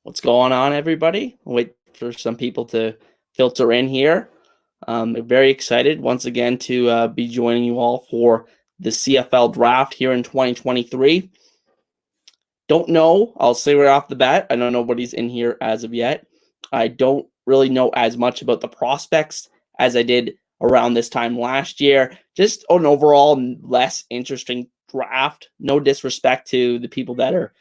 What's going on, everybody? Wait for some people to filter in here. I'm very excited once again to be joining you all for the CFL Draft here in 2023. Don't know. I'll say right off the bat, I know nobody's in here as of yet. I don't really know as much about the prospects as I did around this time last year. Just an overall less interesting draft. No disrespect to the people that are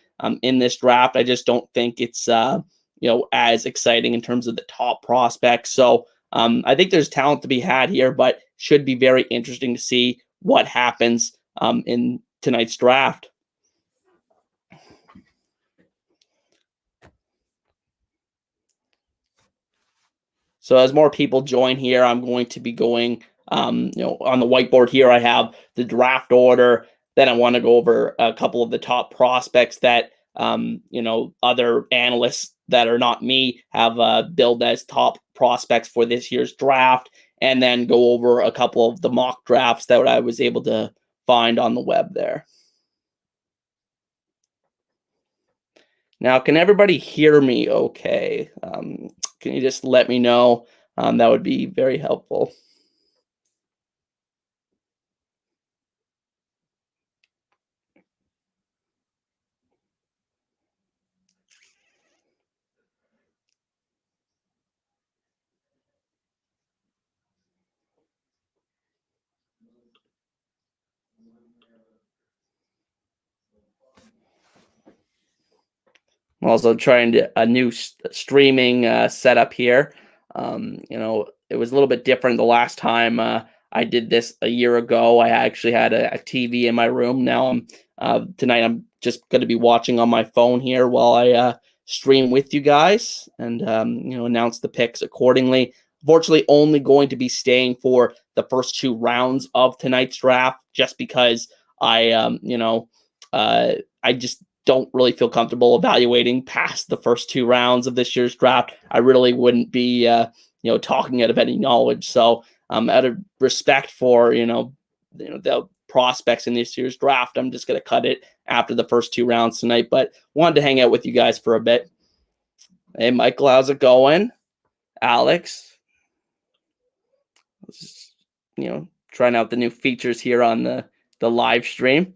in this draft. I just don't think it's as exciting in terms of the top prospects. So I think there's talent to be had here, but should be very interesting to see what happens in tonight's draft. So as more people join here, I'm going to be going, on the whiteboard here, I have the draft order. Then I want to go over a couple of the top prospects that, other analysts that are not me have billed as top prospects for this year's draft. And then go over a couple of the mock drafts that I was able to find on the web there. Now, can everybody hear me okay? Can you just let me know? That would be very helpful. I'm also trying a new streaming setup here. It was a little bit different the last time I did this a year ago. I actually had a TV in my room. Now tonight I'm just going to be watching on my phone here while I stream with you guys and announce the picks accordingly. Fortunately, only going to be staying for the first two rounds of tonight's draft, just because I just don't really feel comfortable evaluating past the first two rounds of this year's draft. I really wouldn't be, talking out of any knowledge. So, out of respect for, the prospects in this year's draft, I'm just going to cut it after the first two rounds tonight. But wanted to hang out with you guys for a bit. Hey, Michael, how's it going? Alex, just, trying out the new features here on the live stream.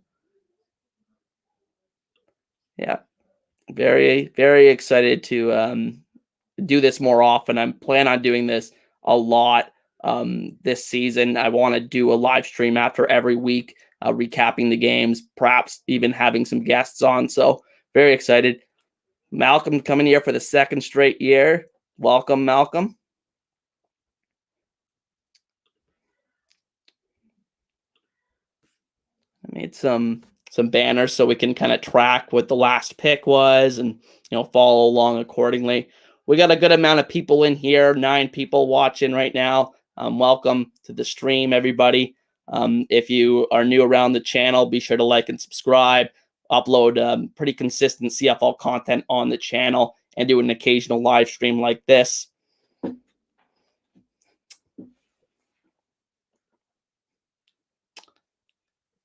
Yeah. Very, very excited to do this more often. I'm planning on doing this a lot this season. I want to do a live stream after every week, recapping the games, perhaps even having some guests on. So very excited. Malcolm coming here for the second straight year. Welcome, Malcolm. I made some banners so we can kind of track what the last pick was and follow along accordingly. We got a good amount of people in here, 9 people watching right now. Welcome to the stream, everybody. If you are new around the channel, be sure to like and subscribe. Upload pretty consistent CFL content on the channel and do an occasional live stream like this.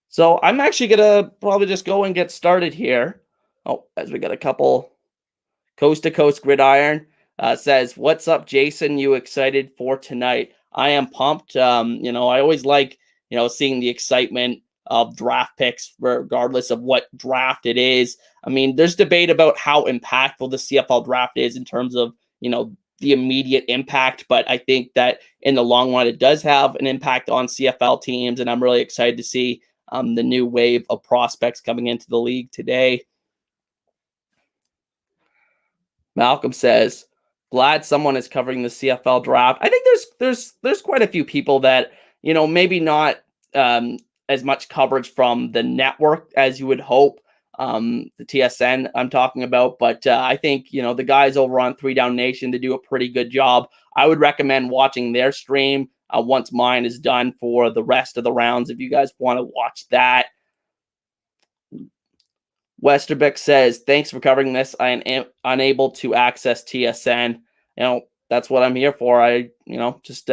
So I'm actually going to probably just go and get started here. Oh, as we got a couple Coast to Coast Gridiron says, "What's up, Jason? You excited for tonight?" I am pumped. I always like, seeing the excitement of draft picks, regardless of what draft it is. I mean, there's debate about how impactful the CFL draft is in terms of, the immediate impact. But I think that in the long run, it does have an impact on CFL teams. And I'm really excited to see the new wave of prospects coming into the league today. Malcolm says, "Glad someone is covering the CFL draft." I think there's quite a few people that, maybe not as much coverage from the network as you would hope. The TSN I'm talking about, but I think, the guys over on 3 Down Nation, they do a pretty good job. I would recommend watching their stream once mine is done for the rest of the rounds, if you guys want to watch that. Westerbeck says, "Thanks for covering this. I am unable to access TSN." That's what I'm here for. I, just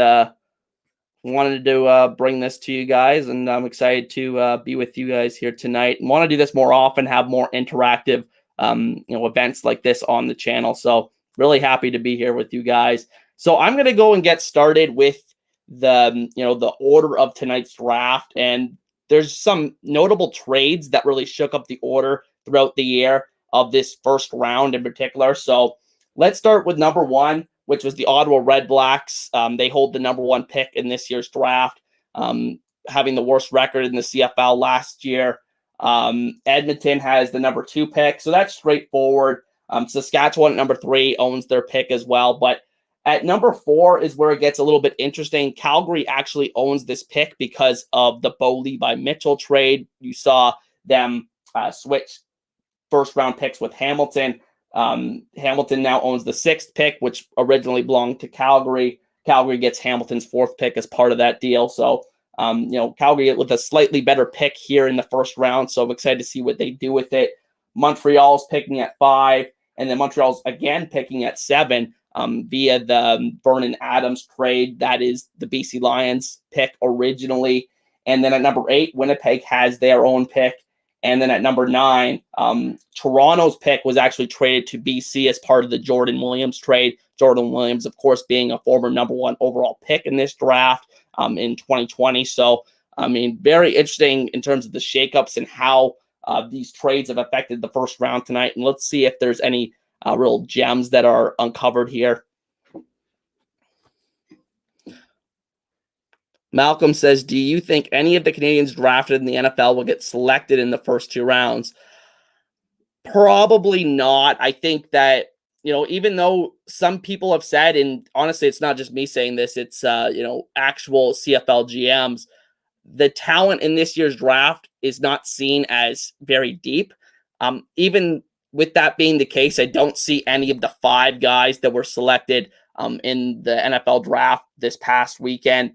wanted to bring this to you guys, and I'm excited to be with you guys here tonight. And want to do this more often, have more interactive events like this on the channel. So really happy to be here with you guys. So I'm going to go and get started with the order of tonight's draft. And there's some notable trades that really shook up the order throughout the year of this first round in particular. So let's start with number one, which was the Ottawa Red Blacks. They hold the number one pick in this year's draft, having the worst record in the CFL last year. Edmonton has the number two pick, so that's straightforward. Saskatchewan at number three owns their pick as well. But at number four is where it gets a little bit interesting. Calgary actually owns this pick because of the Bo Levi Mitchell trade. You saw them switch first round picks with Hamilton. Hamilton now owns the sixth pick, which originally belonged to Calgary. Calgary gets Hamilton's fourth pick as part of that deal. So, Calgary with a slightly better pick here in the first round. So I'm excited to see what they do with it. Montreal's picking at 5, and then Montreal's again picking at 7 via the Vernon Adams trade. That is the BC Lions pick originally. And then at number 8, Winnipeg has their own pick. And then at number 9, Toronto's pick was actually traded to BC as part of the Jordan Williams trade. Jordan Williams, of course, being a former number 1 overall pick in this draft in 2020. So, very interesting in terms of the shakeups and how these trades have affected the first round tonight. And let's see if there's any real gems that are uncovered here. Malcolm says, do you think any of the Canadians drafted in the NFL will get selected in the first 2 rounds? Probably not. I think that, even though some people have said, and honestly, it's not just me saying this, it's, actual CFL GMs, the talent in this year's draft is not seen as very deep. Even with that being the case, I don't see any of the 5 guys that were selected in the NFL draft this past weekend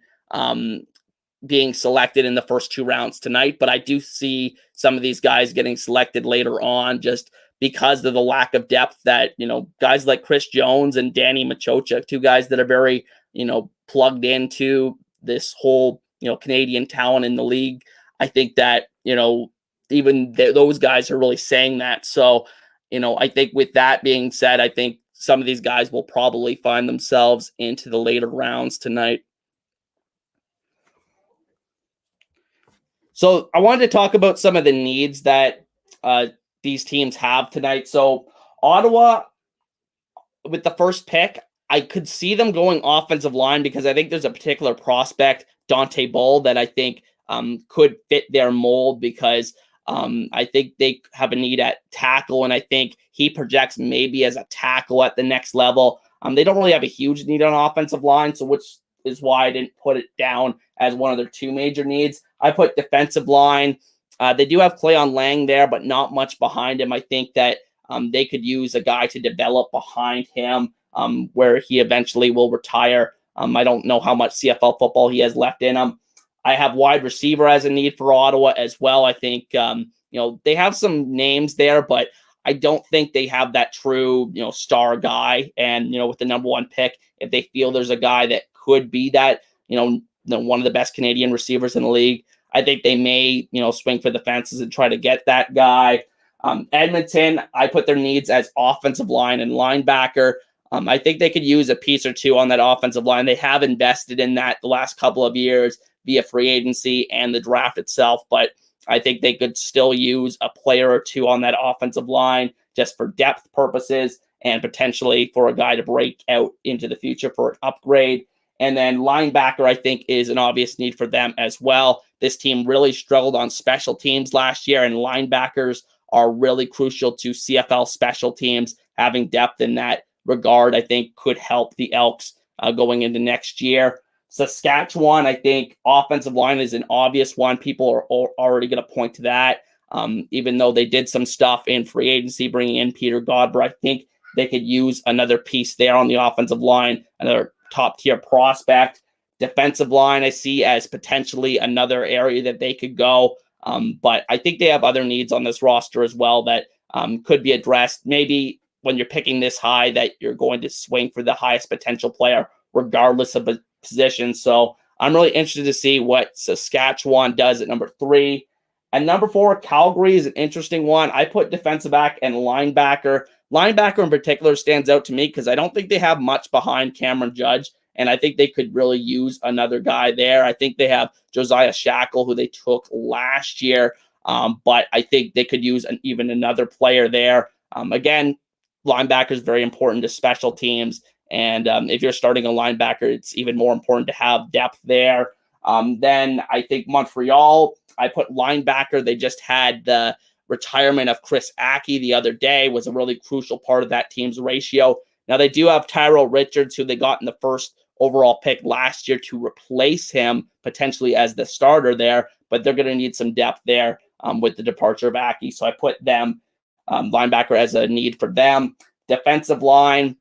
being selected in the first 2 rounds tonight. But I do see some of these guys getting selected later on just because of the lack of depth that, guys like Chris Jones and Danny Machocha, 2 guys that are very, plugged into this whole, Canadian talent in the league. I think that, even those guys are really saying that. So, I think with that being said, I think some of these guys will probably find themselves into the later rounds tonight. So I wanted to talk about some of the needs that these teams have tonight. So Ottawa, with the first pick, I could see them going offensive line because I think there's a particular prospect, Dante Bull, that I think could fit their mold because I think they have a need at tackle, and I think he projects maybe as a tackle at the next level. They don't really have a huge need on offensive line, so which is why I didn't put it down as one of their 2 major needs. I put defensive line. They do have Cleon Lang there, but not much behind him. I think that they could use a guy to develop behind him where he eventually will retire. I don't know how much CFL football he has left in him. I have wide receiver as a need for Ottawa as well. I think, they have some names there, but I don't think they have that true, star guy. And, with the number 1 pick, if they feel there's a guy that could be that, one of the best Canadian receivers in the league, I think they may, swing for the fences and try to get that guy. Edmonton, I put their needs as offensive line and linebacker. I think they could use a piece or 2 on that offensive line. They have invested in that the last couple of years via free agency and the draft itself, but I think they could still use a player or 2 on that offensive line just for depth purposes and potentially for a guy to break out into the future for an upgrade. And then linebacker, I think, is an obvious need for them as well. This team really struggled on special teams last year, and linebackers are really crucial to CFL special teams. Having depth in that regard, I think, could help the Elks going into next year. Saskatchewan, I think offensive line is an obvious one. People are already going to point to that. Even though they did some stuff in free agency, bringing in Peter Godber, I think they could use another piece there on the offensive line, another top-tier prospect. Defensive line, I see as potentially another area that they could go. But I think they have other needs on this roster as well that could be addressed. Maybe when you're picking this high that you're going to swing for the highest potential player regardless of position. So I'm really interested to see what Saskatchewan does at number 3. At number 4, Calgary is an interesting one. I put defensive back and linebacker. Linebacker in particular stands out to me because I don't think they have much behind Cameron Judge, and I think they could really use another guy there. I think they have Josiah Shackle, who they took last year, but I think they could use even another player there. Again, linebacker is very important to special teams, and if you're starting a linebacker, it's even more important to have depth there. Then I think Montreal, I put linebacker. They just had the retirement of Chris Aki the other day, was a really crucial part of that team's ratio. Now they do have Tyrell Richards, who they got in the first overall pick last year to replace him potentially as the starter there, but they're going to need some depth there with the departure of Aki. So I put them linebacker as a need for them. Defensive line,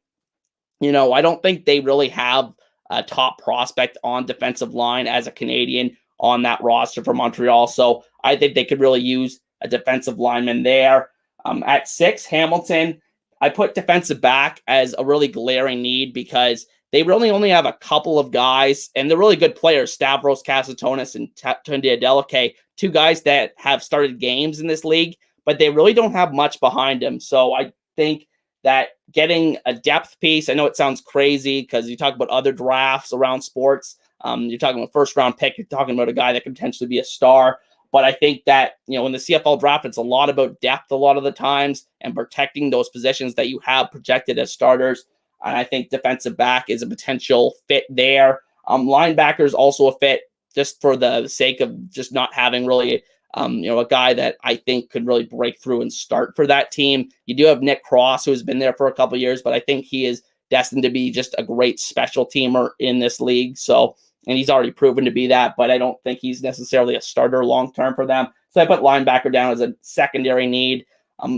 I don't think they really have a top prospect on defensive line as a Canadian on that roster for Montreal. So I think they could really use a defensive lineman there. At 6, Hamilton, I put defensive back as a really glaring need because they really only have a couple of guys, and they're really good players, Stavros Kasatonis and Tunde Adeleke, 2 guys that have started games in this league, but they really don't have much behind them. So I think that getting a depth piece, I know it sounds crazy because you talk about other drafts around sports. You're talking about first round pick. You're talking about a guy that could potentially be a star. But I think that, in the CFL draft, it's a lot about depth a lot of the times and protecting those positions that you have projected as starters. And I think defensive back is a potential fit there. Linebackers also a fit just for the sake of just not having really a guy that I think could really break through and start for that team. You do have Nick Cross, who has been there for a couple of years, but I think he is destined to be just a great special teamer in this league. So, and he's already proven to be that, but I don't think he's necessarily a starter long-term for them. So I put linebacker down as a secondary need.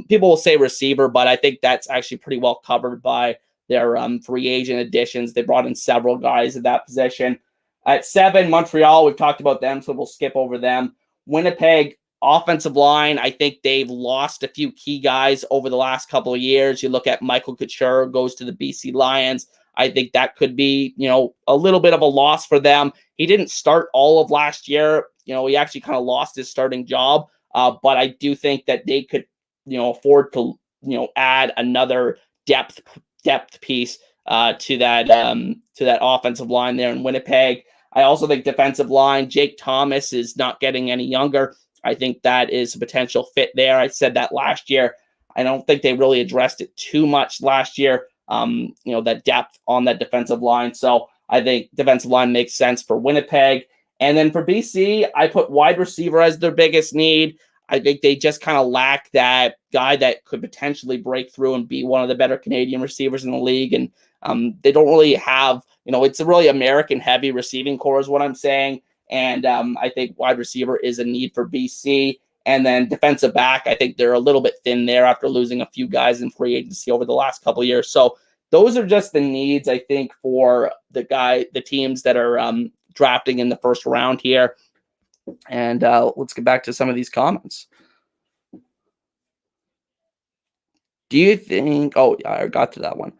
People will say receiver, but I think that's actually pretty well covered by their free agent additions. They brought in several guys at that position. At 7, Montreal, we've talked about them, so we'll skip over them. Winnipeg, offensive line, I think they've lost a few key guys over the last couple of years. You look at Michael Couture, goes to the BC Lions. I think that could be, a little bit of a loss for them. He didn't start all of last year. He actually kind of lost his starting job. But I do think that they could, afford to, add another depth piece to that offensive line there in Winnipeg. I also think defensive line, Jake Thomas is not getting any younger. I think that is a potential fit there. I said that last year. I don't think they really addressed it too much last year, that depth on that defensive line. So I think defensive line makes sense for Winnipeg. And then for BC, I put wide receiver as their biggest need. I think they just kind of lack that guy that could potentially break through and be one of the better Canadian receivers in the league. And they don't really have, it's a really American-heavy receiving core is what I'm saying. And I think wide receiver is a need for BC. And then defensive back, I think they're a little bit thin there after losing a few guys in free agency over the last couple of years. So those are just the needs, I think, for the teams that are drafting in the first round here. And let's get back to some of these comments. Do you think, I got to that one.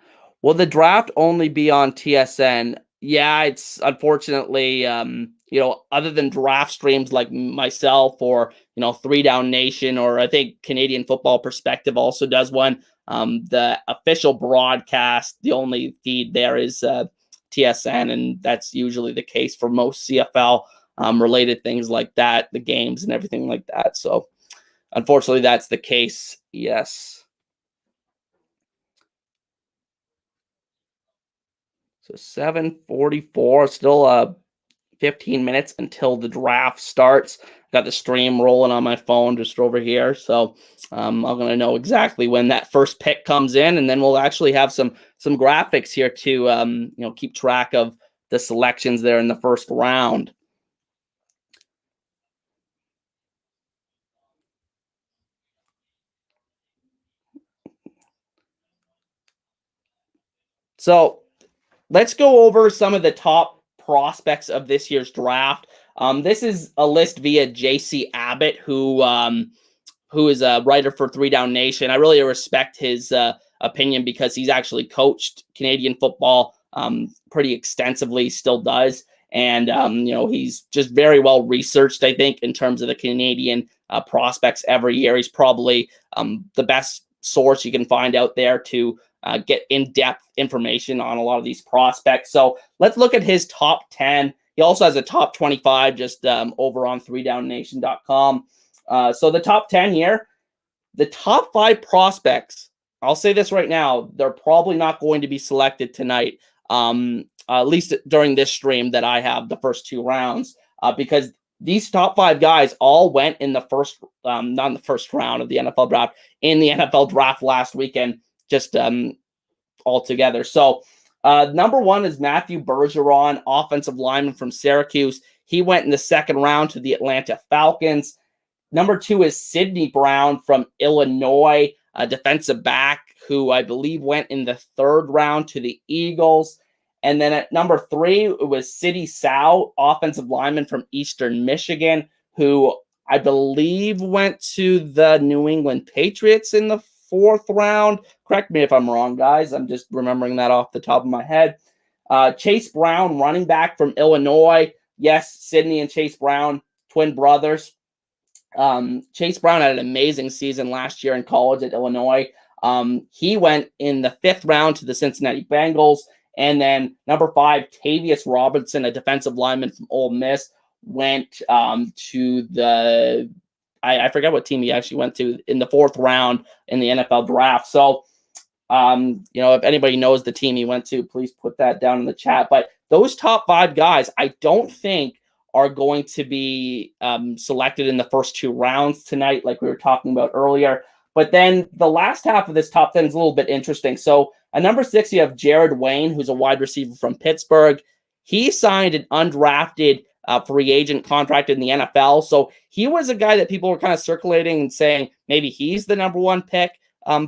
Will the draft only be on TSN? Yeah, it's unfortunately, other than draft streams like myself or, 3 Down Nation, or I think Canadian Football Perspective also does one. The official broadcast, the only feed there is TSN, and that's usually the case for most CFL related things like that, the games and everything like that. So unfortunately, that's the case. Yes. So 7:44, still 15 minutes until the draft starts. Got the stream rolling on my phone just over here. So I'm going to know exactly when that first pick comes in, and then we'll actually have some graphics here to keep track of the selections there in the first round. So let's go over some of the top prospects of this year's draft. This is a list via JC Abbott, who is a writer for 3 Down Nation. I really respect his opinion because he's actually coached Canadian football pretty extensively, still does. And, he's just very well researched, I think, in terms of the Canadian prospects every year. He's probably the best source you can find out there to get in-depth information on a lot of these prospects. So let's look at his top 10. He also has a top 25 just over on 3downnation.com. So the top 10 here, the top 5 prospects, I'll say this right now, they're probably not going to be selected tonight, at least during this stream that I have the first 2 rounds, because these top 5 guys all went in the first, not in the first round of the NFL draft, in the NFL draft last weekend, just all together. So number 1 is Matthew Bergeron, offensive lineman from Syracuse. He went in the second round to the Atlanta Falcons. Number 2 is Sidney Brown from Illinois, a defensive back who I believe went in the third round to the Eagles. And then at number 3, it was Sidy Sow, offensive lineman from Eastern Michigan, who I believe went to the New England Patriots in the 4th round. Correct me if I'm wrong, guys. I'm just remembering that off the top of my head. Chase Brown, running back from Illinois. Yes, Sidney and Chase Brown, twin brothers. Chase Brown had an amazing season last year in college at Illinois. He went in the 5th round to the Cincinnati Bengals. And then number 5, Tavius Robinson, a defensive lineman from Ole Miss, went to the I forget what team he actually went to in the 4th round in the NFL draft. So, if anybody knows the team he went to, please put that down in the chat. But those top 5 guys, I don't think are going to be selected in the first 2 rounds tonight, like we were talking about earlier. But then the last half of this top 10 is a little bit interesting. So at number 6, you have Jared Wayne, who's a wide receiver from Pittsburgh. He signed an undrafted free agent contract in the NFL. So he was a guy that people were kind of circulating and saying maybe he's the number 1 pick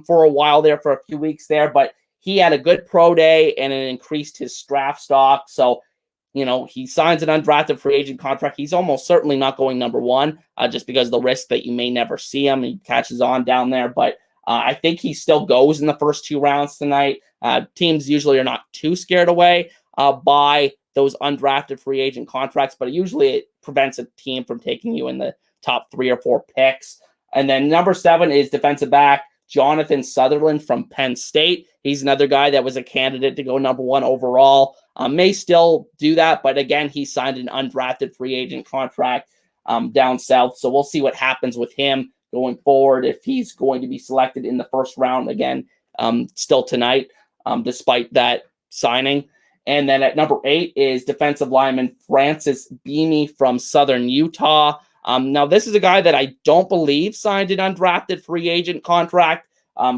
for a while there, for a few weeks there. But he had a good pro day and it increased his draft stock. So he signs an undrafted free agent contract. He's almost certainly not going number 1 just because of the risk that you may never see him. He catches on down there. But I think he still goes in the first 2 rounds tonight. Teams usually are not too scared away by those undrafted free agent contracts, but usually it prevents a team from taking you in the top 3 or 4 picks. And then number 7 is defensive back Jonathan Sutherland from Penn State. He's another guy that was a candidate to go number 1 overall. May still do that, but again, he signed an undrafted free agent contract down south. So we'll see what happens with him going forward, if he's going to be selected in the first round again, still tonight, despite that signing. And then at number 8 is defensive lineman Francis Beamie from Southern Utah. Now, this is a guy that I don't believe signed an undrafted free agent contract.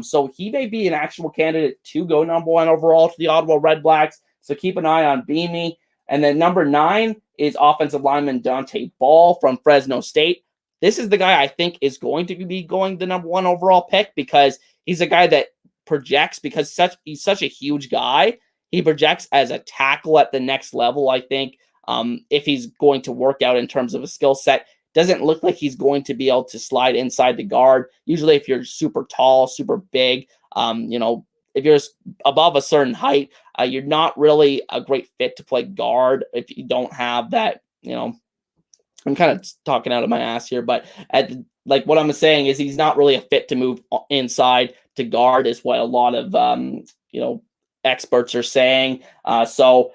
So he may be an actual candidate to go number 1 overall to the Ottawa Redblacks. So keep an eye on Beamie. And then number 9 is offensive lineman Dante Ball from Fresno State. This is the guy I think is going to be going the number 1 overall pick, because he's a guy that projects, because he's such a huge guy. He projects as a tackle at the next level, I think, if he's going to work out in terms of a skill set. Doesn't look like he's going to be able to slide inside the guard. Usually if you're super tall, super big, if you're above a certain height, you're not really a great fit to play guard if you don't have that, I'm kind of talking out of my ass here, but what I'm saying is he's not really a fit to move inside to guard, is what a lot of, experts are saying. So,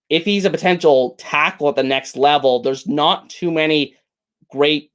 if he's a potential tackle at the next level, there's not too many great,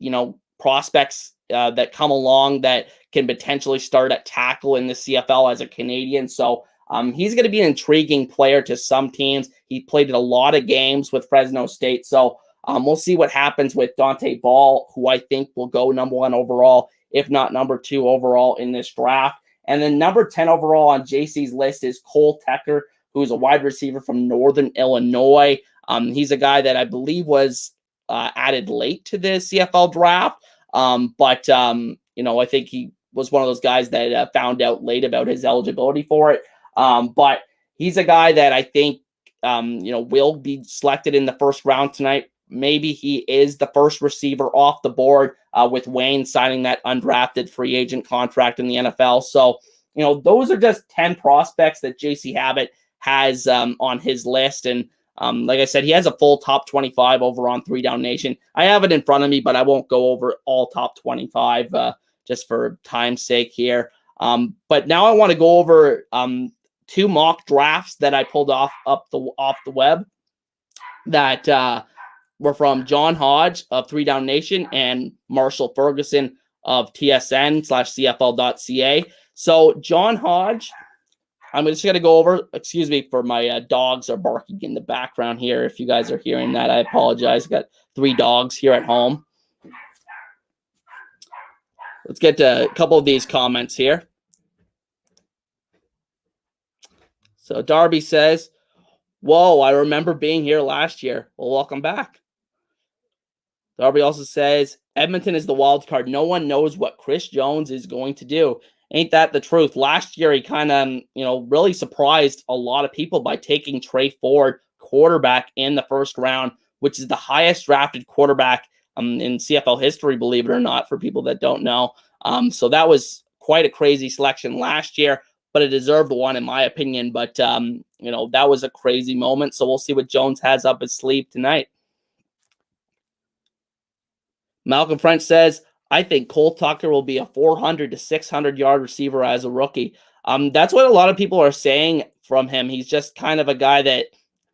prospects that come along that can potentially start at tackle in the CFL as a Canadian. So he's going to be an intriguing player to some teams. He played in a lot of games with Fresno State. So we'll see what happens with Dante Ball, who I think will go number 1 overall, if not number 2 overall in this draft. And then number 10 overall on JC's list is Cole Tucker, who's a wide receiver from Northern Illinois. He's a guy that I believe was added late to the CFL draft. But I think he was one of those guys that found out late about his eligibility for it. But he's a guy that I think, will be selected in the first round tonight. Maybe he is the first receiver off the board with Wayne signing that undrafted free agent contract in the NFL. So, those are just 10 prospects that JC Habit has on his list. And Like I said, he has a full top 25 over on 3 Down Nation. I have it in front of me, but I won't go over all top 25 just for time's sake here. But now I want to go over 2 mock drafts that I pulled off the web that were from John Hodge of 3 Down Nation and Marshall Ferguson of TSN/CFL.ca. So John Hodge, I'm just going to go over, excuse me for my dogs are barking in the background here. If you guys are hearing that, I apologize. I've got 3 dogs here at home. Let's get to a couple of these comments here. So Darby says, whoa, I remember being here last year. Well, welcome back. Darby also says, Edmonton is the wild card. No one knows what Chris Jones is going to do. Ain't that the truth? Last year, he kind of, really surprised a lot of people by taking Trey Ford, quarterback, in the first round, which is the highest drafted quarterback in CFL history, believe it or not, for people that don't know. So that was quite a crazy selection last year, but it deserved one, in my opinion. But, that was a crazy moment. So we'll see what Jones has up his sleeve tonight. Malcolm French says, I think Cole Tucker will be a 400 to 600 yard receiver as a rookie. That's what a lot of people are saying from him. He's just kind of a guy that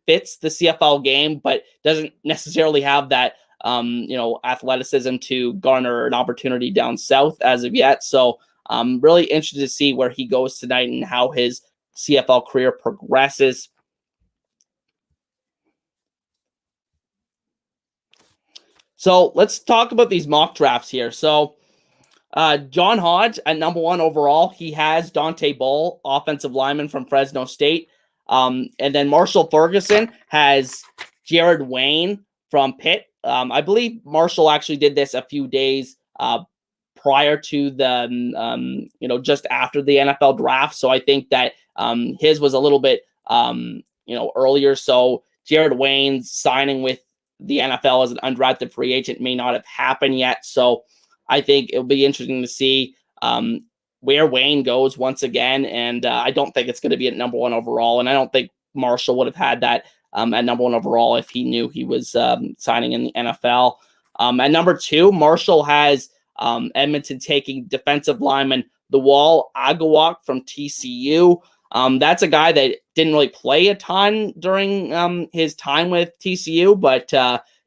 fits the CFL game, but doesn't necessarily have that, athleticism to garner an opportunity down south as of yet. So I'm really interested to see where he goes tonight and how his CFL career progresses. So let's talk about these mock drafts here. So John Hodge at number 1 overall, he has Dante Bull, offensive lineman from Fresno State. And then Marshall Ferguson has Jared Wayne from Pitt. I believe Marshall actually did this a few days prior to the, just after the NFL draft. So I think that his was a little bit, earlier. So Jared Wayne's signing with the NFL as an undrafted free agent may not have happened yet. So I think it'll be interesting to see where Wayne goes once again. And I don't think it's going to be at number 1 overall. And I don't think Marshall would have had that at number 1 overall if he knew he was signing in the NFL. At number 2, Marshall has Edmonton taking defensive lineman Lawal Agawak from TCU. That's a guy that didn't really play a ton during his time with TCU, but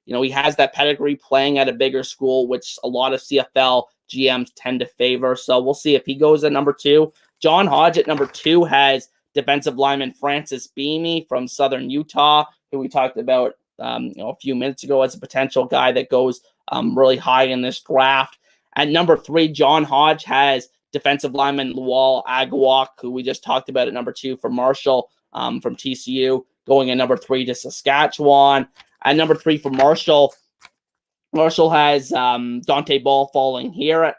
he has that pedigree playing at a bigger school, which a lot of CFL GMs tend to favor. So we'll see if he goes at number 2. John Hodge at number 2 has defensive lineman Francis Beamie from Southern Utah, who we talked about a few minutes ago as a potential guy that goes really high in this draft. At number 3, John Hodge has defensive lineman Lawal Agawak, who we just talked about at number 2 for Marshall from TCU, going at number 3 to Saskatchewan. At number 3 for Marshall has Dante Bull falling here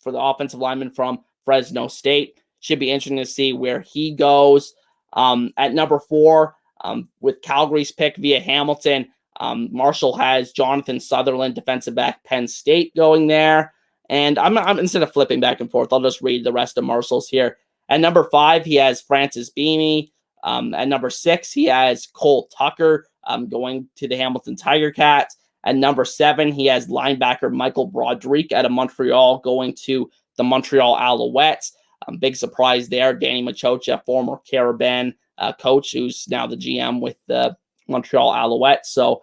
for the offensive lineman from Fresno State. Should be interesting to see where he goes. At number 4, with Calgary's pick via Hamilton, Marshall has Jonathan Sutherland, defensive back, Penn State, going there. And I'm instead of flipping back and forth, I'll just read the rest of Marshall's here. At number 5, he has Francis Beamie. At number 6, he has Cole Tucker going to the Hamilton Tiger Cats. At number 7, he has linebacker Michael Broderick out of Montreal going to the Montreal Alouettes. Big surprise there. Danny Machocha, former Carabin coach, who's now the GM with the Montreal Alouettes. So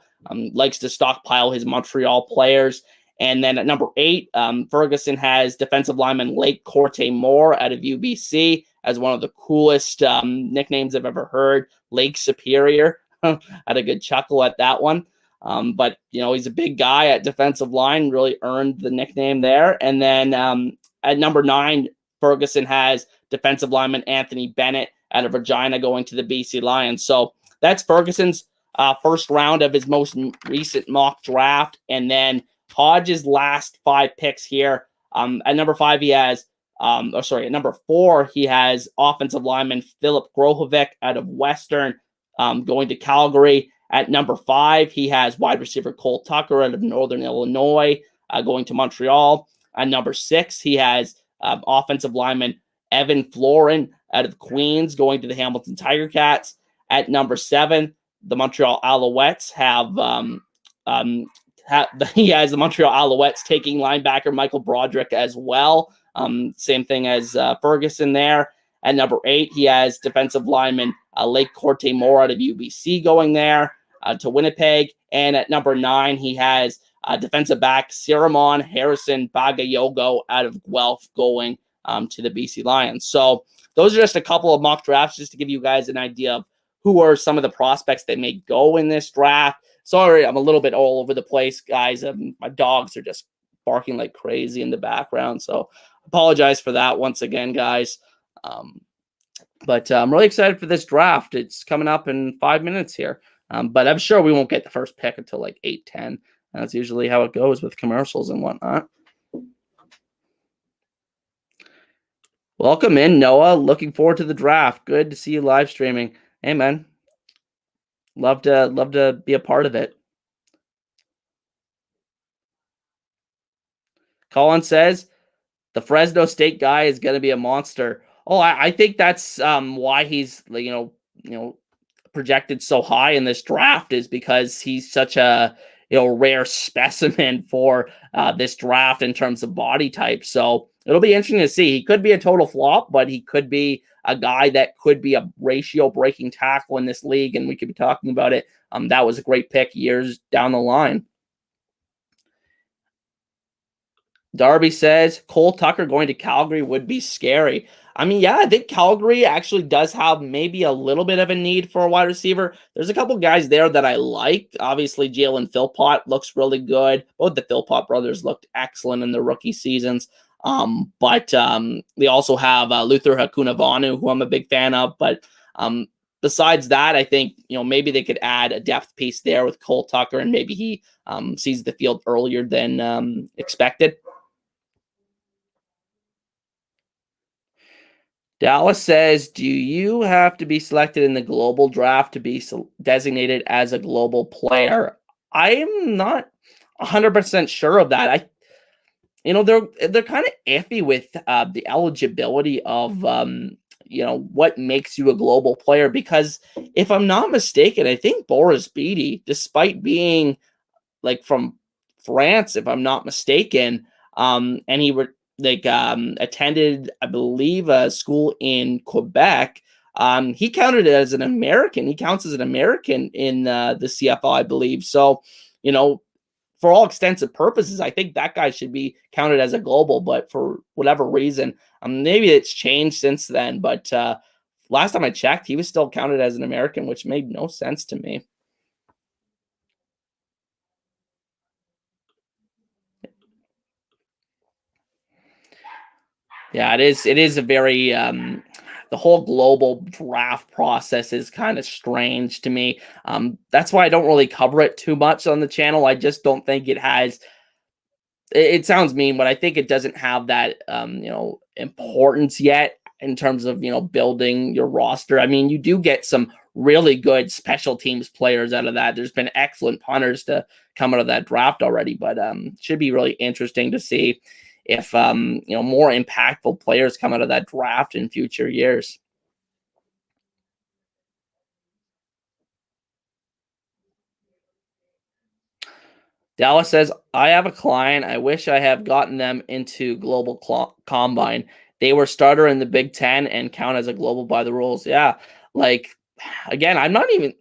likes to stockpile his Montreal players. And then at number 8, Ferguson has defensive lineman Lake Corte Moore out of UBC as one of the coolest nicknames I've ever heard. Lake Superior. Had a good chuckle at that one. But, he's a big guy at defensive line, really earned the nickname there. And then at number 9, Ferguson has defensive lineman Anthony Bennett out of Regina going to the BC Lions. So that's Ferguson's first round of his most recent mock draft. And then Hodge's last 5 picks here. At number 5, he has, at number 4, he has offensive lineman Philip Grohovic out of Western going to Calgary. At number 5, he has wide receiver Cole Tucker out of Northern Illinois going to Montreal. At number 6, he has offensive lineman Evan Florin out of Queens going to the Hamilton Tiger Cats. At number 7, the Montreal Alouettes he has the Montreal Alouettes taking linebacker Michael Broderick as well. Same thing as Ferguson there. At number 8, he has defensive lineman Lake Corte Moore out of UBC going there to Winnipeg. And at number 9, he has defensive back Siramon Harrison Bagayogo out of Guelph going to the BC Lions. So those are just a couple of mock drafts just to give you guys an idea of who are some of the prospects that may go in this draft. Sorry, I'm a little bit all over the place, guys. My dogs are just barking like crazy in the background. So apologize for that once again, guys. But I'm really excited for this draft. It's coming up in 5 minutes here. But I'm sure we won't get the first pick until like 8:10. That's usually how it goes with commercials and whatnot. Welcome in, Noah. Looking forward to the draft. Good to see you live streaming. Hey, man. Love to be a part of it. Colin says the Fresno State guy is going to be a monster. Oh, I think that's why he's projected so high in this draft, is because he's such a rare specimen for this draft in terms of body type. So it'll be interesting to see. He could be a total flop, but he could be a guy that could be a ratio breaking tackle in this league, and we could be talking about it. That was a great pick years down the line. Darby says Cole Tucker going to Calgary would be scary. I mean, yeah, I think Calgary actually does have maybe a little bit of a need for a wide receiver. There's a couple guys there that I like. Obviously, Jalen Philpott looks really good. Both the Philpott brothers looked excellent in their rookie seasons. But they also have Luther Hakunavanu, who I'm a big fan of. But besides that, I think maybe they could add a depth piece there with Cole Tucker, and maybe he sees the field earlier than expected. Dallas says, do you have to be selected in the global draft to be designated as a global player? I'm not 100% sure of that. They're kind of iffy with the eligibility of what makes you a global player, because if I'm not mistaken, I think Boris Beatty, despite being like from France, if I'm not mistaken, and he attended, I believe, a school in Quebec. He counted as an American. He counts as an American in the CFL, I believe. So, for all extensive purposes, I think that guy should be counted as a global. But for whatever reason, maybe it's changed since then. But last time I checked, he was still counted as an American, which made no sense to me. Yeah, it is. It is a very the whole global draft process is kind of strange to me. That's why I don't really cover it too much on the channel. I just don't think it has. It sounds mean, but I think it doesn't have that importance yet in terms of building your roster. I mean, you do get some really good special teams players out of that. There's been excellent punters to come out of that draft already, but should be really interesting to see if more impactful players come out of that draft in future years. Dallas says, I have a client. I wish I have gotten them into global combine. They were starter in the Big Ten and count as a global by the rules. Yeah. Like, again, I'm not even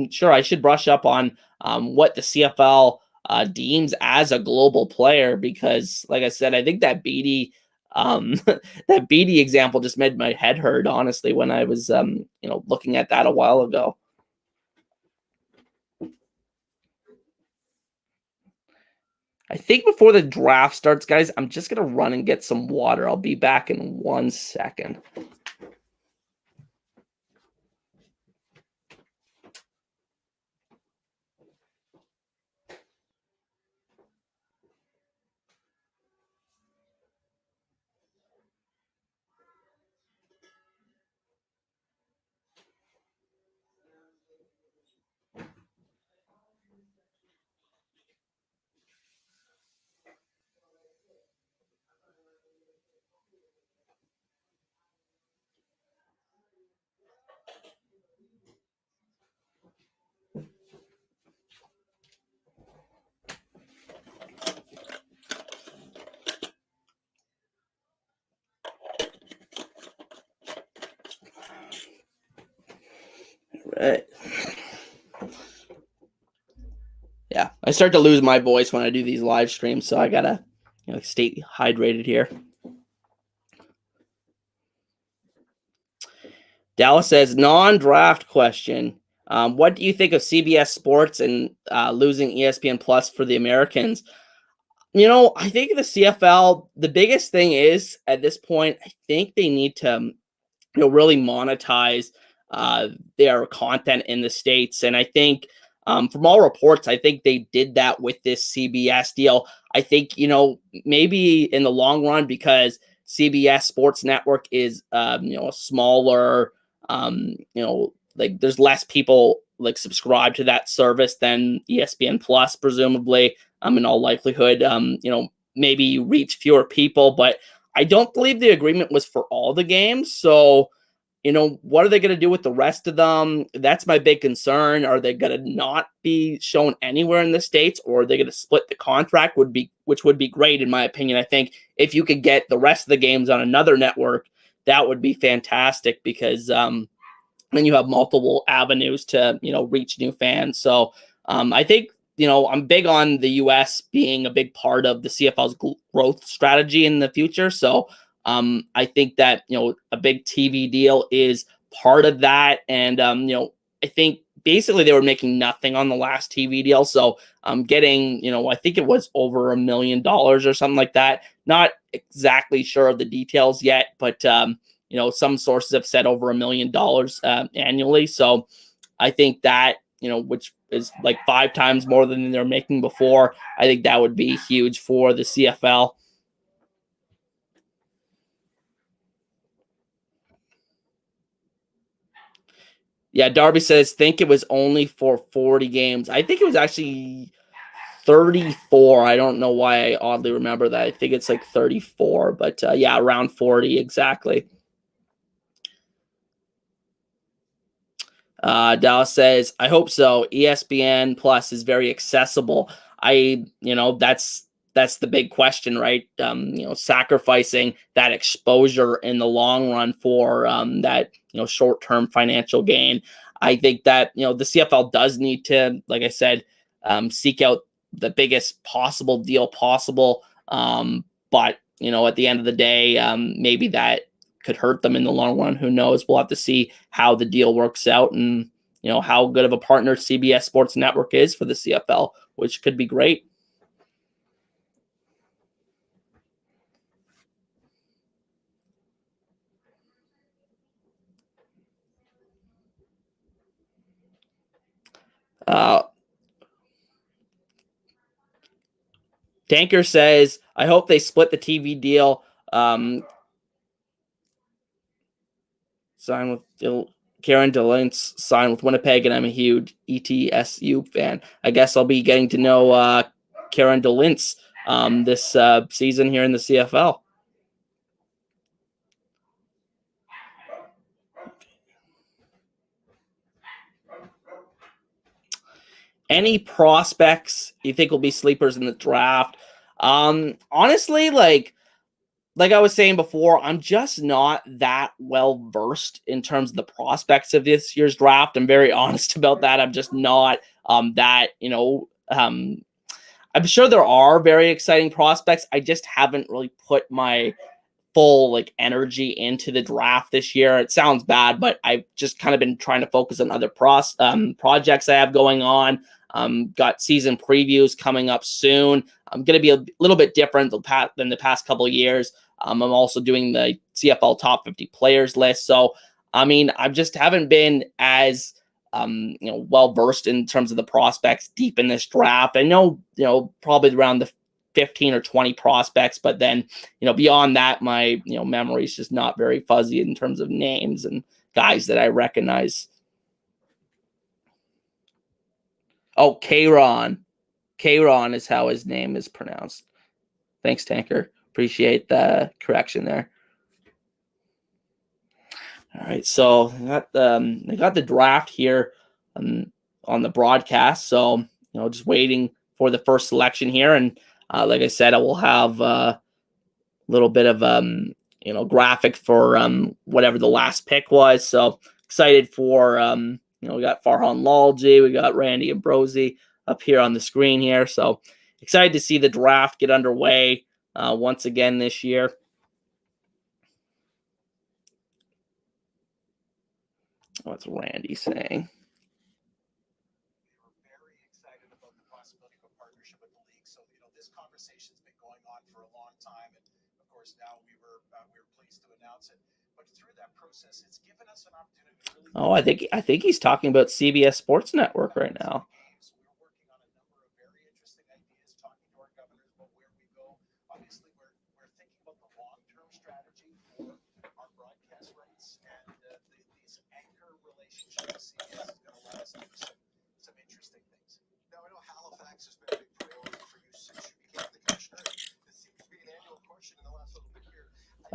sure. I should brush up on what the CFL deems as a global player, because, like I said, I think that Beatty that Beatty example just made my head hurt, honestly, when I was looking at that a while ago. I think before the draft starts, guys, I'm just going to run and get some water. I'll be back in 1 second. Yeah, I start to lose my voice when I do these live streams, so I gotta stay hydrated here. Dallas says, non-draft question. What do you think of CBS Sports and losing ESPN Plus for the Americans? I think the CFL, the biggest thing is at this point, I think they need to really monetize uh, their content in the States. And I think from all reports, I think they did that with this CBS deal. I think, maybe in the long run, because CBS Sports Network is, a smaller, like there's less people like subscribe to that service than ESPN Plus, presumably, in all likelihood, maybe you reach fewer people, but I don't believe the agreement was for all the games. So, what are they going to do with the rest of them? That's my big concern. Are they going to not be shown anywhere in the States, or are they going to split the contract? Which would be great, in my opinion. I think if you could get the rest of the games on another network, that would be fantastic, because then you have multiple avenues to reach new fans. So I think I'm big on the U.S. being a big part of the CFL's growth strategy in the future. So I think that a big TV deal is part of that, and I think basically they were making nothing on the last TV deal. So getting I think it was over $1 million or something like that. Not exactly sure of the details yet, but some sources have said over $1 million annually. So I think that, which is like 5 times more than they're making before, I think that would be huge for the CFL. Yeah, Darby says, think it was only for 40 games. I think it was actually 34. I don't know why I oddly remember that. I think it's like 34, but yeah, around 40 exactly. Dallas says, I hope so. ESPN Plus is very accessible. That's the big question, right? Sacrificing that exposure in the long run for that short-term financial gain. I think that the CFL does need to, like I said, seek out the biggest possible deal possible. But at the end of the day, maybe that could hurt them in the long run. Who knows? We'll have to see how the deal works out, and how good of a partner CBS Sports Network is for the CFL, which could be great. Tanker says, I hope they split the TV deal. Sign with Karen DeLintz, sign with Winnipeg, and I'm a huge ETSU fan. I guess I'll be getting to know Karen DeLintz this season here in the CFL. Any prospects you think will be sleepers in the draft? Honestly, like I was saying before, I'm just not that well versed in terms of the prospects of this year's draft. I'm very honest about that. I'm just not that, I'm sure there are very exciting prospects. I just haven't really put my full energy into the draft this year. It sounds bad, but I've just kind of been trying to focus on other projects I have going on. Got season previews coming up soon. I'm going to be a little bit different than the past couple of years. I'm also doing the CFL top 50 players list. So, I just haven't been as well versed in terms of the prospects deep in this draft. I know, probably around the 15 or 20 prospects, but then, beyond that, my, memory is just not very fuzzy in terms of names and guys that I recognize. Oh, Kayron. Kayron is how his name is pronounced. Thanks, Tanker. Appreciate the correction there. All right, so I got the draft here on the broadcast. So just waiting for the first selection here, and like I said, I will have a little bit of graphic for whatever the last pick was. So excited for we got Farhan Lalji, we got Randy Ambrosi up here on the screen here. So excited to see the draft get underway once again this year. What's Randy saying? Oh, I think he's talking about CBS Sports Network right now.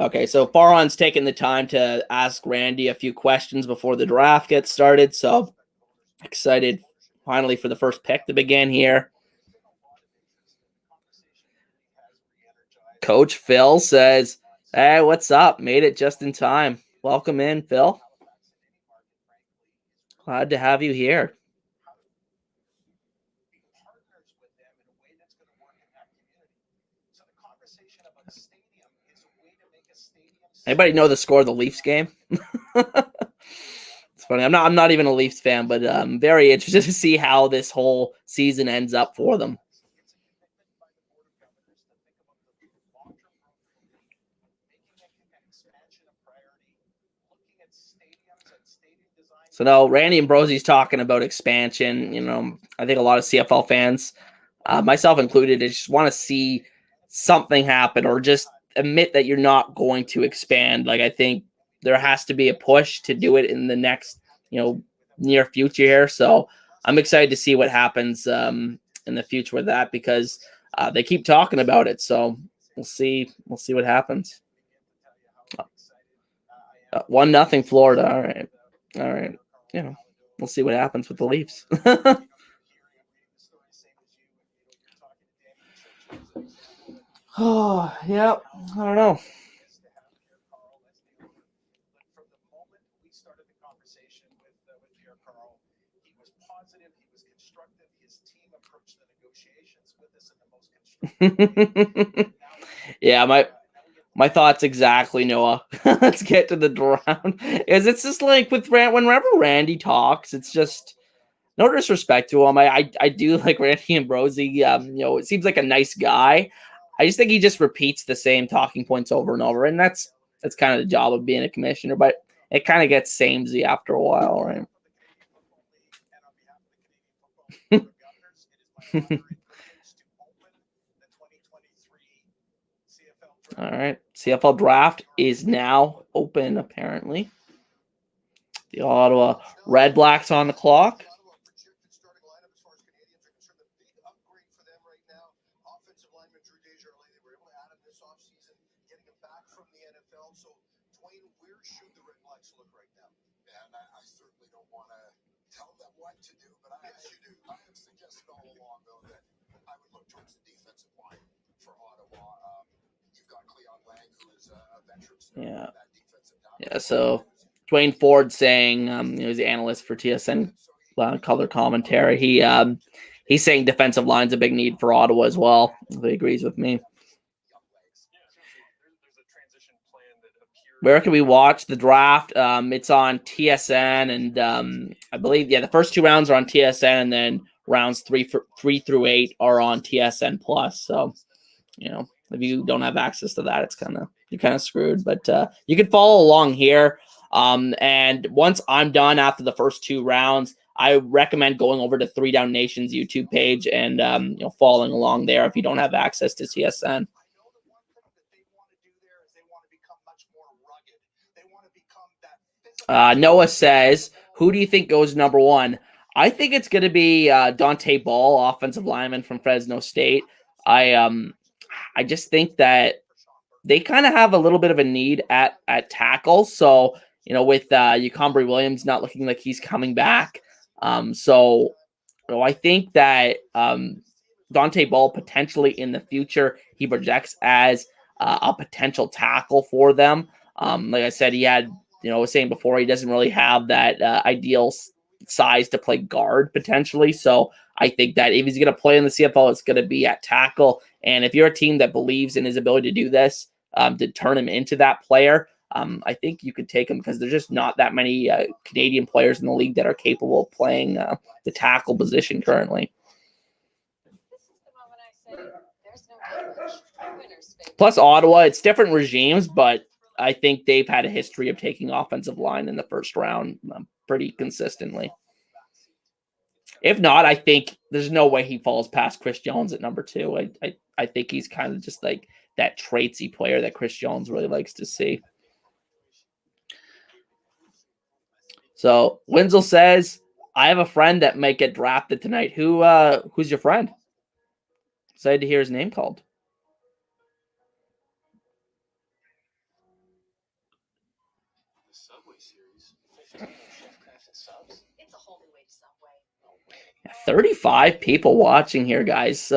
Okay, so Farhan's taking the time to ask Randy a few questions before the draft gets started. So excited finally for the first pick to begin here. Coach Phil says, "Hey, what's up? Made it just in time. Welcome in, Phil. Glad to have you here." Anybody know the score of the Leafs game? It's funny. I'm not even a Leafs fan, but I'm very interested to see how this whole season ends up for them. So now Randy Ambrosie's talking about expansion. I think a lot of CFL fans, myself included, just want to see something happen or just admit that you're not going to expand. Like, I think there has to be a push to do it in the next, near future here. So I'm excited to see what happens in the future with that, because they keep talking about it. So we'll see. We'll see what happens. 1-0 Florida. All right. We'll see what happens with the Leafs. Oh, yeah. I don't know. Yeah, my thoughts exactly, Noah. Let's get to the draft. It's just like whenever Randy talks, it's just no disrespect to him. I do like Randy Ambrosi. It seems like a nice guy. I just think he just repeats the same talking points over and over, and that's kind of the job of being a commissioner. But it kind of gets samey after a while, right? All right. CFL Draft is now open, apparently. The Ottawa Red Blacks on the clock. Yeah. So Dwayne Ford saying, he's the analyst for TSN color commentary. He's saying defensive line's a big need for Ottawa as well. He agrees with me. Where can we watch the draft? It's on TSN, and I believe the first 2 rounds are on TSN, and then rounds 3 through 8 are on TSN Plus. So, if you don't have access to that, you're kind of screwed. But you can follow along here. And once I'm done after the first 2 rounds, I recommend going over to 3 Down Nation's YouTube page and following along there if you don't have access to TSN. Noah says, "Who do you think goes number 1?" I think it's going to be Dante Ball, offensive lineman from Fresno State. I just think that they kind of have a little bit of a need at tackle. So, with Eucombre Williams not looking like he's coming back. So I think that Dante Ball potentially in the future, he projects as a potential tackle for them. Like I said, he had, I was saying before, he doesn't really have that ideal size to play guard potentially. So I think that if he's going to play in the CFL, it's going to be at tackle. And if you're a team that believes in his ability to do this, to turn him into that player, I think you could take him because there's just not that many Canadian players in the league that are capable of playing the tackle position currently. Plus Ottawa, it's different regimes, but I think they've had a history of taking offensive line in the first round pretty consistently. If not, I think there's no way he falls past Chris Jones at number 2. I think he's kind of just like that traitsy player that Chris Jones really likes to see. So Wenzel says, I have a friend that might get drafted tonight. Who's your friend? Excited to hear his name called. The Subway series. 35 people watching here, guys.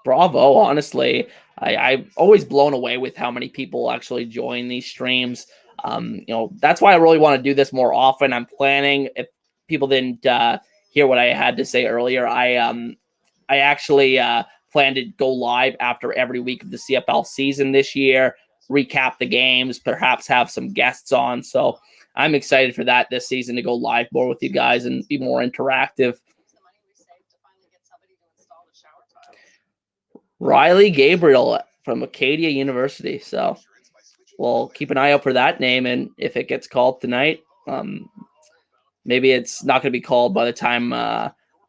Bravo, honestly. I'm always blown away with how many people actually join these streams. That's why I really want to do this more often. I'm planning, if people didn't hear what I had to say earlier, I actually plan to go live after every week of the CFL season this year, recap the games, perhaps have some guests on. So I'm excited for that this season, to go live more with you guys and be more interactive. Riley Gabriel from Acadia University. So we'll keep an eye out for that name. And if it gets called tonight, maybe it's not going to be called by the time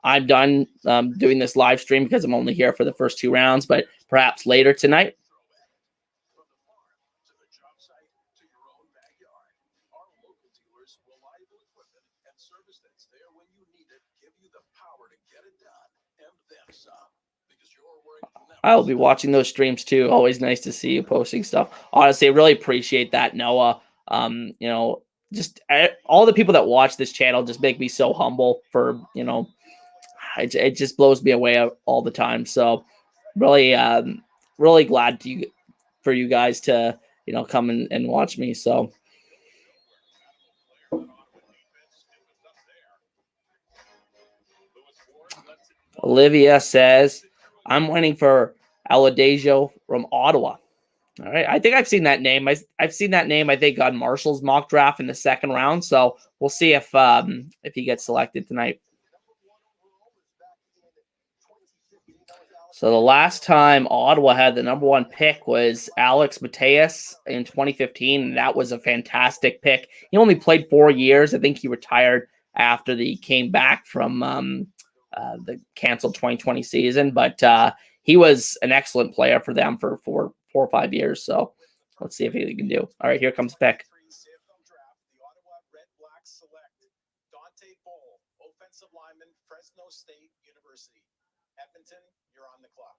I'm done doing this live stream, because I'm only here for the first 2 rounds, but perhaps later tonight. I'll be watching those streams too. Always nice to see you posting stuff. Honestly, I really appreciate that, Noah. Just all the people that watch this channel just make me so humble for, it just blows me away all the time. So really, really glad for you guys to, come and watch me. So Olivia says, I'm waiting for Aladejo from Ottawa. All right. I think I've seen that name. I've seen that name, I think, on Marshall's mock draft in the 2nd round. So we'll see if he gets selected tonight. So the last time Ottawa had the number 1 pick was Alex Mateus in 2015. And that was a fantastic pick. He only played 4 years. I think he retired after he came back from the canceled 2020 season. But he was an excellent player for them for 4 or 5 years. So let's see if he can do. All right, here comes the pick. CFL Draft, the Ottawa Red Blacks select Dante Bowl, offensive lineman, Fresno State University. Edmonton, you're on the clock.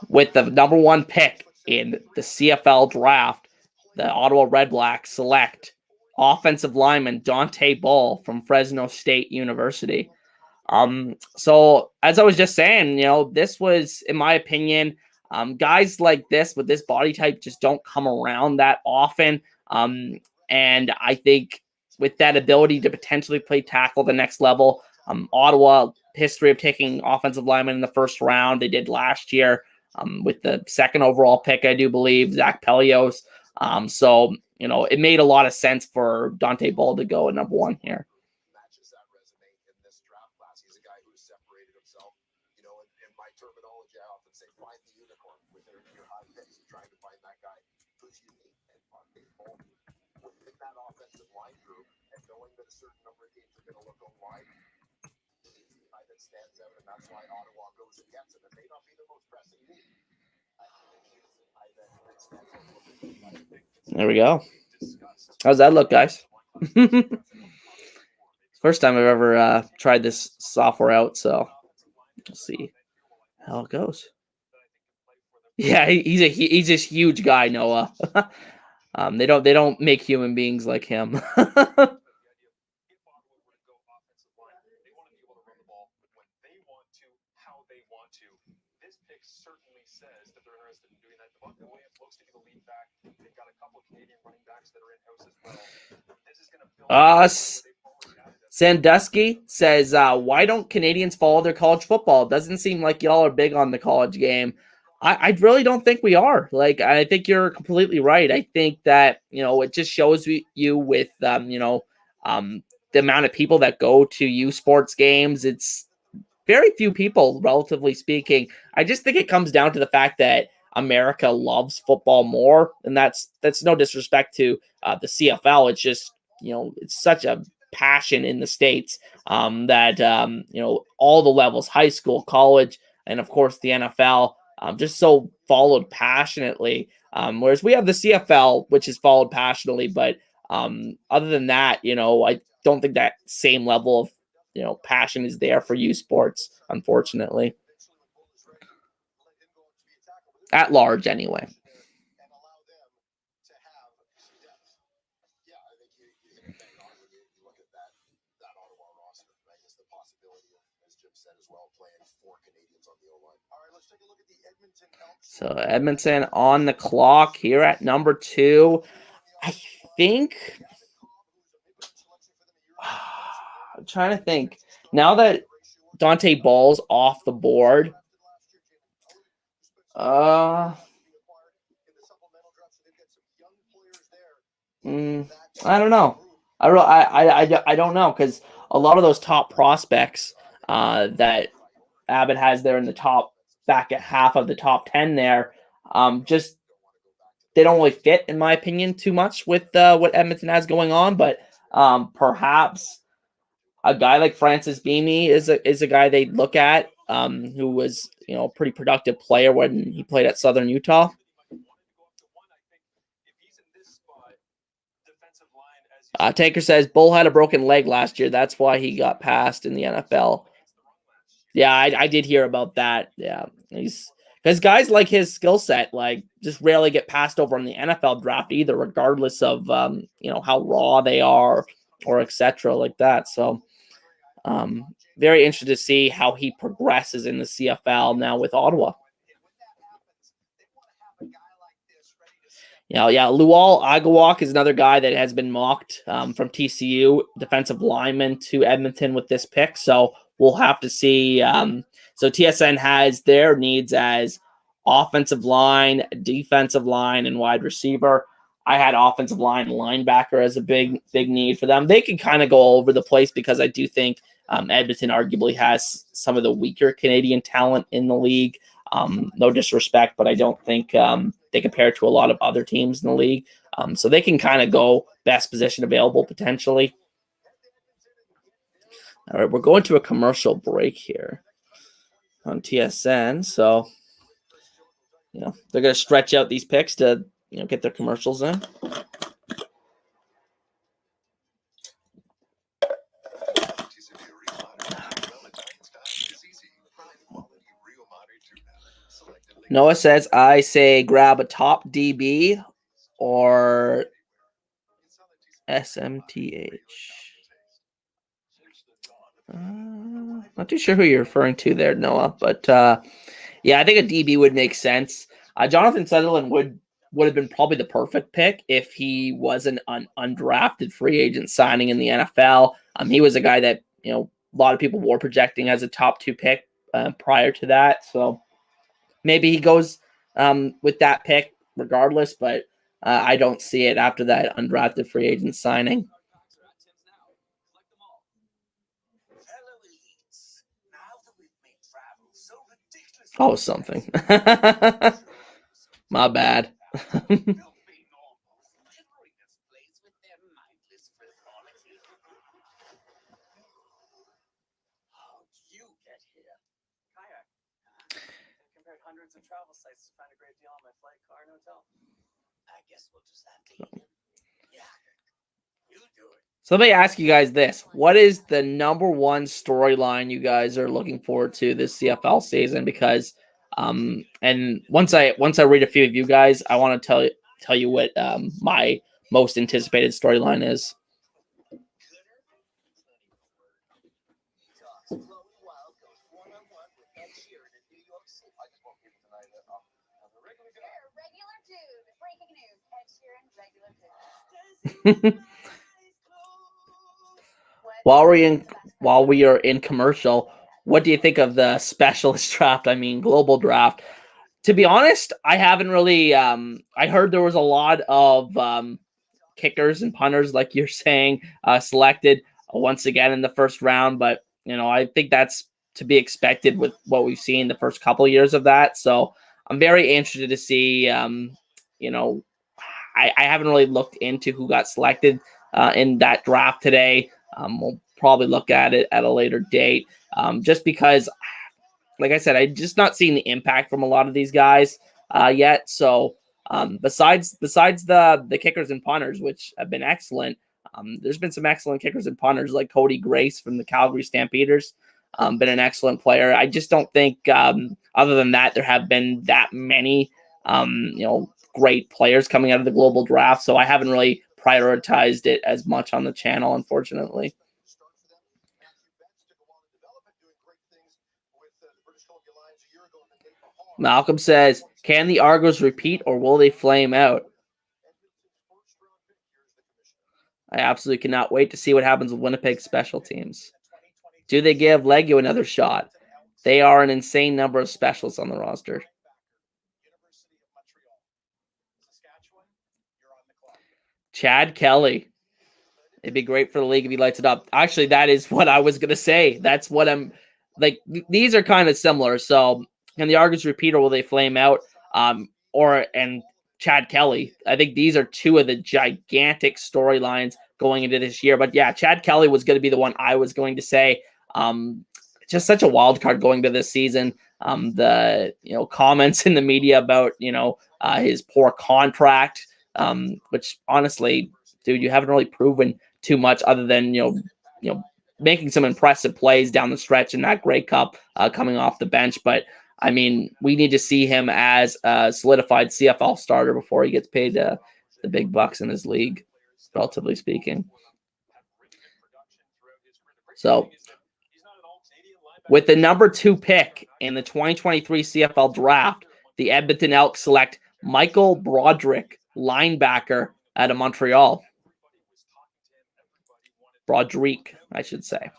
With the number 1 pick in the CFL Draft, the Ottawa Red Blacks select offensive lineman Dante Bowl from Fresno State University. So as I was just saying, this was, in my opinion, guys like this with this body type just don't come around that often. And I think with that ability to potentially play tackle the next level, Ottawa history of taking offensive linemen in the 1st round. They did last year with the 2nd overall pick, I do believe, Zach Pelios. So, it made a lot of sense for Dante Bowl to go at number 1 here. There we go. How's that look, guys? First time I've ever tried this software out, so we'll see how it goes. Yeah, he's this huge guy, Noah. They don't make human beings like him. Sandusky says, why don't Canadians follow their college football? It doesn't seem like y'all are big on the college game. I really don't think we are. Like, I think you're completely right. I think that, it just shows you with, the amount of people that go to U Sports games. It's very few people, relatively speaking. I just think it comes down to the fact that America loves football more, and that's no disrespect to the CFL. It's just, it's such a passion in the States that all the levels, high school, college, and of course the NFL, just so followed passionately. Whereas we have the CFL, which is followed passionately, but other than that, I don't think that same level of passion is there for U Sports, unfortunately. At large, anyway. So Edmonton on the clock here at number 2. I think I'm trying to think. Now that Dante Ball's off the board, I don't know. I don't know, because a lot of those top prospects that Abbott has there in the top, back at half of the top 10 there, just they don't really fit, in my opinion, too much with what Edmonton has going on. But perhaps a guy like Francis Beamie is a guy they look at, who was a pretty productive player when he played at Southern Utah. Taker says Bull had a broken leg last year. That's why he got passed in the NFL. Yeah, I did hear about that. Yeah, because guys like his skill set, like, just rarely get passed over in the NFL draft either, regardless of how raw they are or etc. like that. So, very interested to see how he progresses in the CFL now with Ottawa. Lual Agawak is another guy that has been mocked from TCU, defensive lineman to Edmonton with this pick. So we'll have to see. So TSN has their needs as offensive line, defensive line, and wide receiver. I had offensive line, linebacker as a big need for them. They can kind of go all over the place, because I do think Edmonton arguably has some of the weaker Canadian talent in the league. No disrespect, but I don't think they compare to a lot of other teams in the league. So they can kind of go best position available potentially. All right, we're going to a commercial break here on TSN. So, they're going to stretch out these picks to, get their commercials in. Noah says, I say grab a top DB or SMTH. Not too sure who you're referring to there, Noah, but yeah, I think a DB would make sense. Jonathan Sutherland would have been probably the perfect pick if he was an undrafted free agent signing in the NFL. He was a guy that a lot of people were projecting as a top 2 pick prior to that, so maybe he goes with that pick regardless. But I don't see it after that undrafted free agent signing. Oh, something. My bad. So let me ask you guys this. What is the number one storyline you guys are looking forward to this CFL season? Because and once I read a few of you guys, I want to tell you what my most anticipated storyline is. While we are in commercial, what do you think of the specialist draft? I mean, global draft. To be honest, I haven't really. I heard there was a lot of kickers and punters, like you're saying, selected once again in the first round. But I think that's to be expected with what we've seen the first couple of years of that. So I'm very interested to see. I haven't really looked into who got selected in that draft today. We'll probably look at it at a later date, just because, like I said, I just not seeing the impact from a lot of these guys yet. So besides the kickers and punters, which have been excellent, there's been some excellent kickers and punters like Cody Grace from the Calgary Stampeders. Been an excellent player. I just don't think, other than that, there have been that many, great players coming out of the global draft. So I haven't really prioritized it as much on the channel, unfortunately. Malcolm says, can the Argos repeat or will they flame out? I absolutely cannot wait to see what happens with Winnipeg special teams. Do they give Legio another shot? They are an insane number of specials on the roster. Chad Kelly. It'd be great for the league if he lights it up. Actually, that is what I was going to say. That's what I'm like. These are kind of similar. So can the Argos repeat or will they flame out? And Chad Kelly. I think these are two of the gigantic storylines going into this year. But yeah, Chad Kelly was going to be the one I was going to say. Just such a wild card going to this season. The comments in the media about his poor contract, which honestly, dude, you haven't really proven too much other than making some impressive plays down the stretch in that Grey Cup coming off the bench. But I mean, we need to see him as a solidified CFL starter before he gets paid the big bucks in his league, relatively speaking. So with the number 2 pick in the 2023 CFL Draft, the Edmonton Elks select Michael Broderick, linebacker out of Montreal. Broderick, I should say.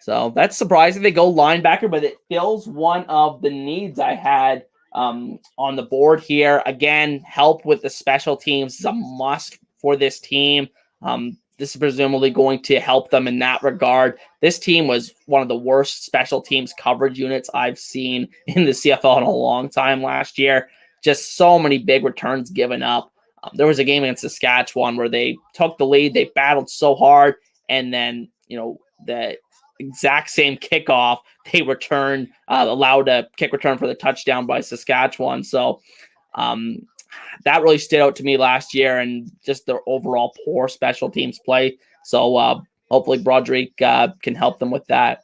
So that's surprising. They go linebacker, but it fills one of the needs I had on the board here. Again, help with the special teams is a must for this team. This is presumably going to help them in that regard. This team was one of the worst special teams coverage units I've seen in the CFL in a long time last year. Just so many big returns given up. There was a game against Saskatchewan where they took the lead. They battled so hard. And then, the exact same kickoff, they returned, allowed a kick return for the touchdown by Saskatchewan. So that really stood out to me last year, and just their overall poor special teams play. So hopefully Broderick can help them with that.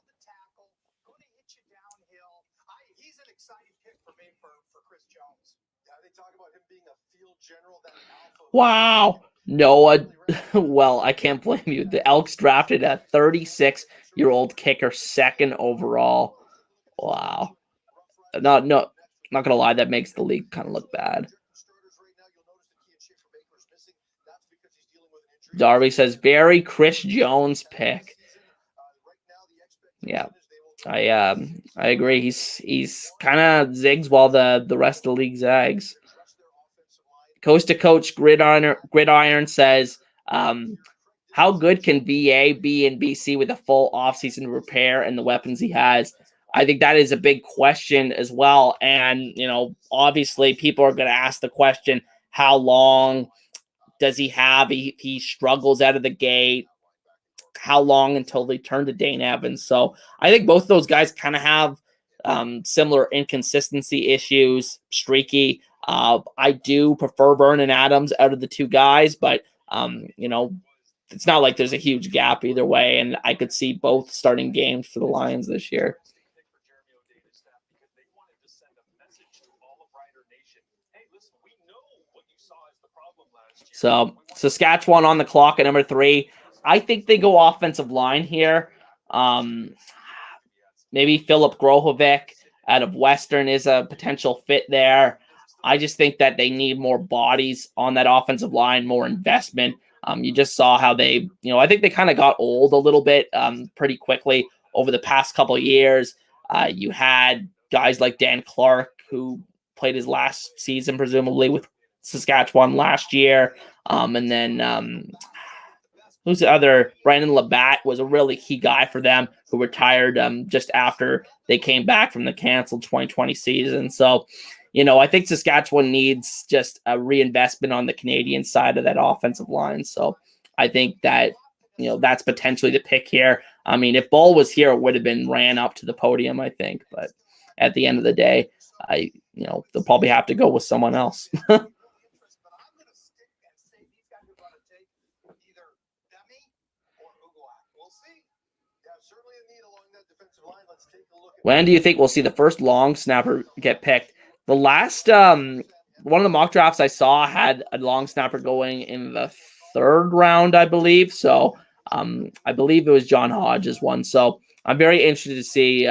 Wow. Noah, well, I can't blame you. The Elks drafted a 36-year-old kicker second overall. Wow. Not gonna lie, that makes the league kind of look bad. Darby says very Chris Jones pick. Yeah, I agree. He's kind of zigs while the rest of the league zags. Coast to Coach Gridiron says, how good can VA be in BC with a full offseason to prepare and the weapons he has? I think that is a big question as well. And, obviously people are going to ask the question, how long does he have? He struggles out of the gate. How long until they turn to Dane Evans? So I think both those guys kind of have similar inconsistency issues, streaky. I do prefer Vernon Adams out of the two guys, but, it's not like there's a huge gap either way, and I could see both starting games for the Lions this year. So Saskatchewan on the clock at number 3. I think they go offensive line here. maybe Philip Grohovic out of Western is a potential fit there. I just think that they need more bodies on that offensive line, more investment. You just saw how they, I think they kind of got old a little bit pretty quickly over the past couple of years. You had guys like Dan Clark, who played his last season, presumably, with Saskatchewan last year. And then who's the other? Brandon Labatt was a really key guy for them, who retired just after they came back from the canceled 2020 season. So, I think Saskatchewan needs just a reinvestment on the Canadian side of that offensive line. So I think that, that's potentially the pick here. I mean, if Bull was here, it would have been ran up to the podium, I think. But at the end of the day, they'll probably have to go with someone else. When do you think we'll see the first long snapper get picked? The last one of the mock drafts I saw had a long snapper going in the 3rd round, I believe. So I believe it was John Hodge's one. So I'm very interested to see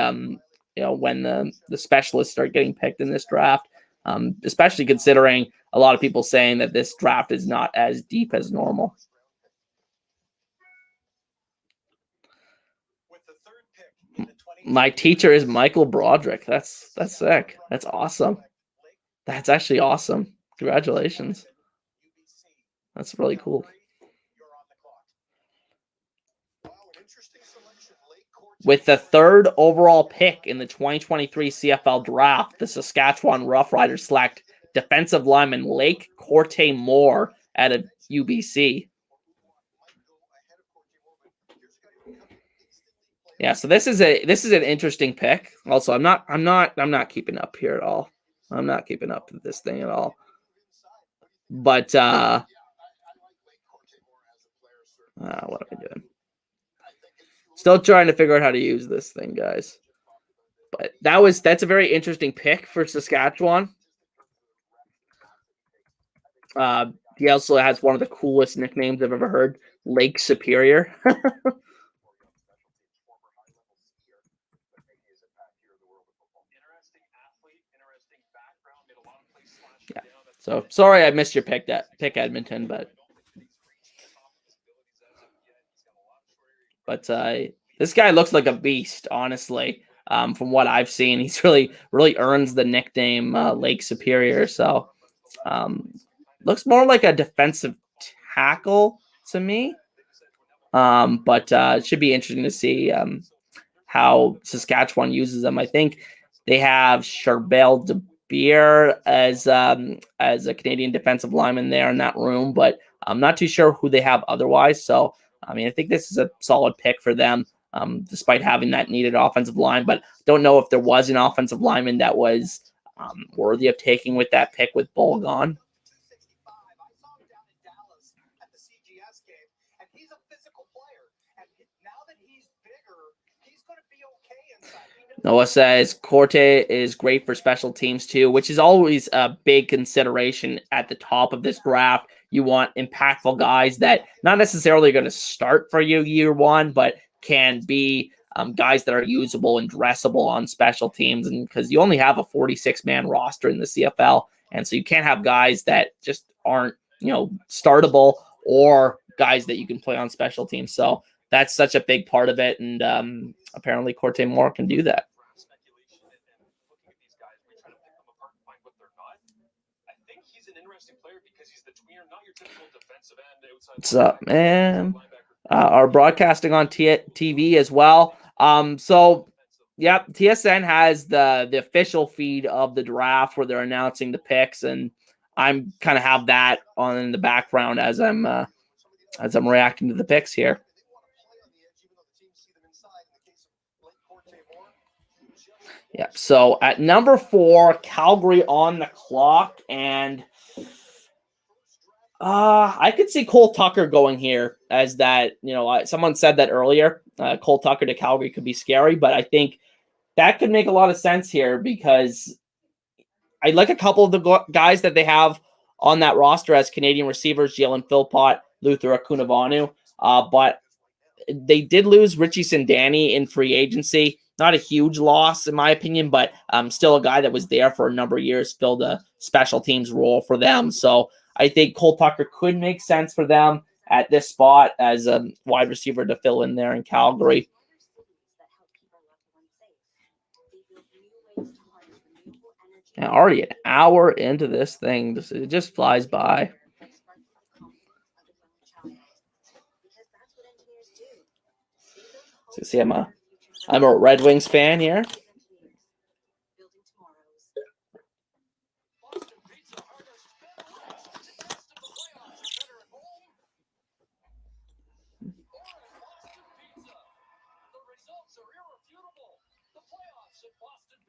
when the specialists start getting picked in this draft, especially considering a lot of people saying that this draft is not as deep as normal. My teacher is Michael Broderick. That's sick. That's awesome. That's actually awesome. Congratulations. That's really cool. With the 3rd overall pick in the 2023 CFL Draft, the Saskatchewan Roughriders select defensive lineman Lake Corte Moore out of UBC. Yeah, so this is an interesting pick. Also, I'm not keeping up here at all. I'm not keeping up with this thing at all. But what am I doing? Still trying to figure out how to use this thing, guys. But that's a very interesting pick for Saskatchewan. He also has one of the coolest nicknames I've ever heard, Lake Superior. Yeah. So sorry I missed your pick, Edmonton, but this guy looks like a beast, honestly. From what I've seen, he's really earns the nickname Lake Superior. So looks more like a defensive tackle to me. But it should be interesting to see how Saskatchewan uses them. I think they have Charbel de Beer as a Canadian defensive lineman there in that room, but I'm not too sure who they have otherwise. So, I mean, I think this is a solid pick for them, despite having that needed offensive line. But don't know if there was an offensive lineman that was worthy of taking with that pick with Bull gone. Noah says Corte is great for special teams too, which is always a big consideration at the top of this draft. You want impactful guys that not necessarily going to start for you year one, but can be guys that are usable and dressable on special teams. And because you only have a 46-man roster in the CFL, and so you can't have guys that just aren't, startable or guys that you can play on special teams. So that's such a big part of it. And apparently Corte Moore can do that. What's up, man? Are broadcasting on TV as well. So, yeah, TSN has the official feed of the draft where they're announcing the picks, and I'm kind of have that on in the background as I'm reacting to the picks here. Yeah. So at number 4, Calgary on the clock, and I could see Cole Tucker going here as that. Someone said that earlier. Cole Tucker to Calgary could be scary, but I think that could make a lot of sense here because I like a couple of the guys that they have on that roster as Canadian receivers, Jalen Philpott, Luther Akunavanu. But they did lose Richie Sindani in free agency. not a huge loss in my opinion, but still a guy that was there for a number of years, filled a special teams role for them. So I think Cole Tucker could make sense for them at this spot as a wide receiver to fill in there in Calgary. Now, already an hour into this thing, it just flies by. So see, I'm a Red Wings fan here.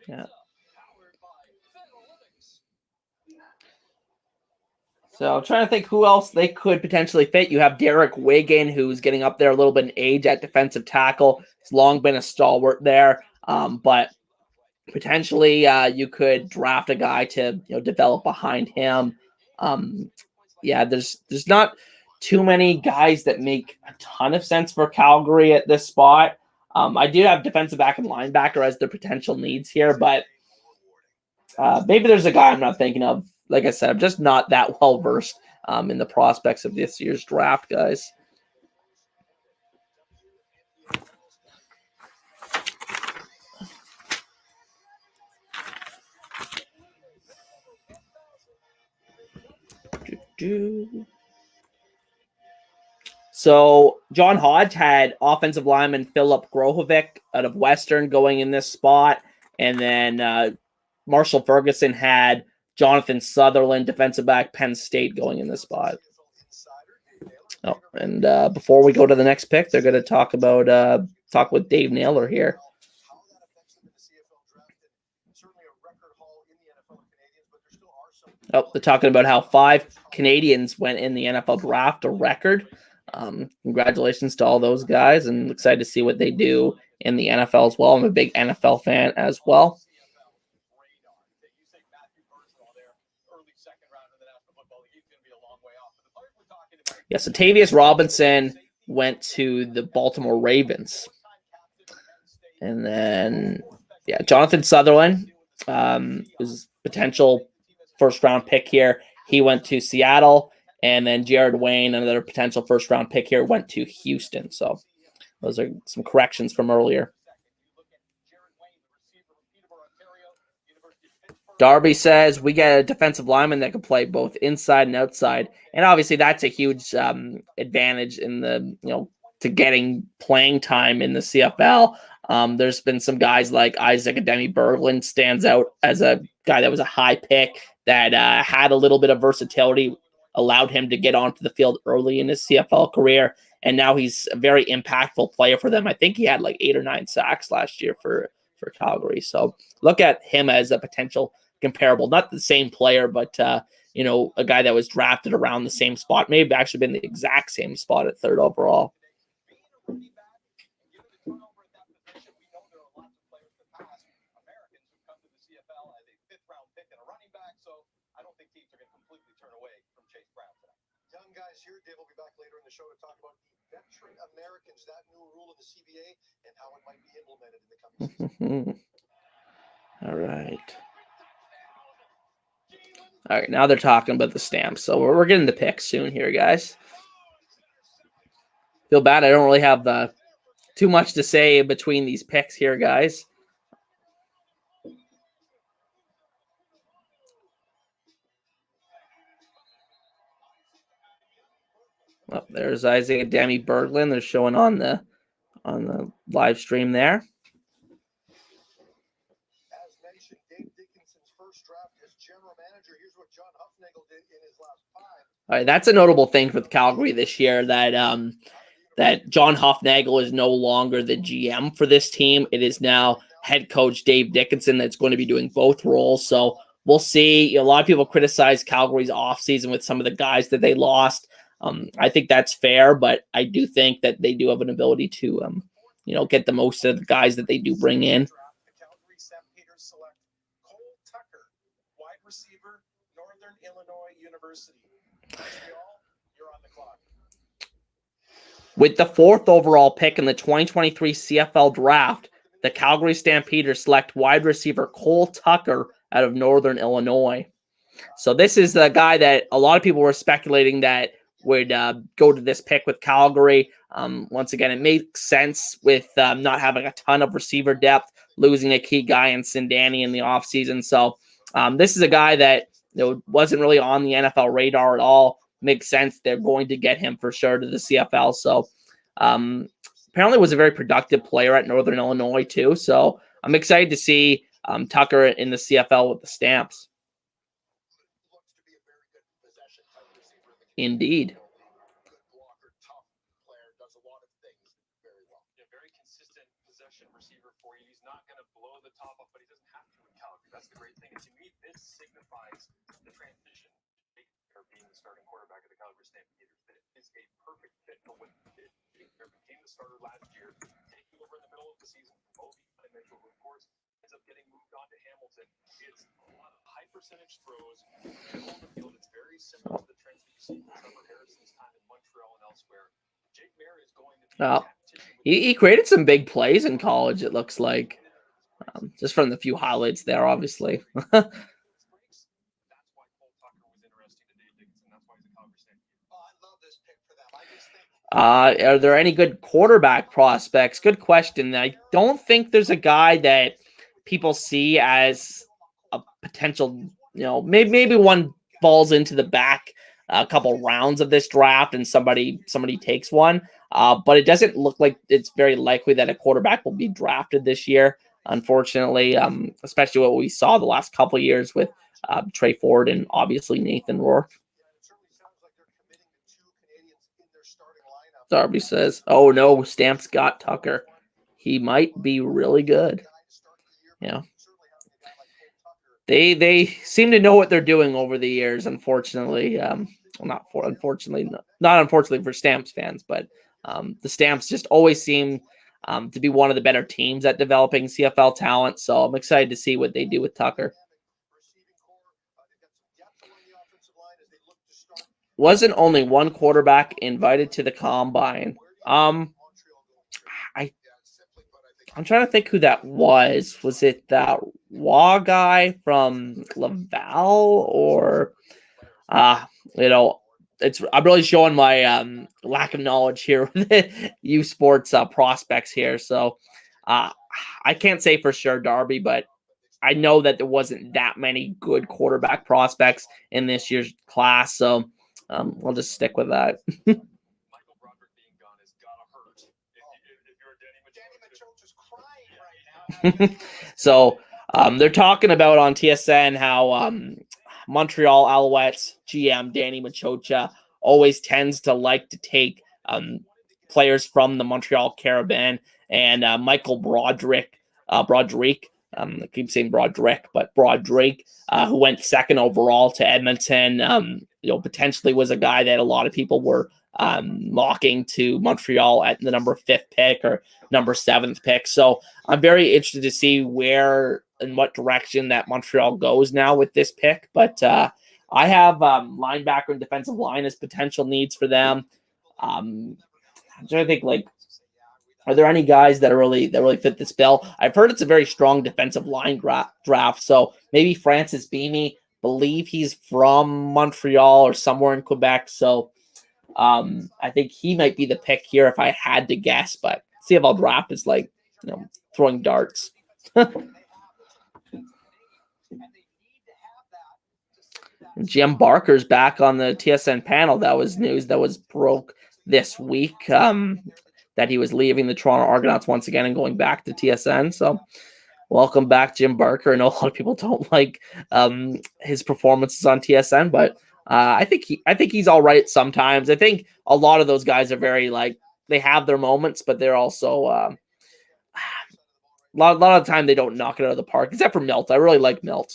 Yeah. So I'm trying to think who else they could potentially fit. You have Derek Wigan, who's getting up there a little bit in age at defensive tackle. He's long been a stalwart there, but potentially you could draft a guy to develop behind him. Yeah, there's not too many guys that make a ton of sense for Calgary at this spot. I do have defensive back and linebacker as the potential needs here, but maybe there's a guy I'm not thinking of. Like I said, I'm just not that well versed in the prospects of this year's draft, guys. So John Hodge had offensive lineman Philip Grohovic out of Western going in this spot, and then Marshall Ferguson had Jonathan Sutherland, defensive back, Penn State, going in this spot. Oh, and before we go to the next pick, they're going to talk with Dave Naylor here. Oh, they're talking about how 5 Canadians went in the NFL draft, a record. Congratulations to all those guys, and excited to see what they do in the NFL as well. I'm a big NFL fan as well. Yeah, so Tavius Robinson went to the Baltimore Ravens. And then, yeah, Jonathan Sutherland was potential first-round pick here. He went to Seattle. And then Jared Wayne, another potential first-round pick here, went to Houston. So those are some corrections from earlier. Darby says we get a defensive lineman that can play both inside and outside, and obviously that's a huge advantage in the to getting playing time in the CFL. There's been some guys like Isaac Ademi Berglund stands out as a guy that was a high pick that had a little bit of versatility, allowed him to get onto the field early in his CFL career, and now he's a very impactful player for them. I think he had like 8 or 9 sacks last year for Calgary. So look at him as a potential comparable, not the same player, but a guy that was drafted around the same spot, maybe actually been the exact same spot at 3rd overall. Here, Dave will be back later in the show to talk about the veteran Americans, that new rule of the CBA, and how it might be implemented in the coming season. All right. All right, now they're talking about the stamps. So we're getting the picks soon here, guys. Feel bad I don't really have too much to say between these picks here, guys. Oh, there's Isaiah Demi Berglund. They're showing on the live stream there. As mentioned, Dave Dickinson's first draft as general manager. Here's what John Hufnagel did in his last 5. All right, that's a notable thing for Calgary this year that that John Hufnagel is no longer the GM for this team. It is now head coach Dave Dickinson that's going to be doing both roles. So we'll see. A lot of people criticize Calgary's offseason with some of the guys that they lost. I think that's fair, but I do think that they do have an ability to, get the most of the guys that they do bring in. The Calgary Stampeders select Cole Tucker, wide receiver, Northern Illinois University. Montreal, you're on the clock. With the 4th overall pick in the 2023 CFL Draft, the Calgary Stampeders select wide receiver Cole Tucker out of Northern Illinois. So this is the guy that a lot of people were speculating that would go to this pick with Calgary. Once again, it makes sense with not having a ton of receiver depth, losing a key guy in Sindani in the offseason. So this is a guy that wasn't really on the NFL radar at all. Makes sense. They're going to get him for sure to the CFL. So apparently was a very productive player at Northern Illinois too. So I'm excited to see Tucker in the CFL with the Stamps. Indeed. Very consistent possession receiver for you. He's not going to blow the top off, but he doesn't have to in Calgary. That's the great thing. And to me, this signifies the transition of being the starting quarterback of the Calgary Stampeders. That is a perfect fit for what he did. He became the starter last year, taking over in the middle of the season from Obi Mitchell, who of course ends up getting moved on to Hamilton. It's a lot of high percentage throws middle of the field. It's very similar to the trends that you see from Trevor Harrison's time in Montreal and elsewhere. Jake Mary is going to be he created some big plays in college, it looks like. Just from the few highlights there, obviously. Are there any good quarterback prospects? Good question. I don't think there's a guy that people see as a potential, maybe one falls into the back a couple rounds of this draft and somebody takes one. But it doesn't look like it's very likely that a quarterback will be drafted this year, unfortunately, especially what we saw the last couple of years with Trey Ford and obviously Nathan Rourke. Darby says, oh no, Stamps got Tucker. He might be really good. Yeah. They seem to know what they're doing over the years, unfortunately. Not unfortunately for Stamps fans, but the Stamps just always seem to be one of the better teams at developing CFL talent. So I'm excited to see what they do with Tucker. Wasn't only one quarterback invited to the combine. I'm trying to think who that was. Was it that Waugh guy from Laval or I'm really showing my lack of knowledge here with U Sports prospects here. So I can't say for sure, Darby, but I know that there wasn't that many good quarterback prospects in this year's class. So I'll just stick with that. So they're talking about on TSN how Montreal Alouettes GM Danny Machocha always tends to like to take players from the Montreal Carabin, and Michael Broderick, I keep saying Broderick, but Broderick, who went second overall to Edmonton, potentially was a guy that a lot of people were mocking to Montreal at the number 5th pick or number 7th pick. So I'm very interested to see where and what direction that Montreal goes now with this pick. But I have linebacker and defensive line as potential needs for them. I'm trying to think, are there any guys that really fit this bill? I've heard it's a very strong defensive line draft. So maybe Francis Beanie, believe he's from Montreal or somewhere in Quebec. So I think he might be the pick here if I had to guess. But CFL Draft is like throwing darts. Jim Barker's back on the TSN panel. That was news that was broke this week, that he was leaving the Toronto Argonauts once again and going back to TSN. So welcome back, Jim Barker. I know a lot of people don't like his performances on TSN, but I think he's all right sometimes. I think a lot of those guys are very they have their moments, but they're also a lot of the time they don't knock it out of the park, except for Milt. I really like Milt.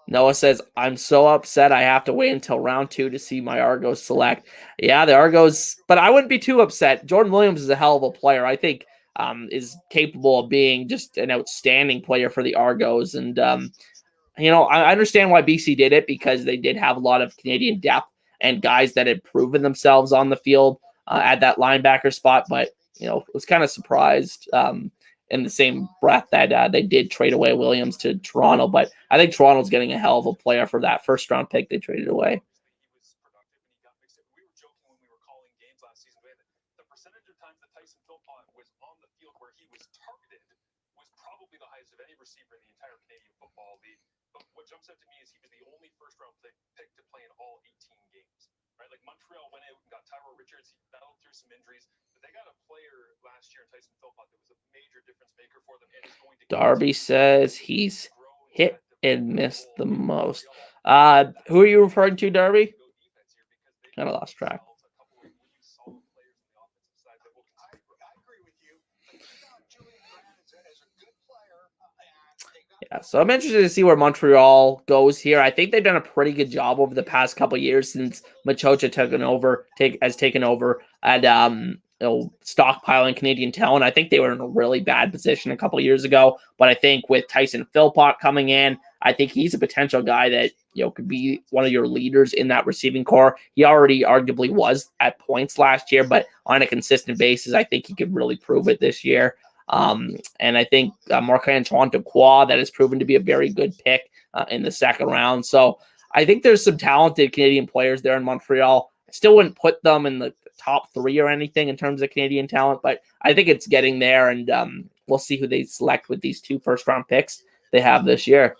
Noah says, I'm so upset I have to wait until round 2 to see my Argos select. Yeah, the Argos, but I wouldn't be too upset. Jordan Williams is a hell of a player. I think is capable of being just an outstanding player for the Argos. And, I understand why BC did it, because they did have a lot of Canadian depth and guys that had proven themselves on the field at that linebacker spot, but was kind of surprised in the same breath that they did trade away Williams to Toronto. But I think Toronto's getting a hell of a player for that first-round pick they traded away. He was productive and he got mixed in. We were joking when we were calling games last season. The percentage of times that Tyson Philpott was on the field where he was targeted was probably the highest of any receiver in the entire Canadian Football League. But what jumps out to me is he was the only first-round pick to play in all 18 games. Right? Like Montreal went out and got Tyrell Richards. He battled through some injuries, but they got a player last year in Tyson Philpott that was a major difference maker for them. And is going to Darby says he's hit and missed the most. Who are you referring to, Darby? Kind of lost track. Yeah, so I'm interested to see where Montreal goes here. I think they've done a pretty good job over the past couple of years since Machocha has taken over at stockpiling Canadian talent. I think they were in a really bad position a couple of years ago, but I think with Tyson Philpott coming in, I think he's a potential guy that could be one of your leaders in that receiving core. He already arguably was at points last year, but on a consistent basis, I think he could really prove it this year. And I think Marc-Antoine Dequoy, that has proven to be a very good pick in the second round. So I think there's some talented Canadian players there in Montreal. I still wouldn't put them in the top 3 or anything in terms of Canadian talent, but I think it's getting there, and we'll see who they select with these 2 first-round picks they have this year.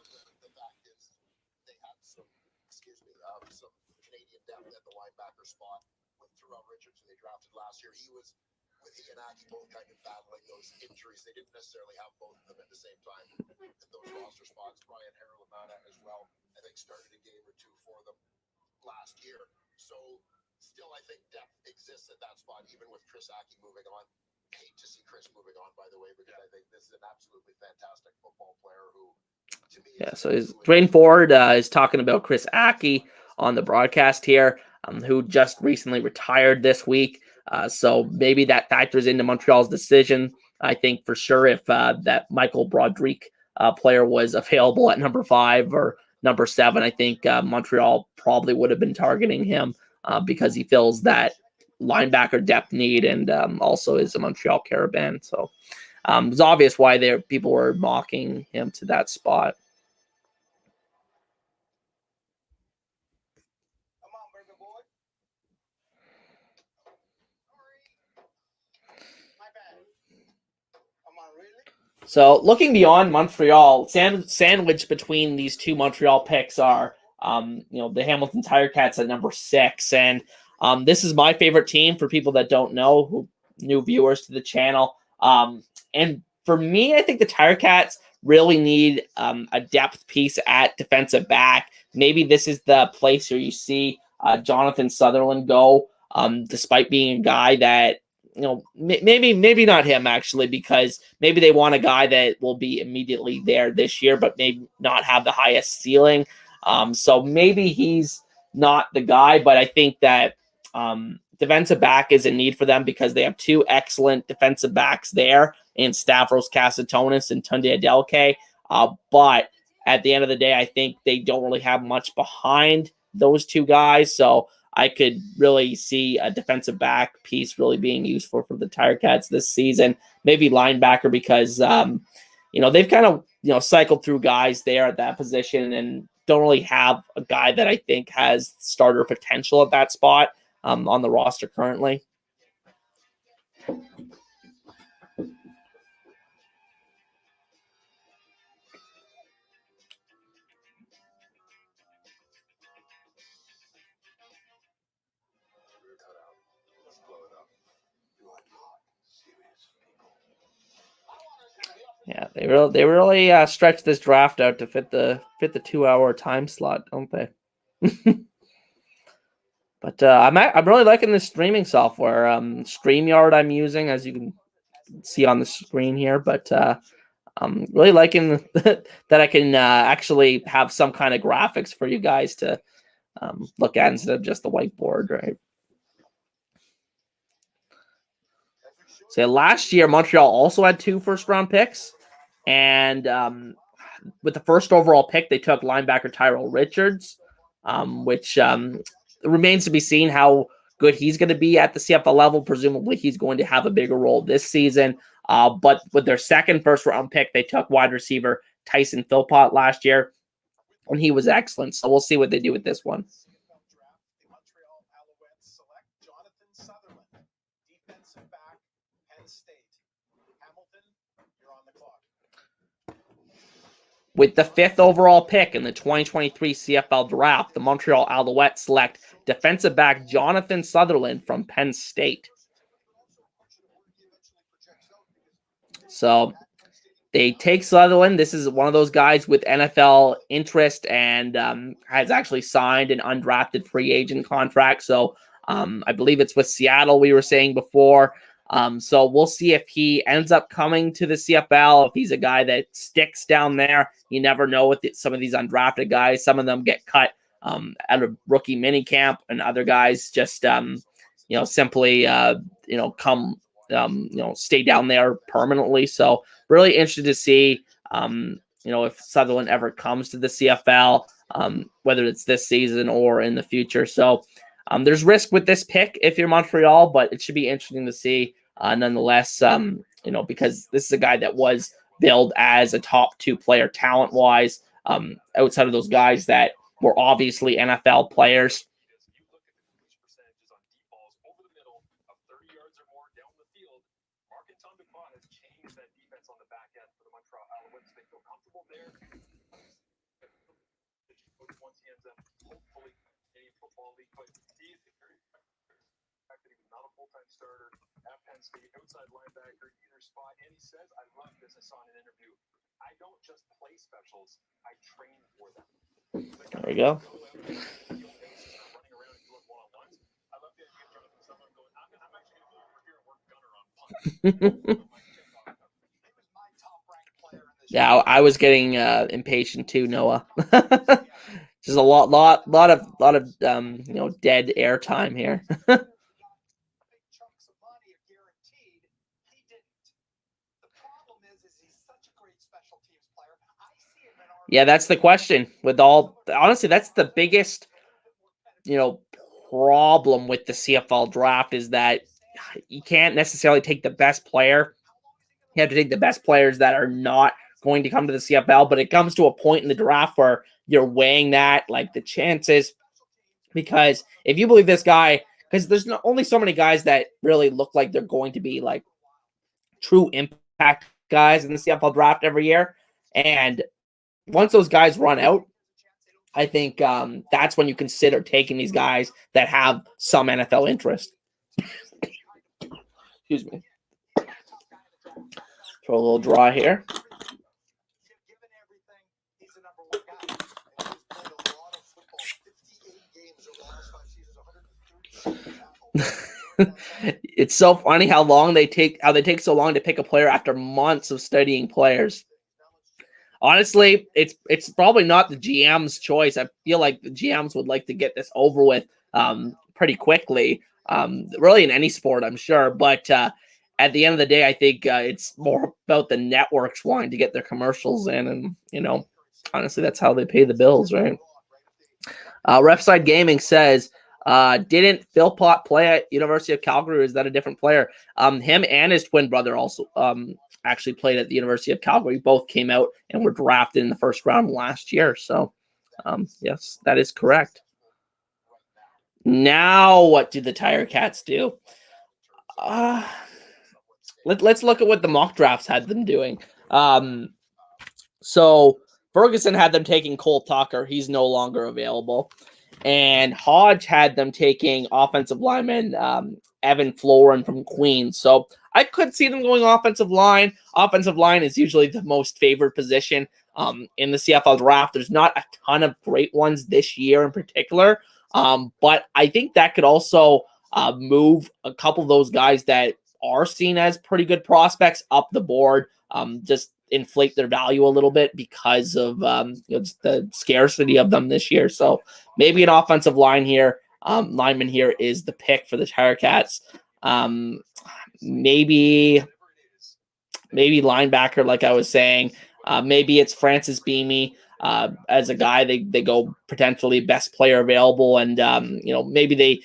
Both kind of battling those injuries. They didn't necessarily have both of them at the same time in those roster spots. Brian Haralamana as well, I think, started a game or 2 for them last year. So still, I think depth exists at that spot, even with Chris Aki moving on. I hate to see Chris moving on, by the way, because I think this is an absolutely fantastic football player who, to me, so Dwayne Ford is talking about Chris Aki on the broadcast here, who just recently retired this week. So maybe that factors into Montreal's decision. I think for sure if that Michael Broderick player was available at number 5 or number 7, I think Montreal probably would have been targeting him because he fills that linebacker depth need and also is a Montreal Carabin. So it's obvious why people were mocking him to that spot. So looking beyond Montreal, sandwiched between these 2 Montreal picks are, the Hamilton Tiger Cats at number 6. And this is my favorite team for people that don't know, new viewers to the channel. And for me, I think the Tiger Cats really need a depth piece at defensive back. Maybe this is the place where you see Jonathan Sutherland go, despite being a guy that, maybe not him actually, because maybe they want a guy that will be immediately there this year, but maybe not have the highest ceiling. So maybe he's not the guy, but I think that defensive back is a need for them because they have 2 excellent defensive backs there in Stavros Kasatonis and Tunde Adelke. But at the end of the day, I think they don't really have much behind those 2 guys. So I could really see a defensive back piece really being useful for the Tiger Cats this season. Maybe linebacker because, they've kind of, cycled through guys there at that position and don't really have a guy that I think has starter potential at that spot on the roster currently. Yeah, they really stretched this draft out to fit the 2-hour time slot, don't they? But I'm really liking this streaming software. StreamYard I'm using, as you can see on the screen here. But I'm really liking that I can actually have some kind of graphics for you guys to look at instead of just the whiteboard, right? So last year, Montreal also had 2 first-round picks. And with the first overall pick, they took linebacker Tyrell Richards, which remains to be seen how good he's going to be at the CFL level. Presumably, he's going to have a bigger role this season. But with their second first-round pick, they took wide receiver Tyson Philpott last year, and he was excellent. So we'll see what they do with this one. CFL Draft, the Montreal Alouettes select Jonathan Sutherland, defensive back, Penn State. Hamilton, you're on the clock. With the 5th overall pick in the 2023 CFL Draft, the Montreal Alouettes select defensive back Jonathan Sutherland from Penn State. So they take Sutherland. This is one of those guys with NFL interest and has actually signed an undrafted free agent contract. So I believe it's with Seattle, we were saying before. So we'll see if he ends up coming to the CFL, if he's a guy that sticks down there. You never know with some of these undrafted guys. Some of them get cut out of rookie minicamp, and other guys just, simply, come, stay down there permanently. So really interested to see, if Sutherland ever comes to the CFL, whether it's this season or in the future. So there's risk with this pick if you're Montreal, but it should be interesting to see nonetheless, because this is a guy that was billed as a top 2 player talent-wise, outside of those guys that were obviously NFL players. You look at the completion percentages on deep balls over the middle of 30 yards or more down the field. Marc-Antoine Dupont has changed that defense on the back end for the Montreal Alouettes. They feel comfortable there. Once he ends up, hopefully, in a football league, but he is very fact that he was not a full-time starter at Penn State, outside linebacker, either spot, and he says, I love this. I saw in an interview. I don't just play specials, I train for them. There we go. Running around and doing one-on-ones. I love the idea of Jonathan Sutherland going, I'm actually going to go over here and work gunner on punt. Yeah, I was getting impatient too, Noah. Just a lot of dead air time here. Yeah, that's the question. Honestly, that's the biggest, problem with the CFL draft is that you can't necessarily take the best player. You have to take the best players that are not going to come to the CFL, but it comes to a point in the draft where you're weighing that, like the chances, because if you believe this guy, because there's only so many guys that really look like they're going to be like true impact guys in the CFL draft every year, and once those guys run out, I think that's when you consider taking these guys that have some NFL interest. Excuse me. Throw a little dry here. It's so funny how they take so long to pick a player after months of studying players. Honestly, it's probably not the GM's choice. I feel like the GMs would like to get this over with pretty quickly. Really in any sport, I'm sure. But at the end of the day, I think it's more about the networks wanting to get their commercials in. And, honestly, that's how they pay the bills, right? Refside Gaming says, didn't Philpott play at University of Calgary, or is that a different player? Him and his twin brother also actually played at the University of Calgary. Both came out and were drafted in the first round last year. So, yes, that is correct. Now, what do the Tiger Cats do? Let's look at what the mock drafts had them doing. So Ferguson had them taking Cole Tucker. He's no longer available. And Hodge had them taking offensive lineman Evan Florin from Queens. So I could see them going offensive line. Offensive line is usually the most favored position in the CFL draft. There's not a ton of great ones this year in particular. But I think that could also move a couple of those guys that are seen as pretty good prospects up the board, just inflate their value a little bit because of the scarcity of them this year. So maybe an offensive lineman here is the pick for the Tiger Cats. Maybe linebacker, like I was saying. Maybe it's Francis Beamie. as a guy. They go potentially best player available, and maybe they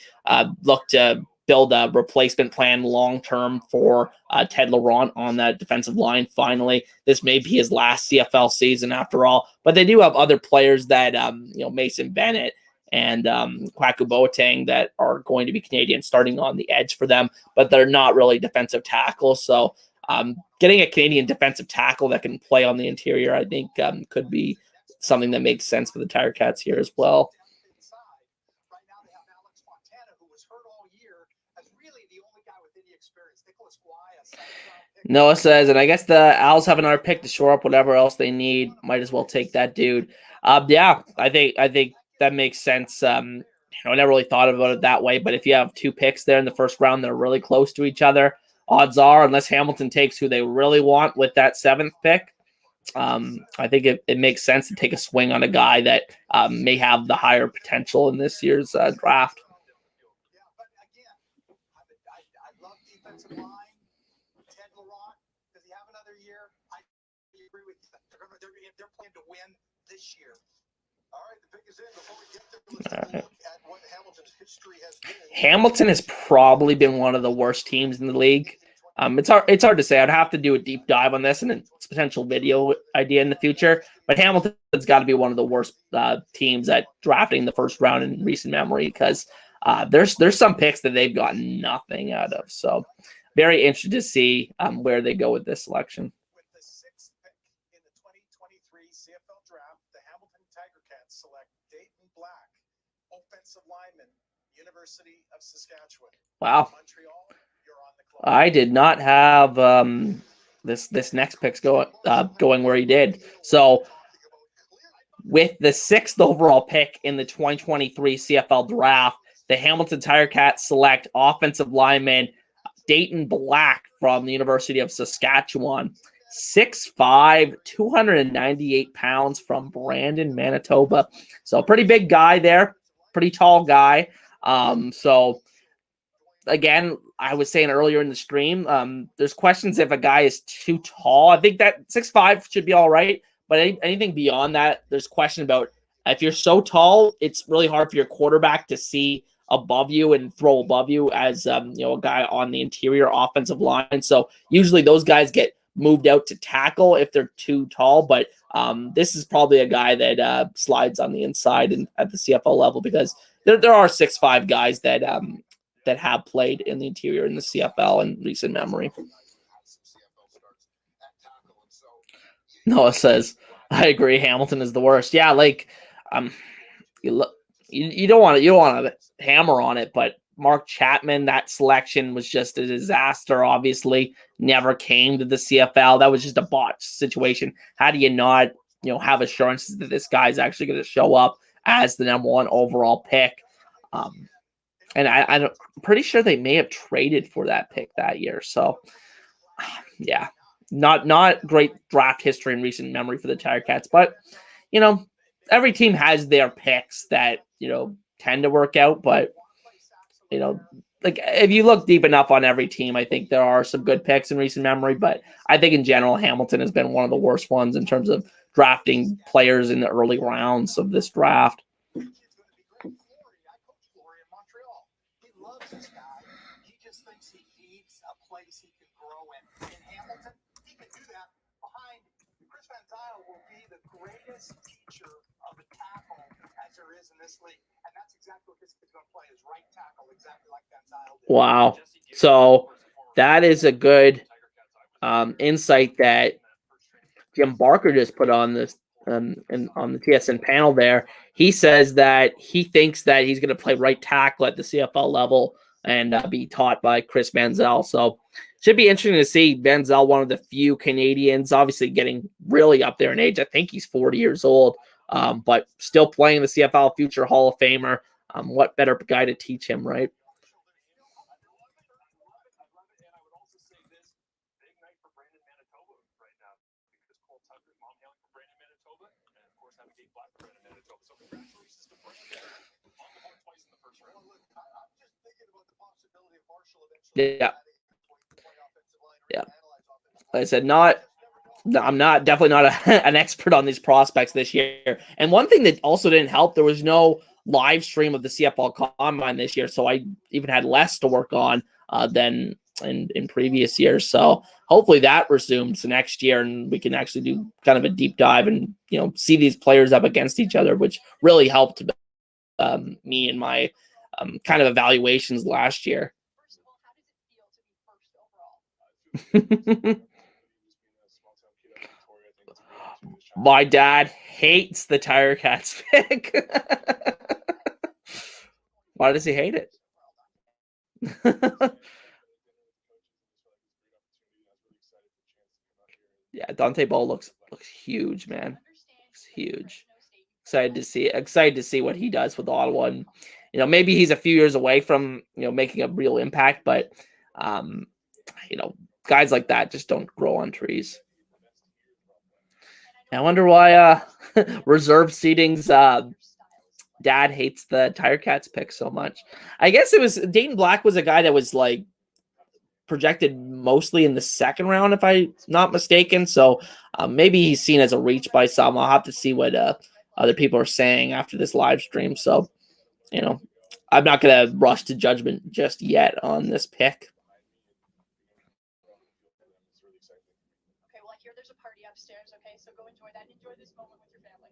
look to build a replacement plan long term for Ted Laurent on that defensive line. Finally, this may be his last CFL season after all, but they do have other players that Mason Bennett and Kwaku Boateng that are going to be Canadian starting on the edge for them, but they're not really defensive tackles. So getting a Canadian defensive tackle that can play on the interior, I think could be something that makes sense for the Tiger Cats here as well. Noah says, and I guess the Owls have another pick to shore up whatever else they need. Might as well take that dude. Yeah, I think that makes sense. I never really thought about it that way, but if you have two picks there in the first round that are really close to each other, odds are, unless Hamilton takes who they really want with that 7th pick, I think it makes sense to take a swing on a guy that may have the higher potential in this year's draft. They're playing to win this year. All right, the pick is in. Before we get there, let's take a look at what Hamilton's history has been. Hamilton has probably been one of the worst teams in the league. It's hard to say. I'd have to do a deep dive on this and its potential video idea in the future. But Hamilton's got to be one of the worst teams at drafting the first round in recent memory, because there's some picks that they've gotten nothing out of. So very interested to see where they go with this selection. With the 6th pick in the 2023 CFL Draft, the Hamilton Tiger Cats select Dayton Black, offensive lineman, University of Saskatchewan. Wow. Montreal, you're on the clock. I did not have this next pick's going where he did. So with the 6th overall pick in the 2023 CFL Draft, the Hamilton Tiger Cats select offensive lineman Dayton Black from the University of Saskatchewan. 6'5", 298 pounds from Brandon, Manitoba. So pretty big guy there, pretty tall guy. So again, I was saying earlier in the stream, there's questions if a guy is too tall. I think that 6'5" should be all right, but anything beyond that, there's question about if you're so tall, it's really hard for your quarterback to see above you and throw above you as a guy on the interior offensive line. So usually those guys get moved out to tackle if they're too tall, but this is probably a guy that slides on the inside and at the CFL level, because there are 6'5" guys that have played in the interior in the CFL in recent memory. Noah says, I agree, Hamilton is the worst. Yeah, like you don't want to hammer on it, but Mark Chapman, that selection was just a disaster. Obviously, never came to the CFL. That was just a botched situation. How do you not, have assurances that this guy's actually going to show up as the number 1 overall pick? And I'm pretty sure they may have traded for that pick that year. So, yeah, not great draft history in recent memory for the Tiger Cats. But, every team has their picks that, tend to work out. But, like if you look deep enough on every team, I think there are some good picks in recent memory. But I think in general, Hamilton has been one of the worst ones in terms of drafting players in the early rounds of this draft. This guy, he just thinks he needs a place he can grow in. In Hamilton, he can do that. Behind Chris Van Zyl will be the greatest teacher of a tackle as there is in this league, and that's exactly what this kid's going to play, is right tackle, exactly like Van Zyl did. Wow, so that is a good insight that Jim Barker just put on this and on the TSN panel there. He says that he thinks that he's going to play right tackle at the CFL level and be taught by Chris Van Zyl. So should be interesting to see Van Zyl, one of the few Canadians, obviously getting really up there in age. I think he's 40 years old, but still playing the CFL, future Hall of Famer. What better guy to teach him, right? Yeah. Like I said, not I'm not definitely not an expert on these prospects this year. And one thing that also didn't help, there was no live stream of the CFL Combine this year, so I even had less to work on than in previous years. So hopefully that resumes next year, and we can actually do kind of a deep dive and see these players up against each other, which really helped me in my kind of evaluations last year. My dad hates the Tiger Cats pick. Why does he hate it? Yeah, Dante Ball looks huge, man. Looks huge. Excited to see what he does with Ottawa. And maybe he's a few years away from making a real impact, but guys like that just don't grow on trees. I wonder why reserve seating's dad hates the Tiger Cats pick so much. I guess it was Dayton Black was a guy that was like projected mostly in the second round, if I'm not mistaken. So maybe he's seen as a reach by some. I'll have to see what other people are saying after this live stream. So, I'm not going to rush to judgment just yet on this pick. Okay, well, I hear there's a party upstairs. Okay, so go enjoy that. Enjoy this moment with your family.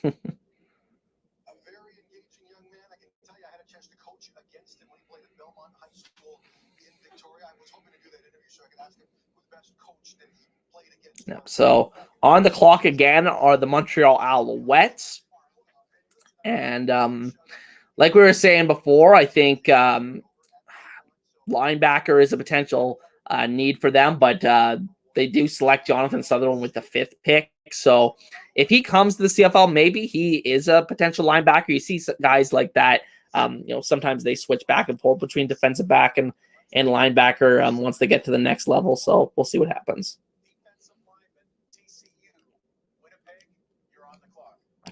A very engaging young man. I can tell you, I had a chance to coach against him when he played at Belmont High School in Victoria. I was hoping to do that interview so I could ask him who the best coach that he played against. Yep. So on the clock again are the Montreal Alouettes. And like we were saying before, I think linebacker is a potential need for them, but they do select Jonathan Sutherland with the 5th pick. So if he comes to the CFL, maybe he is a potential linebacker. You see guys like that. Sometimes they switch back and forth between defensive back and linebacker once they get to the next level. So we'll see what happens.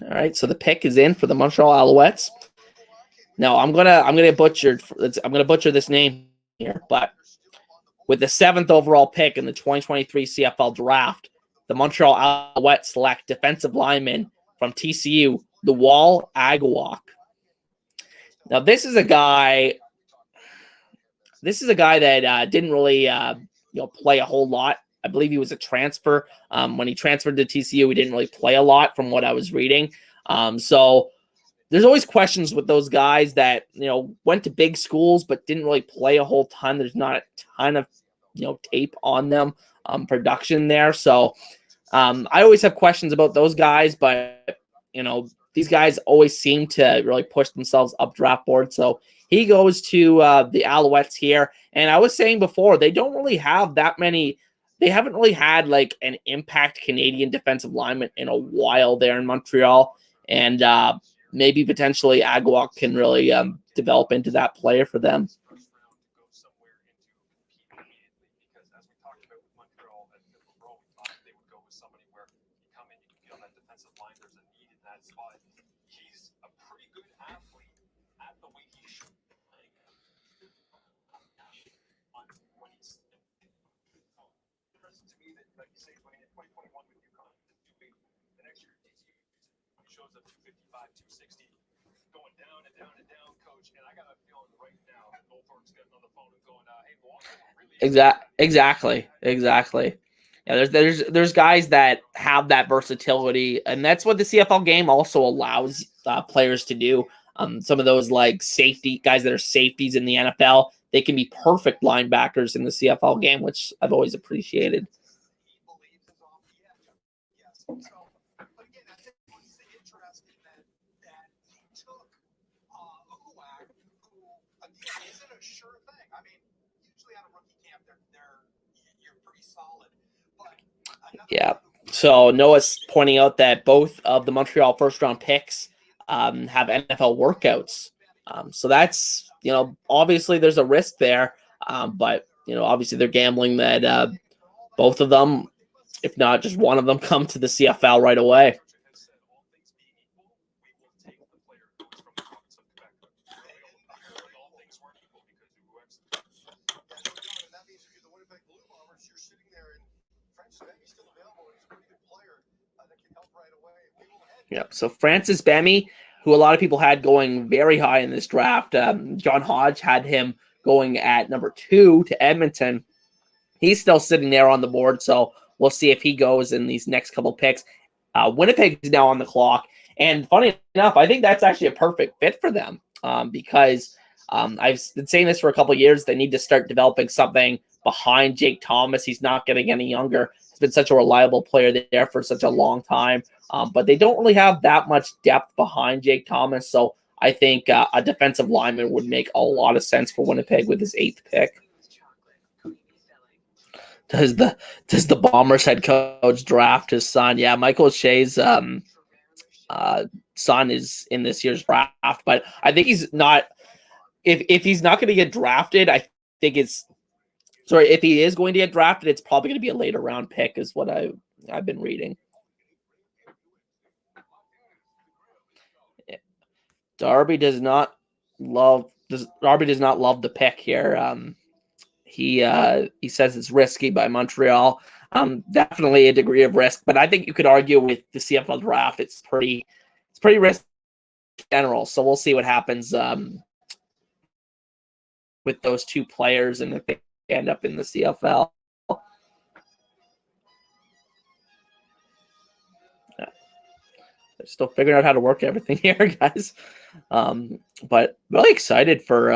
All right, so the pick is in for the Montreal Alouettes. Now I'm gonna butcher this name here, but with the 7th overall pick in the 2023 CFL Draft, the Montreal Alouettes select defensive lineman from TCU, the Wall Agawak. Now this is a guy that didn't really play a whole lot. I believe he was a transfer. When he transferred to TCU, he didn't really play a lot from what I was reading. So there's always questions with those guys that, went to big schools but didn't really play a whole ton. There's not a ton of, tape on them, production there. So I always have questions about those guys, but, these guys always seem to really push themselves up draft board. So he goes to the Alouettes here. And I was saying before, they don't really have that many. They haven't really had like an impact Canadian defensive lineman in a while there in Montreal. And maybe potentially Agawak can really develop into that player for them. He's a pretty good athlete at the weight he should be playing. When he's impressive to me that, like you say, when in 2021 with UConn, the next year he shows up 255, 260, going down and down and down, coach. And I got a feeling right now that Goldthorpe's getting on the phone and going, "Hey, Walker, really?" Exactly. Yeah, there's guys that have that versatility, and that's what the CFL game also allows players to do. Some of those like safety guys that are safeties in the NFL, they can be perfect linebackers in the CFL game, which I've always appreciated. Yeah. So Noah's pointing out that both of the Montreal first-round picks have NFL workouts. So that's, obviously there's a risk there. But, obviously they're gambling that both of them, if not just one of them, come to the CFL right away. Yep. So Francis Bemi, who a lot of people had going very high in this draft, John Hodge had him going at number 2 to Edmonton. He's still sitting there on the board, so we'll see if he goes in these next couple picks. Winnipeg is now on the clock, and funny enough, I think that's actually a perfect fit for them because I've been saying this for a couple of years. They need to start developing something behind Jake Thomas. He's not getting any younger. He's been such a reliable player there for such a long time, but they don't really have that much depth behind Jake Thomas, so I think a defensive lineman would make a lot of sense for Winnipeg with his 8th pick. Does the Bombers head coach draft his son? Yeah, Michael Shea's son is in this year's draft, but I think he's not. If he's not going to get drafted, I think it's sorry. If he is going to get drafted, it's probably going to be a later round pick, is what I've been reading. Darby does not love the pick here. He says it's risky by Montreal. Definitely a degree of risk, but I think you could argue with the CFL draft, it's pretty risky in general. So we'll see what happens with those 2 players and if they end up in the CFL. Yeah. They're still figuring out how to work everything here, guys. But really excited for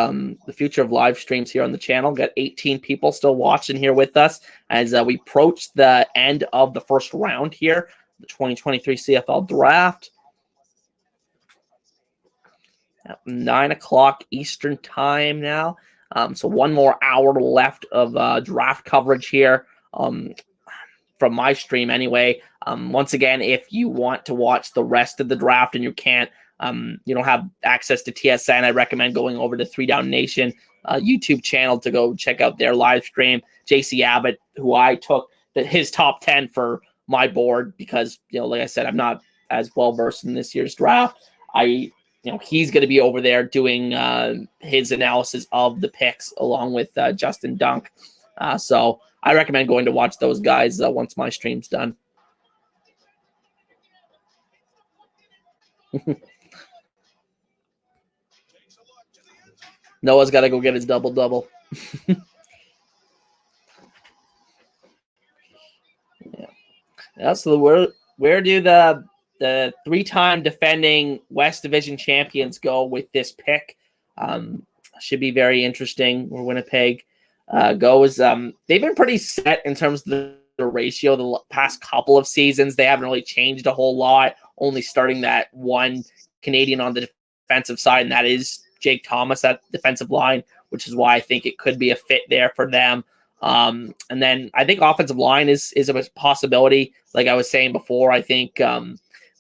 the future of live streams here on the channel. Got 18 people still watching here with us as we approach the end of the first round here, the 2023 CFL Draft. At 9 o'clock Eastern time now. So 1 more hour left of draft coverage here from my stream anyway. Once again, if you want to watch the rest of the draft and you don't have access to TSN, I recommend going over to 3 Down Nation YouTube channel to go check out their live stream. JC Abbott, who I took his top 10 for my board because, like I said, I'm not as well versed in this year's draft. He's going to be over there doing his analysis of the picks along with Justin Dunk. So I recommend going to watch those guys once my stream's done. Noah's got to go get his double-double. Yeah. So where do the 3-time defending West Division champions go with this pick? Should be very interesting where Winnipeg goes. They've been pretty set in terms of the ratio the past couple of seasons. They haven't really changed a whole lot, only starting that 1 Canadian on the defensive side, and that is Jake Thomas at defensive line, which is why I think it could be a fit there for them. And then I think offensive line is a possibility. Like I was saying before, I think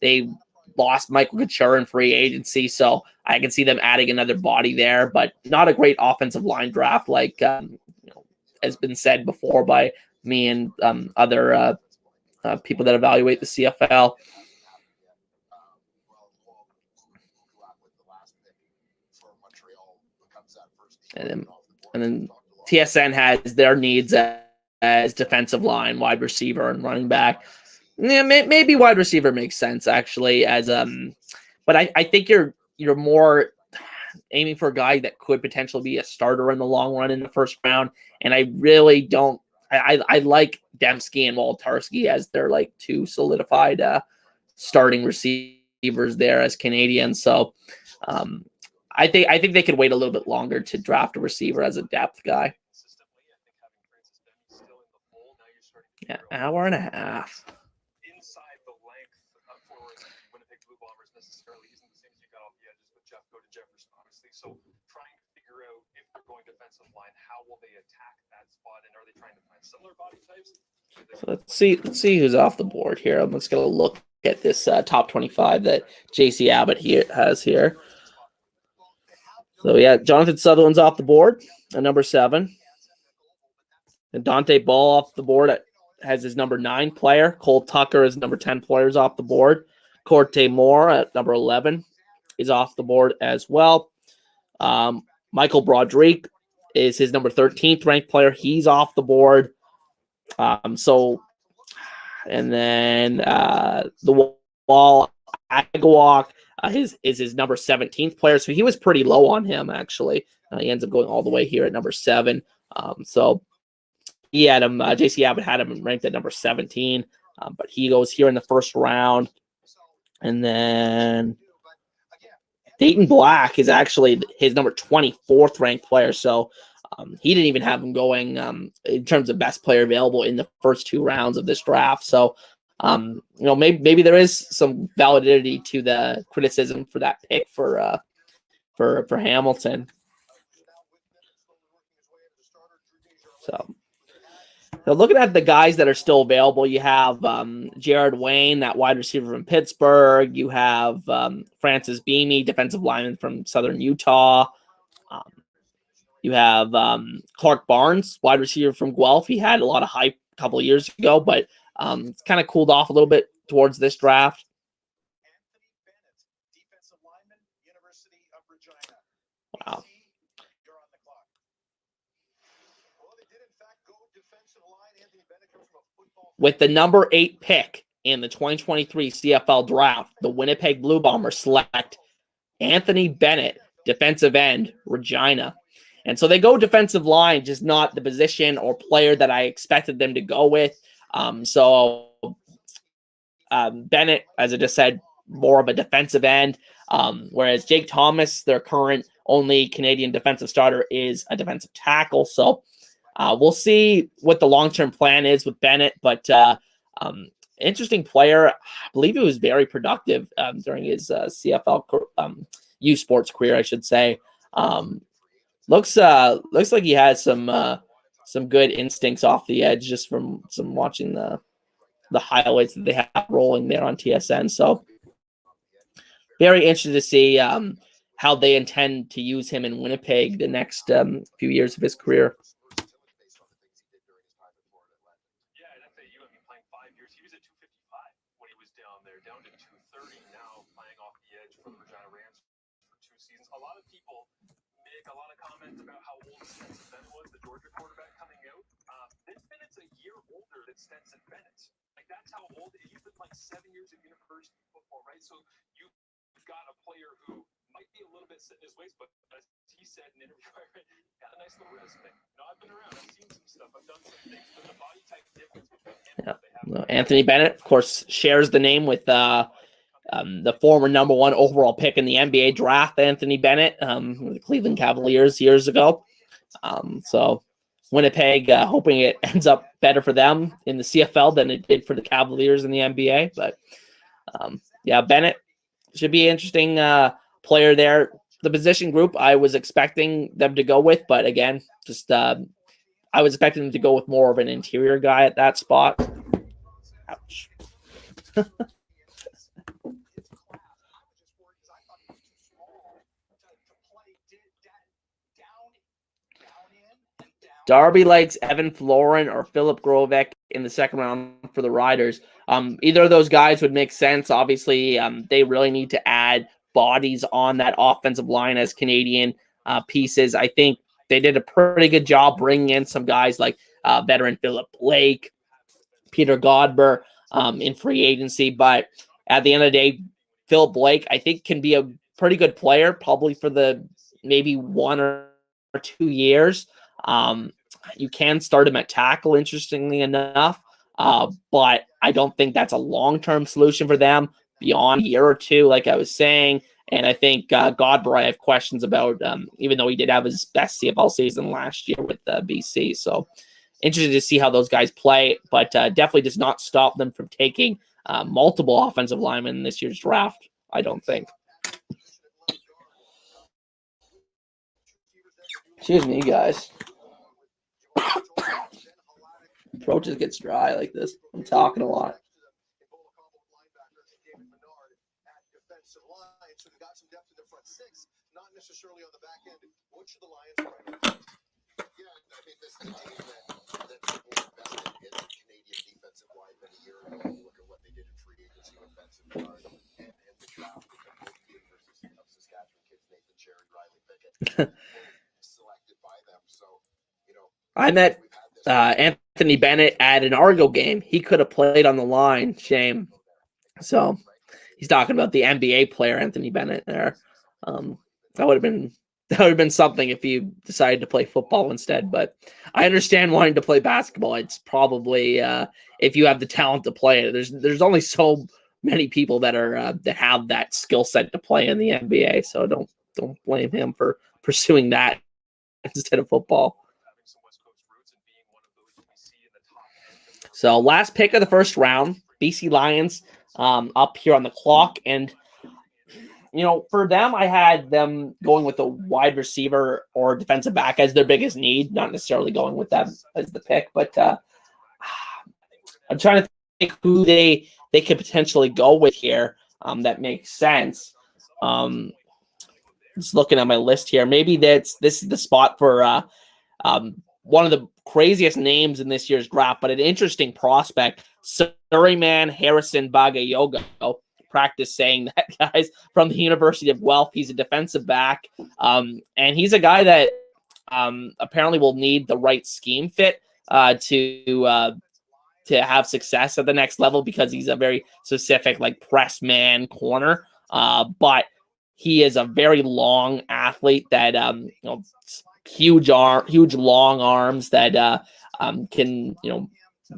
they lost Michael Couture in free agency, so I can see them adding another body there, but not a great offensive line draft like has been said before by me and other people that evaluate the CFL. And then TSN has their needs as defensive line, wide receiver, and running back. Yeah, maybe wide receiver makes sense actually. But I think you're more aiming for a guy that could potentially be a starter in the long run in the first round. And I really don't. I like Dembski and Woltarski as their 2 solidified starting receivers there as Canadians. So I think they could wait a little bit longer to draft a receiver as a depth guy. Yeah, hour and a half. Inside the length for Winnipeg Blue Bombers necessarily isn't the same as you got off the edges with Jeff go to Jefferson, honestly. So trying to figure out if they're going defensive line, how will they attack that spot, and are they trying to find similar body types? So let's see who's off the board here. Let's get a look at this top 25 that JC Abbott has here. So yeah, Jonathan Sutherland's off the board at number 7. And Dante Ball off the board has his number 9 player. Cole Tucker is number 10 players off the board. Corte Moore at number 11 is off the board as well. Michael Broderick is his number 13th ranked player. He's off the board. So And then the wall, Agawak is his number 17th player. So he was pretty low on him, actually. He ends up going all the way here at number 7. So he had him, JC Abbott had him ranked at number 17. But he goes here in the first round. And then Dayton Black is actually his number 24th ranked player. So he didn't even have him going in terms of best player available in the first 2 rounds of this draft. So, maybe there is some validity to the criticism for that pick for Hamilton. So looking at the guys that are still available, you have Jared Wayne, that wide receiver from Pittsburgh. You have Francis Beamie, defensive lineman from Southern Utah. You have Clark Barnes, wide receiver from Guelph. He had a lot of hype a couple of years ago, but it's kind of cooled off a little bit towards this draft. Wow. With the number 8 pick in the 2023 CFL Draft, the Winnipeg Blue Bombers select Anthony Bennett, defensive end, Regina. And so they go defensive line, just not the position or player that I expected them to go with. Bennett, as I just said, more of a defensive end, whereas Jake Thomas, their current only Canadian defensive starter, is a defensive tackle. So we'll see what the long-term plan is with Bennett, but interesting player. I believe he was very productive during his CFL U Sports career, I should say. Looks like he has some good instincts off the edge just from some watching the highlights that they have rolling there on TSN. So very interested to see how they intend to use him in Winnipeg the next few years of his career. Yeah, at FAU, playing 5 years, he was at 255 when he was down there, down to 230 now, playing off the edge for the Regina Rams for 2 seasons. A lot of people make a lot of comments about how old Stetson Bennett was, the Georgia quarterback coming out. Vince Bennett's a year older than Stetson Bennett. Like, that's how old he's been playing 7 years of university football, right? So you've got a player who might be a little bit set in his ways, but as he said in an interview, got a nice little resume. I've been around, I've seen some stuff, I've done some things, but the body type difference between him and Anthony Bennett, of course, shares the name with the former number 1 overall pick in the NBA draft, Anthony Bennett, the Cleveland Cavaliers years ago. So Winnipeg hoping it ends up better for them in the CFL than it did for the Cavaliers in the NBA. But Bennett should be an interesting player there. The position group I was expecting them to go with, but again, just I was expecting them to go with more of an interior guy at that spot. Ouch. Darby likes Evan Florin or Philip Grovek in the second round for the Riders. Either of those guys would make sense. Obviously, they really need to add bodies on that offensive line as Canadian pieces. I think they did a pretty good job bringing in some guys like veteran Philip Blake, Peter Godber in free agency. But at the end of the day, Philip Blake, I think, can be a pretty good player, probably for the maybe 1 or 2 years. You can start him at tackle, interestingly enough, but I don't think that's a long-term solution for them beyond a year or 2, like I was saying. And I think Godber, I have questions about, even though he did have his best CFL season last year with BC. So interested to see how those guys play, but definitely does not stop them from taking multiple offensive linemen in this year's draft, I don't think. Excuse me, guys. Throat just gets dry like this. I'm talking a lot. Not necessarily on the back end. What should the Lions try? Yeah, I mean, this is a team that's invested in the Canadian defensive line many years ago. Look at what they did in free agency offensive guard and the draft with the both University of Saskatchewan kids, Nathan Cherry, Riley Pickett, selected by them. So, I met Anthony Anthony Bennett at an Argo game. He could have played on the line. Shame. So he's talking about the NBA player Anthony Bennett there. That would have been something if you decided to play football instead. But I understand wanting to play basketball. It's probably if you have the talent to play it. There's only so many people that are that have that skill set to play in the NBA. So don't blame him for pursuing that instead of football. So last pick of the first round, BC Lions up here on the clock. And, for them, I had them going with a wide receiver or defensive back as their biggest need, not necessarily going with them as the pick. But I'm trying to think who they could potentially go with here that makes sense. Just looking at my list here. Maybe this is the spot for one of the craziest names in this year's draft, but an interesting prospect, Surreyman Harrison Bagayogo. Practice saying that, guys, from the University of Guelph. He's a defensive back, and he's a guy that apparently will need the right scheme fit to have success at the next level, because he's a very specific press man corner. But he is a very long athlete that huge long arms that can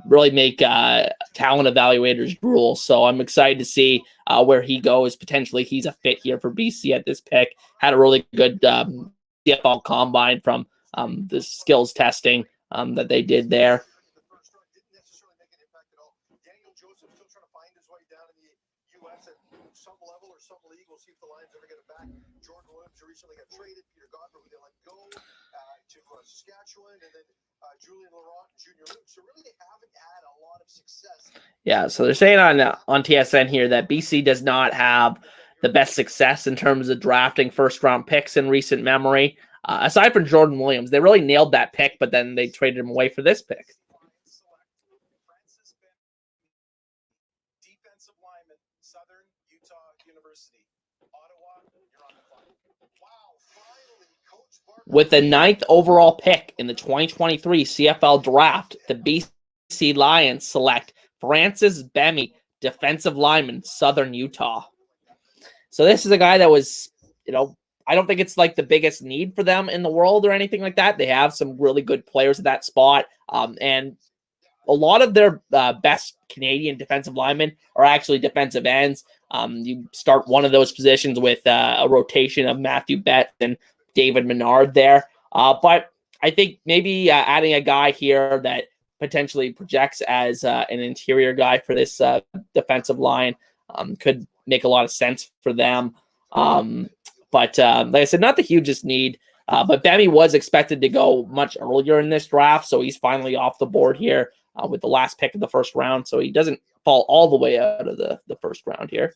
really make talent evaluators drool. So I'm excited to see where he goes. Potentially he's a fit here for BC at this pick. Had a really good CFL combine from the skills testing that they did there. Recently got traded. Peter Godber, who they let go to Saskatchewan, and then Julian Laurent and Junior Luke. So really, they haven't had a lot of success. Yeah, so they're saying on TSN here that BC does not have the best success in terms of drafting first-round picks in recent memory. Aside from Jordan Williams, they really nailed that pick, but then they traded him away for this pick. Defensive lineman, Southern Utah University. Ottawa, you're on the clock. With the 9th overall pick in the 2023 CFL Draft, the BC Lions select Francis Bemi, defensive lineman, Southern Utah. So this is a guy that was, I don't think it's the biggest need for them in the world or anything like that. They have some really good players at that spot. And a lot of their best Canadian defensive linemen are actually defensive ends. You start one of those positions with a rotation of Matthew Betts and David Menard there. But I think maybe adding a guy here that potentially projects as an interior guy for this defensive line could make a lot of sense for them. But like I said, not the hugest need. But Bemi was expected to go much earlier in this draft, so he's finally off the board here with the last pick of the first round. So he doesn't fall all the way out of the first round here.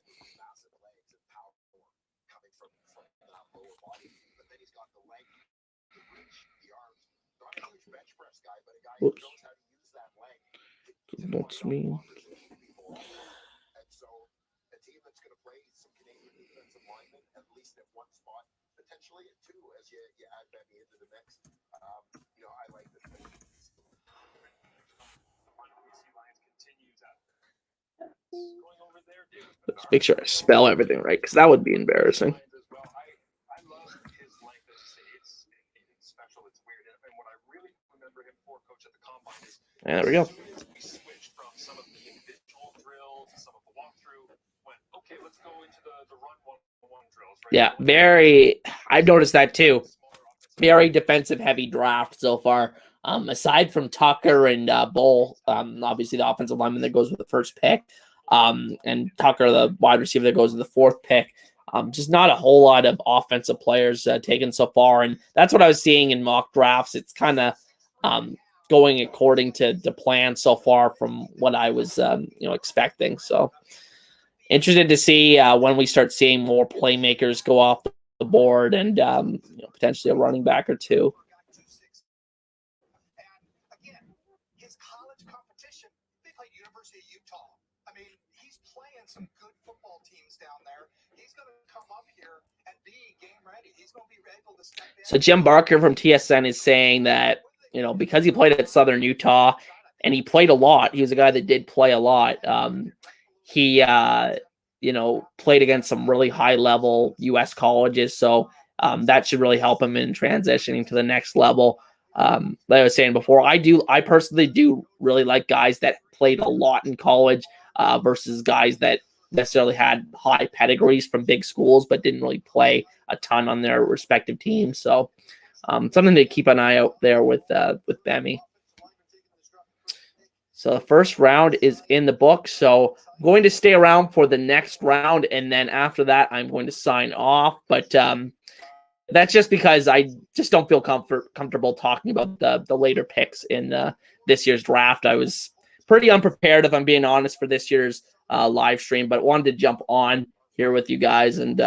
Whoops. That's me. And so a team that's going to play some Canadian defensive linemen, at least at one spot, potentially at two, as you add Bemi into the mix. I like this. Let's make sure I spell everything right, because that would be embarrassing. I love his length. It's special. It's weird. And what I really remember him for, coach, at the combine is there we go. We switched from some of the individual drills to some of the walkthrough. Went, okay, let's go into the run one drills. Right? Yeah, I've noticed that too. Very defensive heavy draft so far. Aside from Tucker and Bull, obviously the offensive lineman that goes with the first pick, and Tucker, the wide receiver that goes with the fourth pick. Just not a whole lot of offensive players taken so far, and that's what I was seeing in mock drafts. It's kind of going according to the plan so far from what I was expecting. So interested to see when we start seeing more playmakers go off the board and potentially a running back or two. University of Utah. I mean, he's playing some good football teams down there. He's going to come up here and be game ready. He's going to be able to step in. So Jim Barker from TSN is saying that, because he played at Southern Utah and he played a lot. He was a guy that did play a lot. He played against some really high level U.S. colleges, so that should really help him in transitioning to the next level. Like I was saying before, I personally do really like guys that played a lot in college versus guys that necessarily had high pedigrees from big schools but didn't really play a ton on their respective teams. So something to keep an eye out there with Bemi. So the first round is in the book. So I'm going to stay around for the next round, and then after that, I'm going to sign off. But that's just because I just don't feel comfortable talking about the later picks in this year's draft. I was pretty unprepared, if I'm being honest, for this year's live stream, but wanted to jump on here with you guys and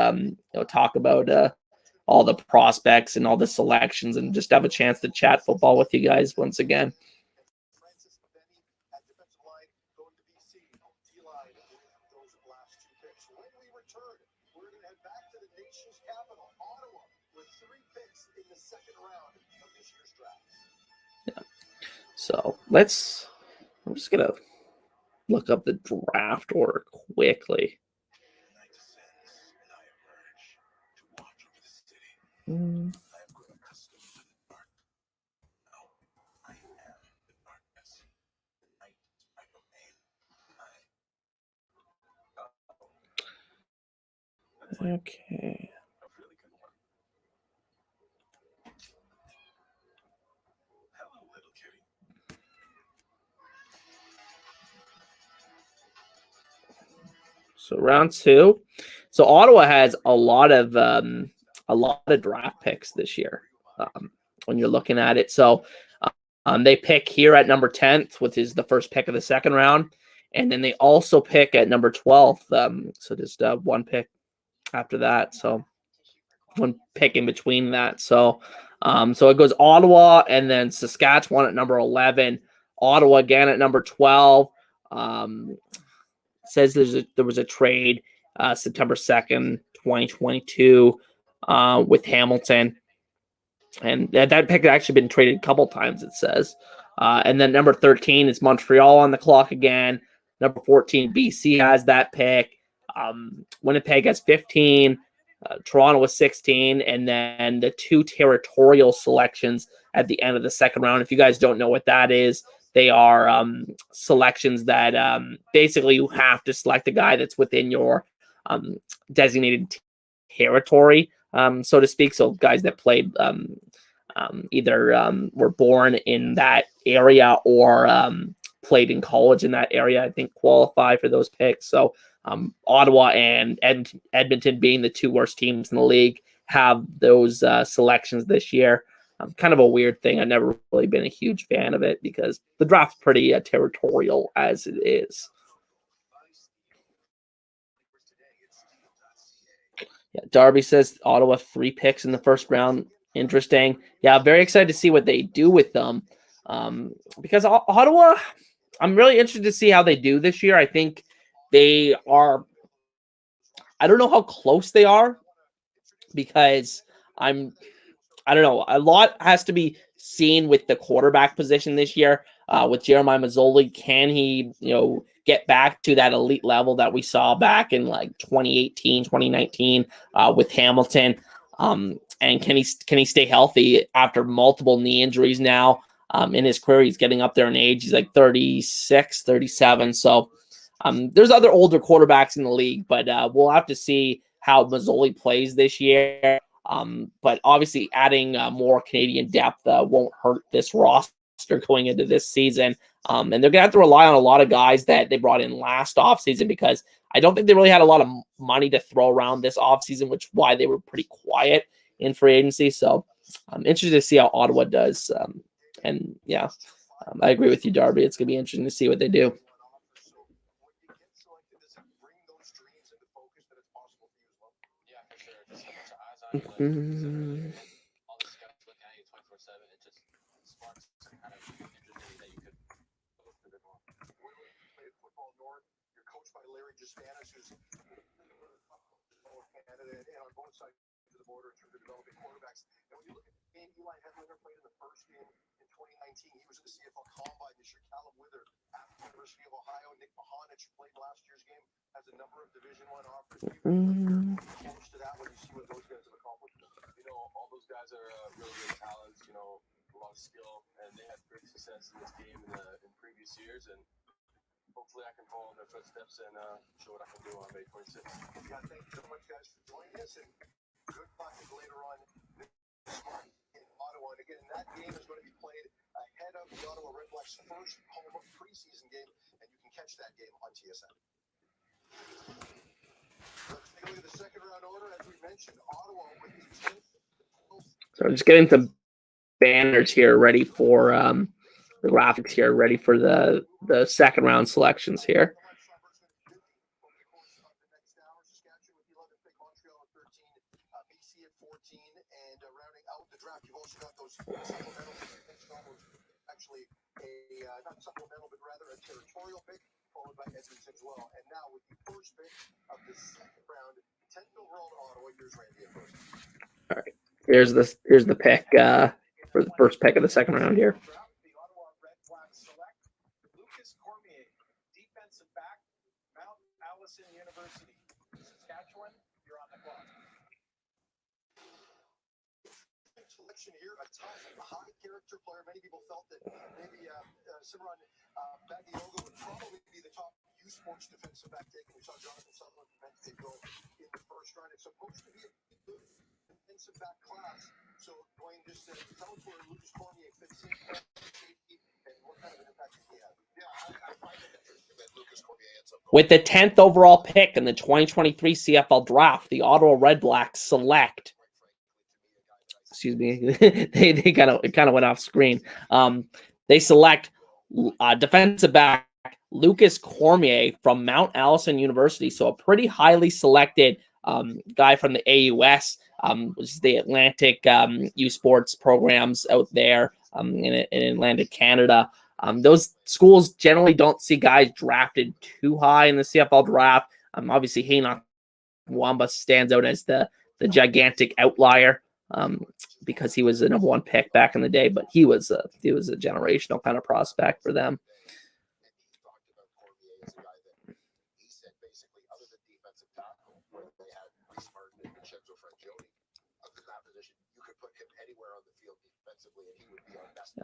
talk about all the prospects and all the selections and just have a chance to chat football with you guys once again. We're going to head back to the nation's capital, Ottawa, with 3 picks in the second round of this year's draft. Yeah. So I'm just going to look up the draft order quickly. Okay. So round 2. So Ottawa has a lot of draft picks this year. When you're looking at it, so they pick here at number 10th, which is the first pick of the second round, and then they also pick at number 12th. So just one pick after that. So one pick in between that. So it goes Ottawa and then Saskatchewan at number 11, Ottawa again at number 12. Says there was a trade September 2nd, 2022 with Hamilton. And that pick had actually been traded a couple times, it says. And then number 13 is Montreal on the clock again. Number 14, BC has that pick. Winnipeg has 15. Toronto was 16. And then the 2 territorial selections at the end of the second round. If you guys don't know what that is, they are selections that basically you have to select a guy that's within your designated territory, so to speak. So guys that played either were born in that area or played in college in that area, I think qualify for those picks. So Ottawa and Edmonton, being the 2 worst teams in the league, have those selections this year. Kind of a weird thing. I've never really been a huge fan of it because the draft's pretty territorial as it is. Yeah, Darby says Ottawa 3 picks in the first round. Interesting. Yeah, very excited to see what they do with them. Because Ottawa, I'm really interested to see how they do this year. I think they are. I don't know how close they are because I don't know. A lot has to be seen with the quarterback position this year. With Jeremiah Mazzoli, can he, get back to that elite level that we saw back in like 2018, 2019 with Hamilton? And can he stay healthy after multiple knee injuries now in his career? He's getting up there in age. He's like 36, 37. So there's other older quarterbacks in the league, but we'll have to see how Mazzoli plays this year. But obviously adding more Canadian depth won't hurt this roster going into this season. And they're going to have to rely on a lot of guys that they brought in last offseason because I don't think they really had a lot of money to throw around this offseason, which is why they were pretty quiet in free agency. So I'm interested to see how Ottawa does. And yeah, I agree with you, Darby. It's going to be interesting to see what they do. Mm-hmm. order in terms of developing quarterbacks. And when you look at the game Eli Hedlinger played in the first game in 2019, he was at the CFL Combine this year. Callum Wither at the University of Ohio. Nick Mahanich played last year's game, has a number of Division I offers. Do you feel close to that when you see what those guys have accomplished? You know, all those guys are really good talents, you know, a lot of skill, and they had great success in this game in previous years, and hopefully I can follow in their footsteps and show what I can do on May 26th. Yeah, thank you so much, guys, for joining us, and good luck later on in Ottawa. And again, that game is going to be played ahead of the Ottawa Red Blacks' first home preseason game, and you can catch that game on TSN. Let's take a look at the second round order. As we mentioned, Ottawa with the 10th. So I'm just getting some banners here ready for the graphics here, ready for the second round selections here. Actually, not supplemental, but rather a territorial pick, followed by Edmonton as well. And now with the first pick of the second round, 10th overall to Ottawa, here's Randy at first. All right, here's the pick for the first pick of the second round here. The Ottawa Red Blacks select Lucas Cormier, defensive back, Mount Allison University. Saskatchewan, you're on the clock. Selection here, a tough, high character player. Many people felt that maybe Simran Bagdiogo would probably be the top U Sports defensive back taken. We saw Jonathan Sutherland from NC go in the first round. It's supposed to be a good defensive back class. So, Dwayne, just tell us where Lucas Cormier fits in and what kind of an impact he has. Yeah, I find it interesting that Lucas Cormier ends up With the 10th overall pick in the 2023 CFL Draft, the Ottawa Red Blacks select. Excuse me, they kind of went off screen. They select defensive back Lucas Cormier from Mount Allison University. So a pretty highly selected guy from the AUS, which is the Atlantic U Sports programs out there in Atlantic Canada. Those schools generally don't see guys drafted too high in the CFL Draft. Obviously, Haynock Mwamba stands out as the gigantic outlier. Because he was the number one pick back in the day, but he was a generational kind of prospect for them.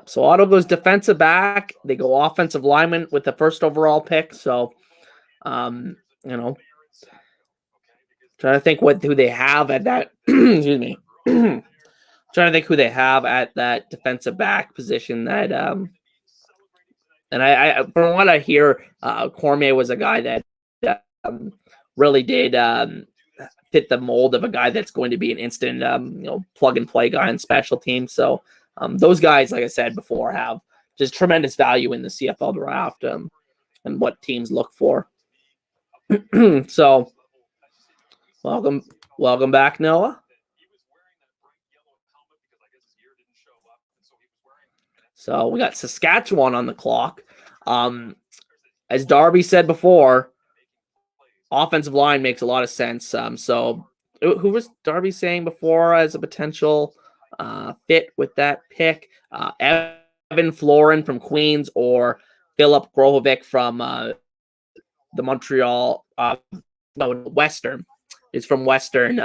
So Otto goes defensive back. They go offensive lineman with the first overall pick. So, trying to think who they have at that. Excuse me. Trying to think who they have at that defensive back position. That and I from what I hear, Cormier was a guy that really did fit the mold of a guy that's going to be an instant plug and play guy on special teams. So those guys, like I said before, have just tremendous value in the CFL Draft and what teams look for. So welcome back, Noah. So we got Saskatchewan on the clock. As Darby said before, offensive line makes a lot of sense. So who was Darby saying before as a potential fit with that pick? Evan Florin from Queens or Philip Grohovic from the Montreal Western. Is from Western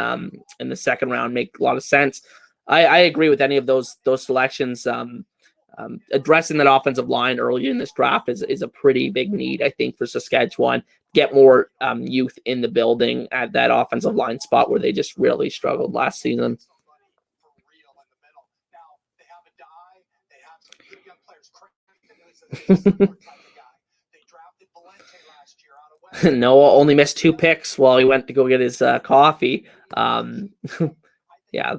in the second round. Make a lot of sense. I agree with any of those selections. Addressing that offensive line early in this draft is a pretty big need, I think, for Saskatchewan. Get more youth in the building at that offensive line spot where they just really struggled last season. Noah only missed 2 picks while he went to go get his coffee. Yeah.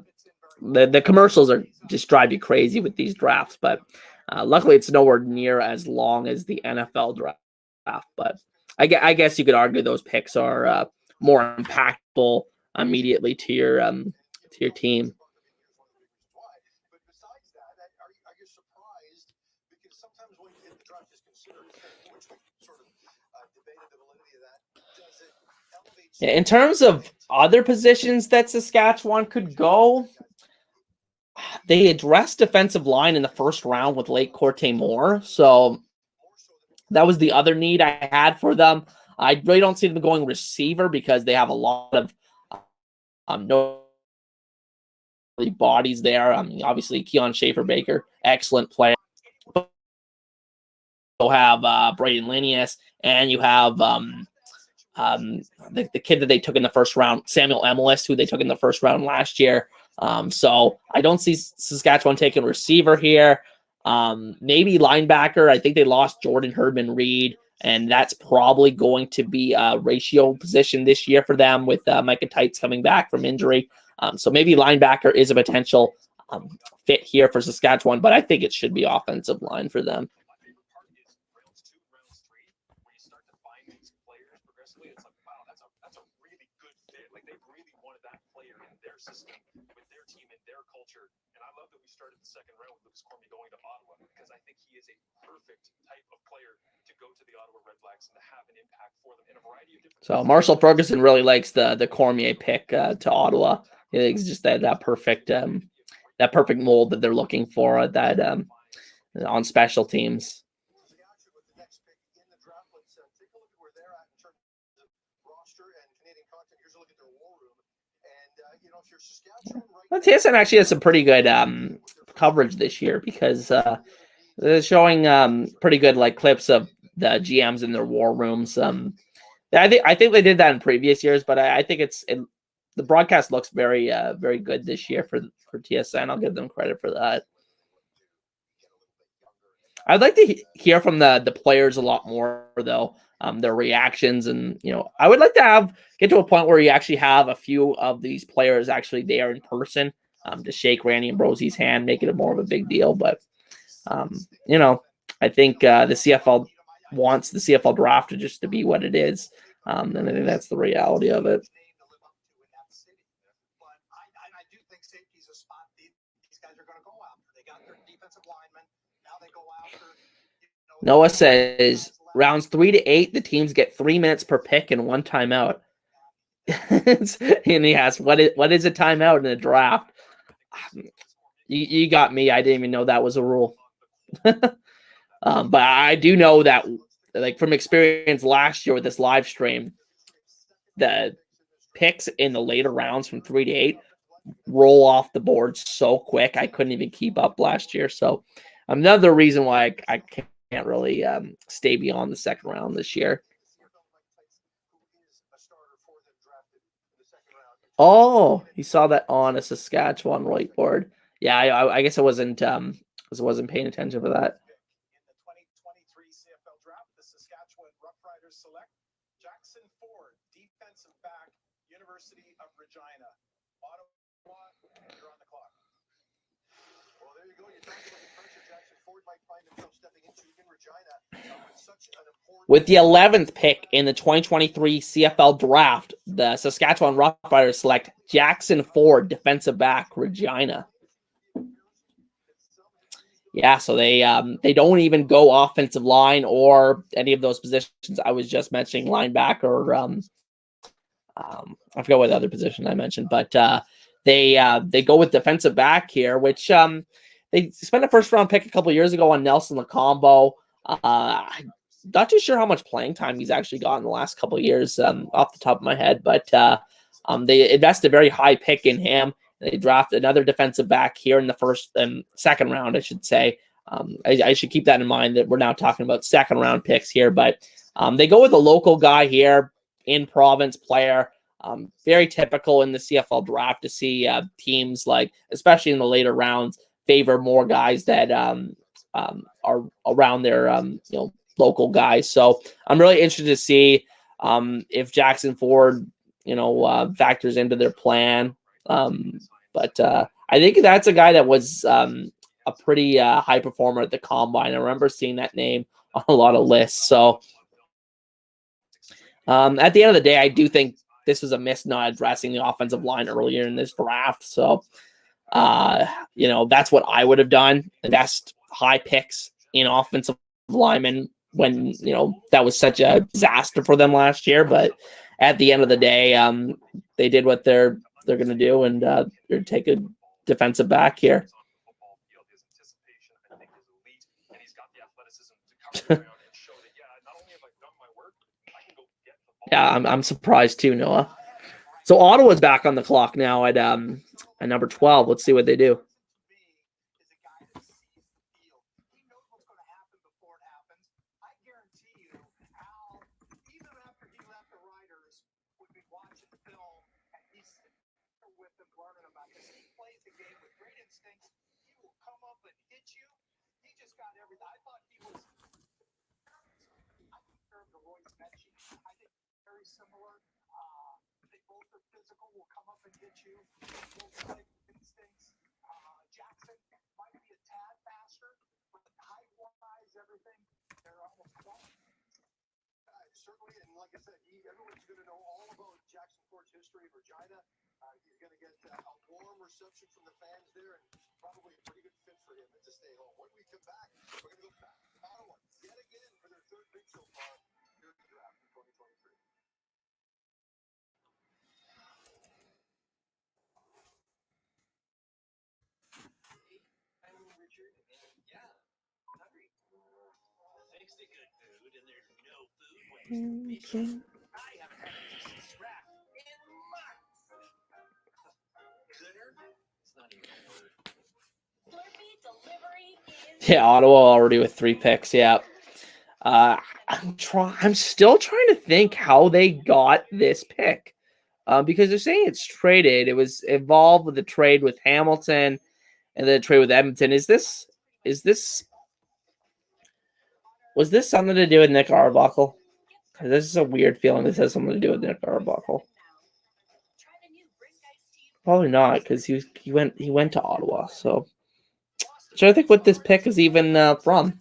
The commercials just drive you crazy with these drafts, but luckily it's nowhere near as long as the NFL draft. But I guess you could argue those picks are more impactful immediately to your team. But besides that, are you surprised? Because sometimes when you hit the draft is considered, which we sort of debated In terms of other positions that Saskatchewan could go, they addressed defensive line in the first round with Lake Corte Moore. So that was the other need I had for them. I really don't see them going receiver because they have a lot of no bodies there. Obviously, Keon Schaefer-Baker, excellent player. You'll have Braden Linius, and you have the kid that they took in the first round, Samuel Emelis, who they took in the first round last year. So I don't see Saskatchewan taking receiver here. Maybe linebacker. I think they lost Jordan Herdman Reed, and that's probably going to be a ratio position this year for them with Micah Tights coming back from injury. So maybe linebacker is a potential fit here for Saskatchewan, but I think it should be offensive line for them. System with their team and their culture, and I love that we started the second round with Lucas Cormier going to Ottawa because I think he is a perfect type of player to go to the Ottawa Redblacks and to have an impact for them in a variety of different. So Marshall Ferguson really likes the Cormier pick to Ottawa. He thinks just that perfect mold that they're looking for that on special teams. TSN actually has some pretty good coverage this year because they're showing pretty good clips of the GMs in their war rooms. I think they did that in previous years, but I think the broadcast looks very very good this year for TSN. I'll give them credit for that. I'd like to hear from the players a lot more though. Their reactions, and I would like to get to a point where you actually have a few of these players actually there in person to shake Randy Ambrose's hand, make it more of a big deal. But I think the CFL wants the CFL draft to be what it is, and I think that's the reality of it. I do think safety is a spot these guys are going to go after. They got their defensive linemen. Now they go after. Noah says rounds 3 to 8, the teams get 3 minutes per pick and 1 timeout. And he asks, what is a timeout in a draft? You got me. I didn't even know that was a rule. But I do know that, from experience last year with this live stream, the picks in the later rounds from 3 to 8 roll off the board so quick. I couldn't even keep up last year. So another reason why I can't really stay beyond the second round this year. Oh, he saw that on a Saskatchewan whiteboard. Yeah, I guess I wasn't paying attention for that. In the 2023 CFL Draft, the Saskatchewan Roughriders select Jackson Ford, defensive back, University of Regina. Ottawa, you're on the clock. Well, there you go. You're talking about the pressure Jackson Ford might find himself stepping into in Regina. With the 11th pick in the 2023 CFL Draft, the Saskatchewan Roughriders select Jackson Ford, defensive back, Regina. Yeah, so they don't even go offensive line or any of those positions I was just mentioning, linebacker or I forgot what other position I mentioned, but they go with defensive back here, which they spent a first round pick a couple years ago on Nelson Lacombo. Not too sure how much playing time he's actually got in the last couple of years off the top of my head, but they invest a very high pick in him. They draft another defensive back here in the second round, I should say. I should keep that in mind that we're now talking about second round picks here, but they go with a local guy here, in province player. Very typical in the CFL draft to see teams especially in the later rounds, favor more guys that are around their local guys. So I'm really interested to see if Jackson Ford factors into their plan. But I think that's a guy that was a pretty high performer at the combine. I remember seeing that name on a lot of lists. So at the end of the day, I do think this was a miss not addressing the offensive line earlier in this draft. So, that's what I would have done. Invest high picks in offensive linemen when that was such a disaster for them last year. But at the end of the day, they did what they're going to do, and they're take a defensive back here. Yeah, I'm surprised too, Noah. So Ottawa's back on the clock now at number 12. Let's see what they do. Similar. They both are physical, will come up and get you. Both like instincts. Jackson might be a tad faster, but height-wise, everything, they're almost close. Certainly, and like I said, everyone's going to know all about Jackson Ford's history in Regina. He's going to get a warm reception from the fans there, and probably a pretty good fit for him to stay home. When we come back, we're going to go back to Ottawa yet again for their third pick so far here in the draft in 2023. Richard, yeah, hungry. Thanks to good food, and there's no food waste. I haven't had a decent scrap in months. Gooder? It's not even a word. Slurpee delivery is Yeah, Ottawa already with 3 picks. Yeah. I'm still trying to think how they got this pick. Because they're saying it's traded. It was involved with the trade with Hamilton and then the trade with Edmonton. Was this something to do with Nick Arbuckle? This is a weird feeling this has something to do with Nick Arbuckle. Probably not, because he went to Ottawa. So I think what this pick is even from.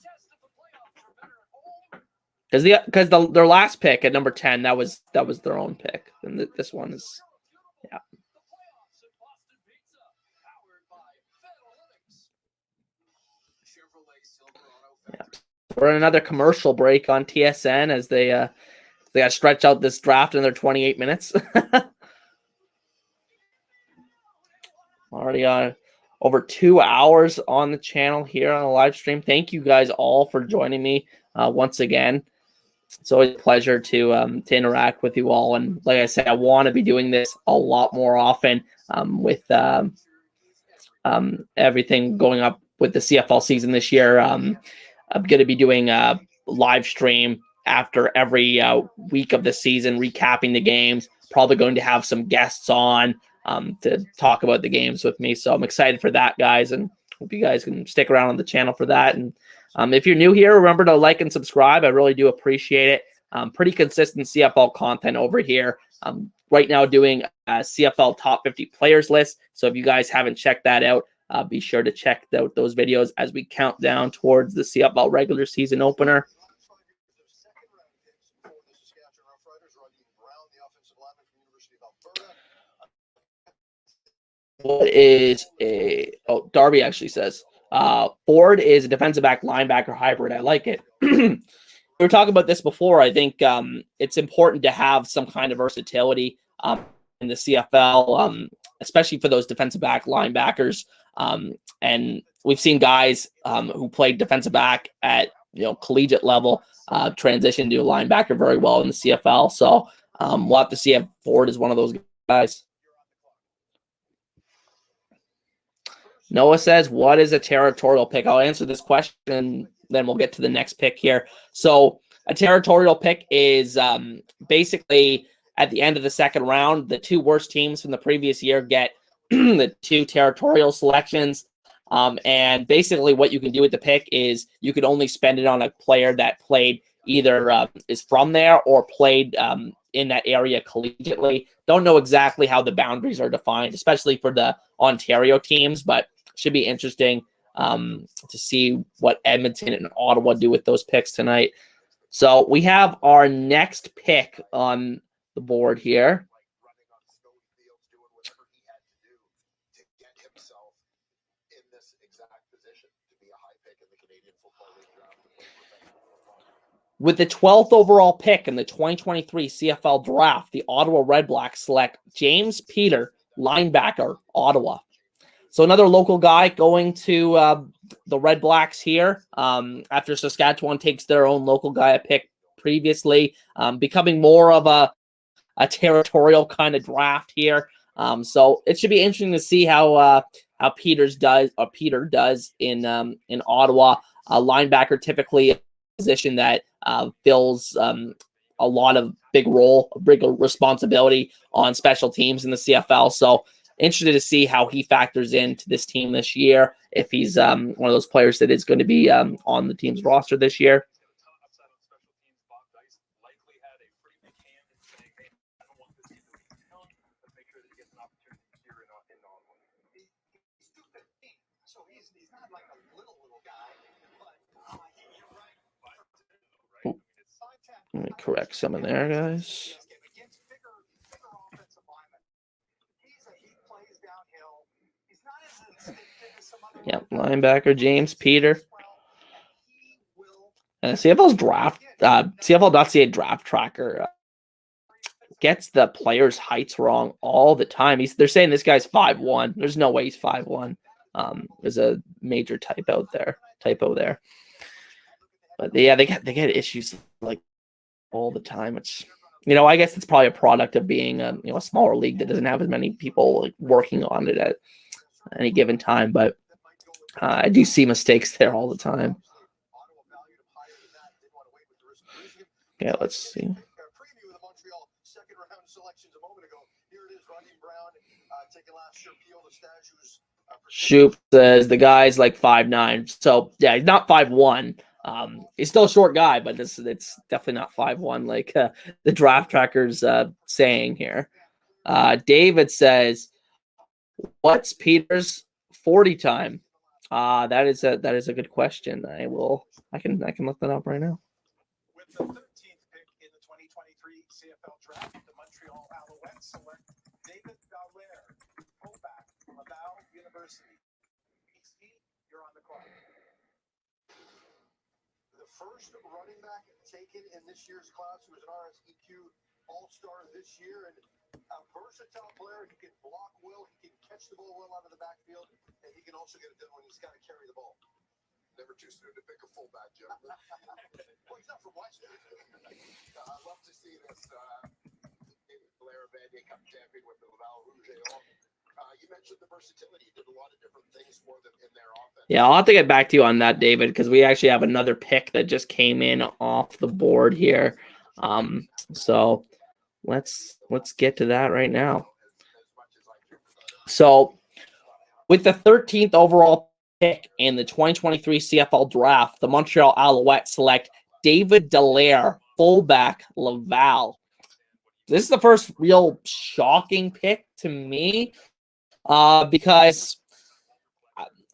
Because their last pick at number 10, that was their own pick, and this one is, yeah. Yeah. We're in another commercial break on TSN as they got to stretch out this draft in their 28 minutes. Already on over 2 hours on the channel here on the live stream. Thank you guys all for joining me once again. It's always a pleasure to interact with you all. And like I said, I want to be doing this a lot more often with everything going up with the CFL season this year. I'm going to be doing a live stream after every week of the season, recapping the games. Probably going to have some guests on to talk about the games with me. So I'm excited for that, guys, and hope you guys can stick around on the channel for that. And if you're new here, remember to like and subscribe. I really do appreciate it. Pretty consistent CFL content over here. Right now doing a CFL top 50 players list. So if you guys haven't checked that out, be sure to check out those videos as we count down towards the CFL regular season opener. What is Darby actually says, Ford is a defensive back linebacker hybrid. I like it. We were talking about this before. I think it's important to have some kind of versatility in the CFL, especially for those defensive back linebackers. And we've seen guys who played defensive back at collegiate level transition to a linebacker very well in the CFL. So we'll have to see if Ford is one of those guys. Noah says, what is a territorial pick? I'll answer this question, then we'll get to the next pick here. So a territorial pick is basically at the end of the second round, the 2 worst teams from the previous year get the 2 territorial selections. And basically what you can do with the pick is you could only spend it on a player that played either is from there or played in that area collegiately. Don't know exactly how the boundaries are defined, especially for the Ontario teams, but should be interesting to see what Edmonton and Ottawa do with those picks tonight. So we have our next pick on the board here. With the 12th overall pick in the 2023 CFL Draft, the Ottawa Redblacks select James Peter, linebacker, Ottawa. So another local guy going to the Redblacks here after Saskatchewan takes their own local guy a pick previously, becoming more of a territorial kind of draft here. So it should be interesting to see how Peter does in Ottawa. A linebacker typically a position that fills a lot of big responsibility on special teams in the CFL. So interested to see how he factors into this team this year. If he's one of those players that is going to be on the team's roster this year. Let me correct some in there, guys. Yeah, linebacker James Peter. And CFL's draft, CFL.ca draft tracker gets the players' heights wrong all the time. They're saying this guy's 5'1". There's no way he's 5'1". There's a major typo there. But yeah, they get issues like all the time. It's I guess it's probably a product of being a smaller league that doesn't have as many people like working on it at any given time. But I do see mistakes there all the time. Okay, let's see. Shoop says the guy's like 5'9". So yeah, he's not 5'1". He's still a short guy, but it's definitely not 5'1" like the draft tracker's saying here. David says, "What's Peter's 40 time?" That is a good question. I can look that up right now. With the 13th pick in the 2023 CFL Draft, the Montreal Alouettes select David Dallaire, fullback from Laval University. PC, you're on the clock. The first running back taken in this year's class, who was an RSEQ All-Star this year, and a versatile player. He can block well, he can catch the ball well out of the backfield, and he can also get it done when he's got to carry the ball. Never too soon to pick a fullback, gentlemen. Well, he's not from Western. I'd love to see this. David Dallaire, Cup champion with the Laval Rouge. You mentioned the versatility. He did a lot of different things for them in their offense. Yeah, I'll have to get back to you on that, David, because we actually have another pick that just came in off the board here. So let's get to that right now. So with the 13th overall pick in the 2023 CFL Draft, the Montreal Alouettes select David Dallaire, fullback, Laval. This is the first real shocking pick to me because,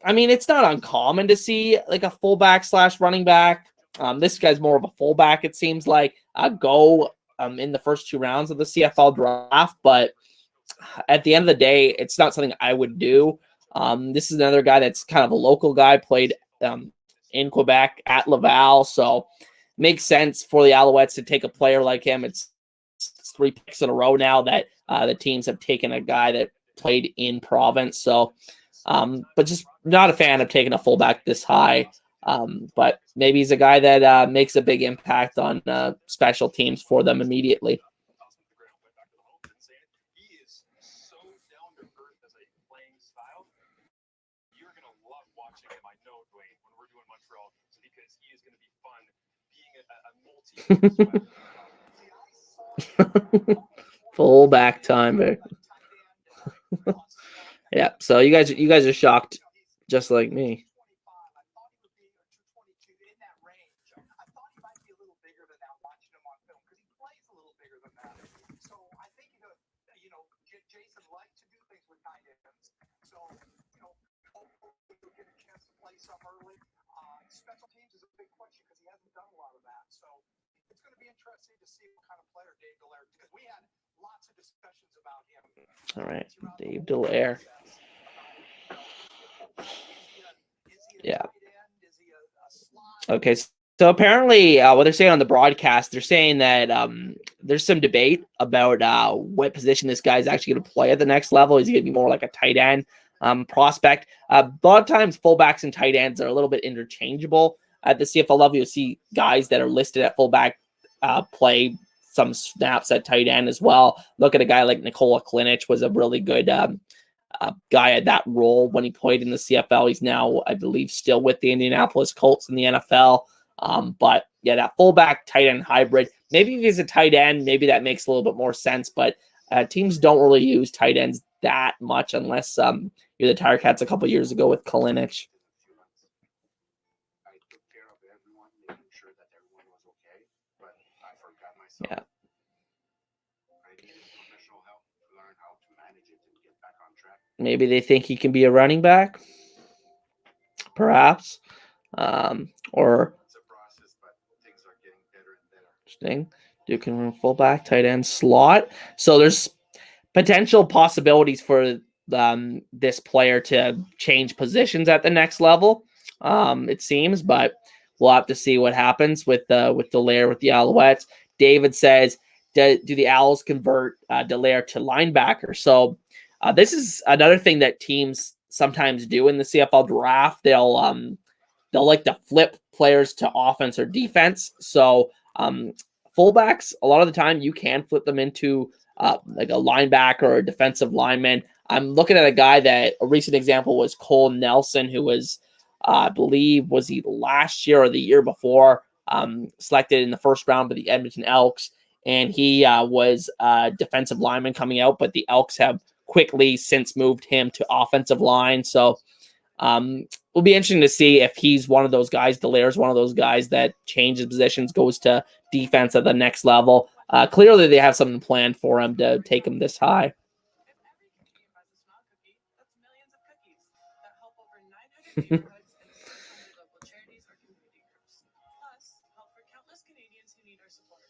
I mean, it's not uncommon to see like a fullback / running back. This guy's more of a fullback, it seems like, go in the first 2 rounds of the CFL Draft. But at the end of the day, it's not something I would do. This is another guy that's kind of a local guy, played in Quebec at Laval. So makes sense for the Alouettes to take a player like him. It's 3 picks in a row now that the teams have taken a guy that played in province. So, but just not a fan of taking a fullback this high. But maybe he's a guy that makes a big impact on special teams for them immediately. Fullback time, baby. Yeah, so you guys are shocked just like me. Special teams is a big question because he hasn't done a lot of that. So it's going to be interesting to see what kind of player Dave Dallaire, because we had lots of discussions about him. All right, Dave Dallaire. Yeah. Okay. So apparently, what they're saying on the broadcast, they're saying that there's some debate about what position this guy's actually going to play at the next level. Is he going to be more like a tight end prospect? A lot of times, fullbacks and tight ends are a little bit interchangeable at the CFL level. You'll see guys that are listed at fullback play some snaps at tight end as well. Look at a guy like Nikola Klinic, was a really good guy at that role when he played in the CFL. He's now, I believe, still with the Indianapolis Colts in the NFL. But yeah, that fullback tight end hybrid. Maybe if he's a tight end, maybe that makes a little bit more sense. But teams don't really use tight ends that much unless you're the Tiger Cats a couple years ago with Kalinic. I took care of everyone, making sure that everyone was okay, but I forgot myself. Yeah. I needed professional help to learn how to manage it and get back on track. Maybe they think he can be a running back, perhaps, or It's a process, but things are getting better and better. interesting. Duke can run fullback, tight end, slot. So there's potential possibilities for this player to change positions at the next level. It seems, but we'll have to see what happens with Dallaire with the Alouettes. David says, do the Owls convert Dallaire to linebacker? So this is another thing that teams sometimes do in the CFL draft. They'll like to flip players to offense or defense. So fullbacks, a lot of the time, you can flip them into like a linebacker or a defensive lineman. I'm looking at a guy that a recent example was Cole Nelson, who was, I believe, was he last year or the year before, selected in the first round by the Edmonton Elks. And he was a defensive lineman coming out, but the Elks have quickly since moved him to offensive line. So it'll be interesting to see if he's one of those guys. Dallaire's one of those guys that changes positions, goes to defense at the next level. Clearly, they have something planned for him to take him this high. If every Canadian buys a small cookie, that's millions of cookies that help over 900 neighborhoods and 700 local charities or community groups. Plus, help for countless Canadians who need our support.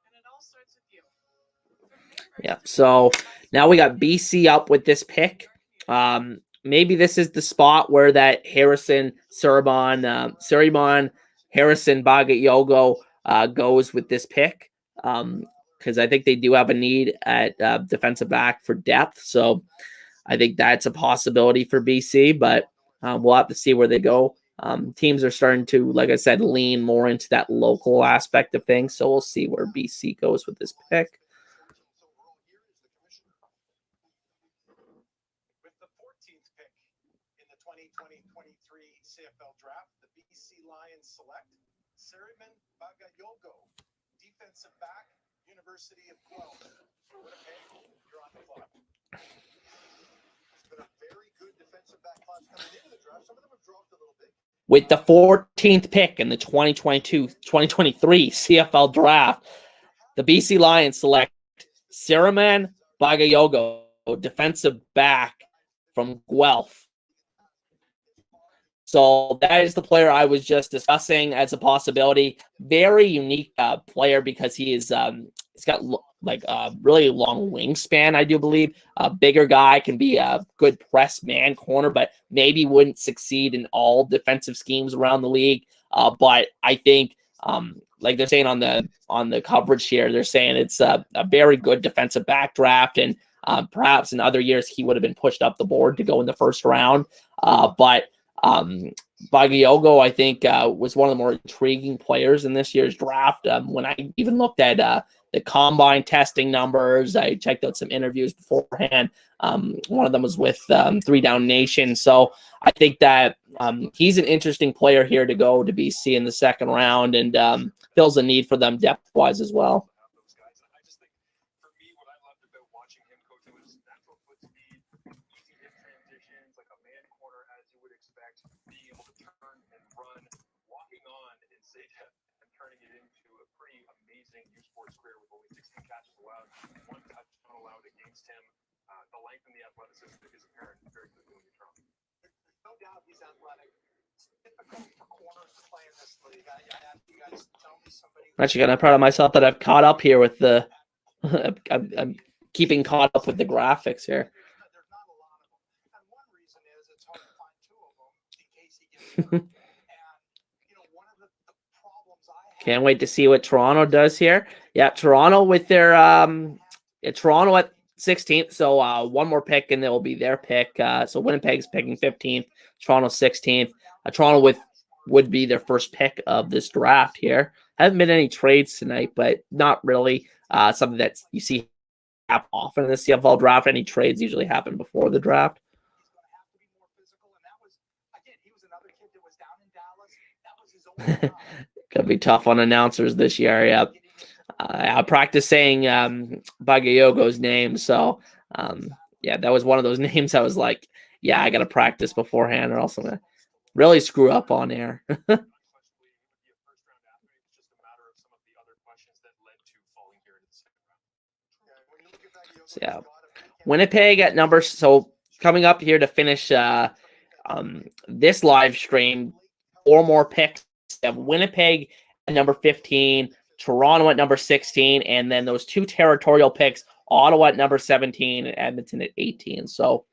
And it all starts with you. Yeah. So now we got BC up with this pick. Maybe this is the spot where that Harrison Suriban Harrison Bagayogo goes with this pick. Because I think they do have a need at defensive back for depth. So I think that's a possibility for BC, but we'll have to see where they go. Teams are starting to, like I said, lean more into that local aspect of things. So we'll see where BC goes with this pick. With the 14th pick in the 2020-23 CFL Draft, the BC Lions select Suriban Bagayogo, defensive back, University of Guelph. Winnipeg, you're on the clock. It's been a very good defensive back class coming into the draft. Some of them have dropped a little bit. With the 14th pick in the 2022-2023 CFL Draft, the BC Lions select Suriban Bagayogo, defensive back from Guelph. So that is the player I was just discussing as a possibility. Very unique player because he's got like a really long wingspan, I do believe. A bigger guy, can be a good press man corner, but maybe wouldn't succeed in all defensive schemes around the league. But I think, like they're saying on the coverage here, they're saying it's a very good defensive back draft, and perhaps in other years he would have been pushed up the board to go in the first round. But Bagayogo, I think, was one of the more intriguing players in this year's draft. When I even looked at the combine testing numbers, I checked out some interviews beforehand. One of them was with 3 Down Nation. So I think that he's an interesting player here to go to BC in the second round, and fills a need for them depth-wise as well. Those guys. I just think, for me, what I loved about watching him coach him was natural foot speed, easy hip transitions, like a man corner as you would expect, being able to turn and run, walking on and say that, and turning it into a pretty amazing U Sports career with only 16 catches allowed, 1 touchdown allowed against him. The length and the athleticism is apparent very quickly when you throw him. No doubt he's athletic. It's difficult for corners to play in this league. I have you guys tell me somebody. Actually, kind of proud of myself that I've caught up here with the. I'm keeping caught up with the graphics here. There's not a lot of them, and one reason is it's hard to find 2 of them in case he gets hurt. And one of the Can't wait to see what Toronto does here. Yeah, Toronto with their Toronto at 16th. So one more pick and it will be their pick. So Winnipeg's picking 15th, Toronto 16th. Toronto would be their first pick of this draft here. Haven't been any trades tonight, but not really something that you see happen often in the CFL draft. Any trades usually happen before the draft. Gonna be tough on announcers this year. Yeah, I practice saying Bagayogo's name. So yeah, that was one of those names I was like, yeah, I gotta practice beforehand, or else I'm gonna really screw up on air. So yeah, Winnipeg at number. So coming up here to finish this live stream, 4 more picks. We have Winnipeg at number 15, Toronto at number 16, and then those 2 territorial picks, Ottawa at number 17 and Edmonton at 18. So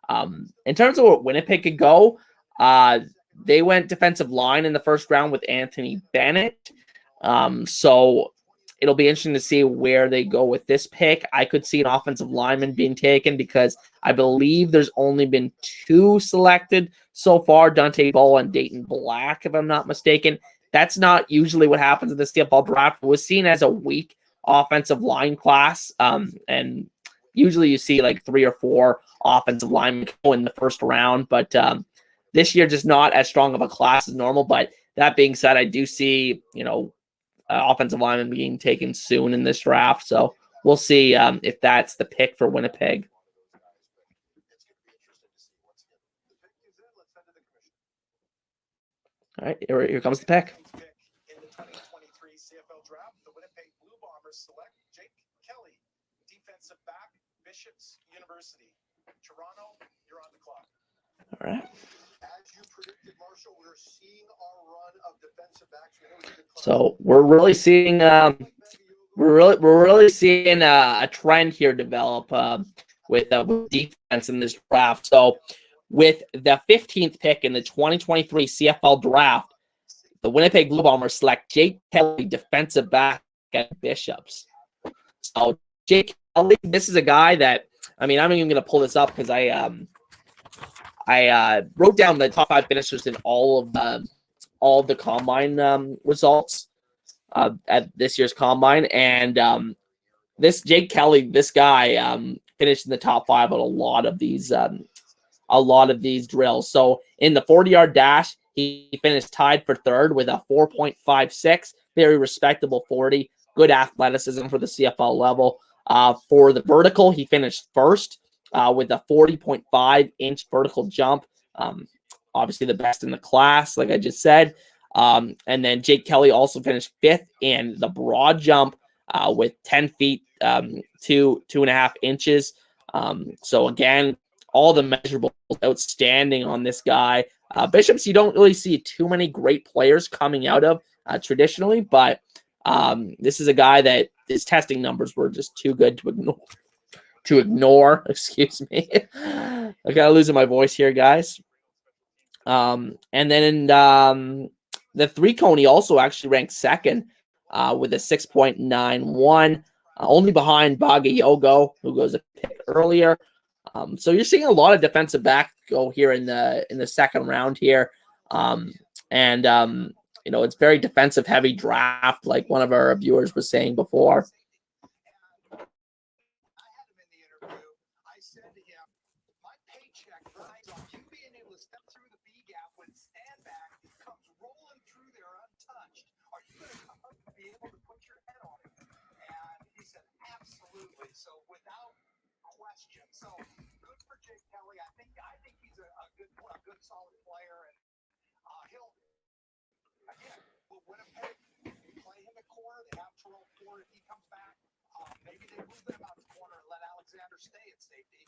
in terms of what Winnipeg could go, they went defensive line in the first round with Anthony Bennett. So it'll be interesting to see where they go with this pick. I could see an offensive lineman being taken because I believe there's only been 2 selected so far, Dante Bull and Dayton Black, if I'm not mistaken. That's not usually what happens in the CFL draft. It was seen as a weak offensive line class, and usually you see like 3 or 4 offensive linemen go in the first round, but this year just not as strong of a class as normal. But that being said, I do see, offensive lineman being taken soon in this draft. So we'll see if that's the pick for Winnipeg. All right, here comes the pick. In the 2023 CFL Draft, the Winnipeg Blue Bombers select Jake Kelly, defensive back, Bishops University. Toronto, you're on the clock. All right. As you predicted, Marshall, we're seeing our run of defensive backs. So we're really seeing a trend here develop with defense in this draft. So with the 15th pick in the 2023 CFL Draft, the Winnipeg Blue Bombers select Jake Kelly, defensive back at Bishops. So Jake Kelly, this is a guy that, I'm even going to pull this up because I wrote down the top 5 finishers in all of the combine results at this year's combine, and this Jake Kelly, this guy finished in the top 5 on a lot of these drills. So in the 40-yard dash, he finished tied for 3rd with a 4.56, very respectable 40, good athleticism for the CFL level. For the vertical, he finished 1st with a 40.5-inch vertical jump. Obviously the best in the class, like I just said. And then Jake Kelly also finished 5th in the broad jump with 10 feet, 2.5 inches. So again, all the measurables outstanding on this guy. Bishops, you don't really see too many great players coming out of traditionally, but this is a guy that his testing numbers were just too good to ignore. Excuse me. I got losing my voice here, guys. And then in the 3-cone, he also actually ranked 2nd with a 6.91, only behind Bagayogo, who goes a pick earlier. So you're seeing a lot of defensive back go here in the 2nd round here. It's very defensive heavy draft, like one of our viewers was saying before. So without question, so good for Jake Kelly. I think he's a good solid player, and he'll again. Winnipeg, you play him at corner. They have Terrell Ford if he comes back. Maybe they move him out the corner and let Alexander stay at safety.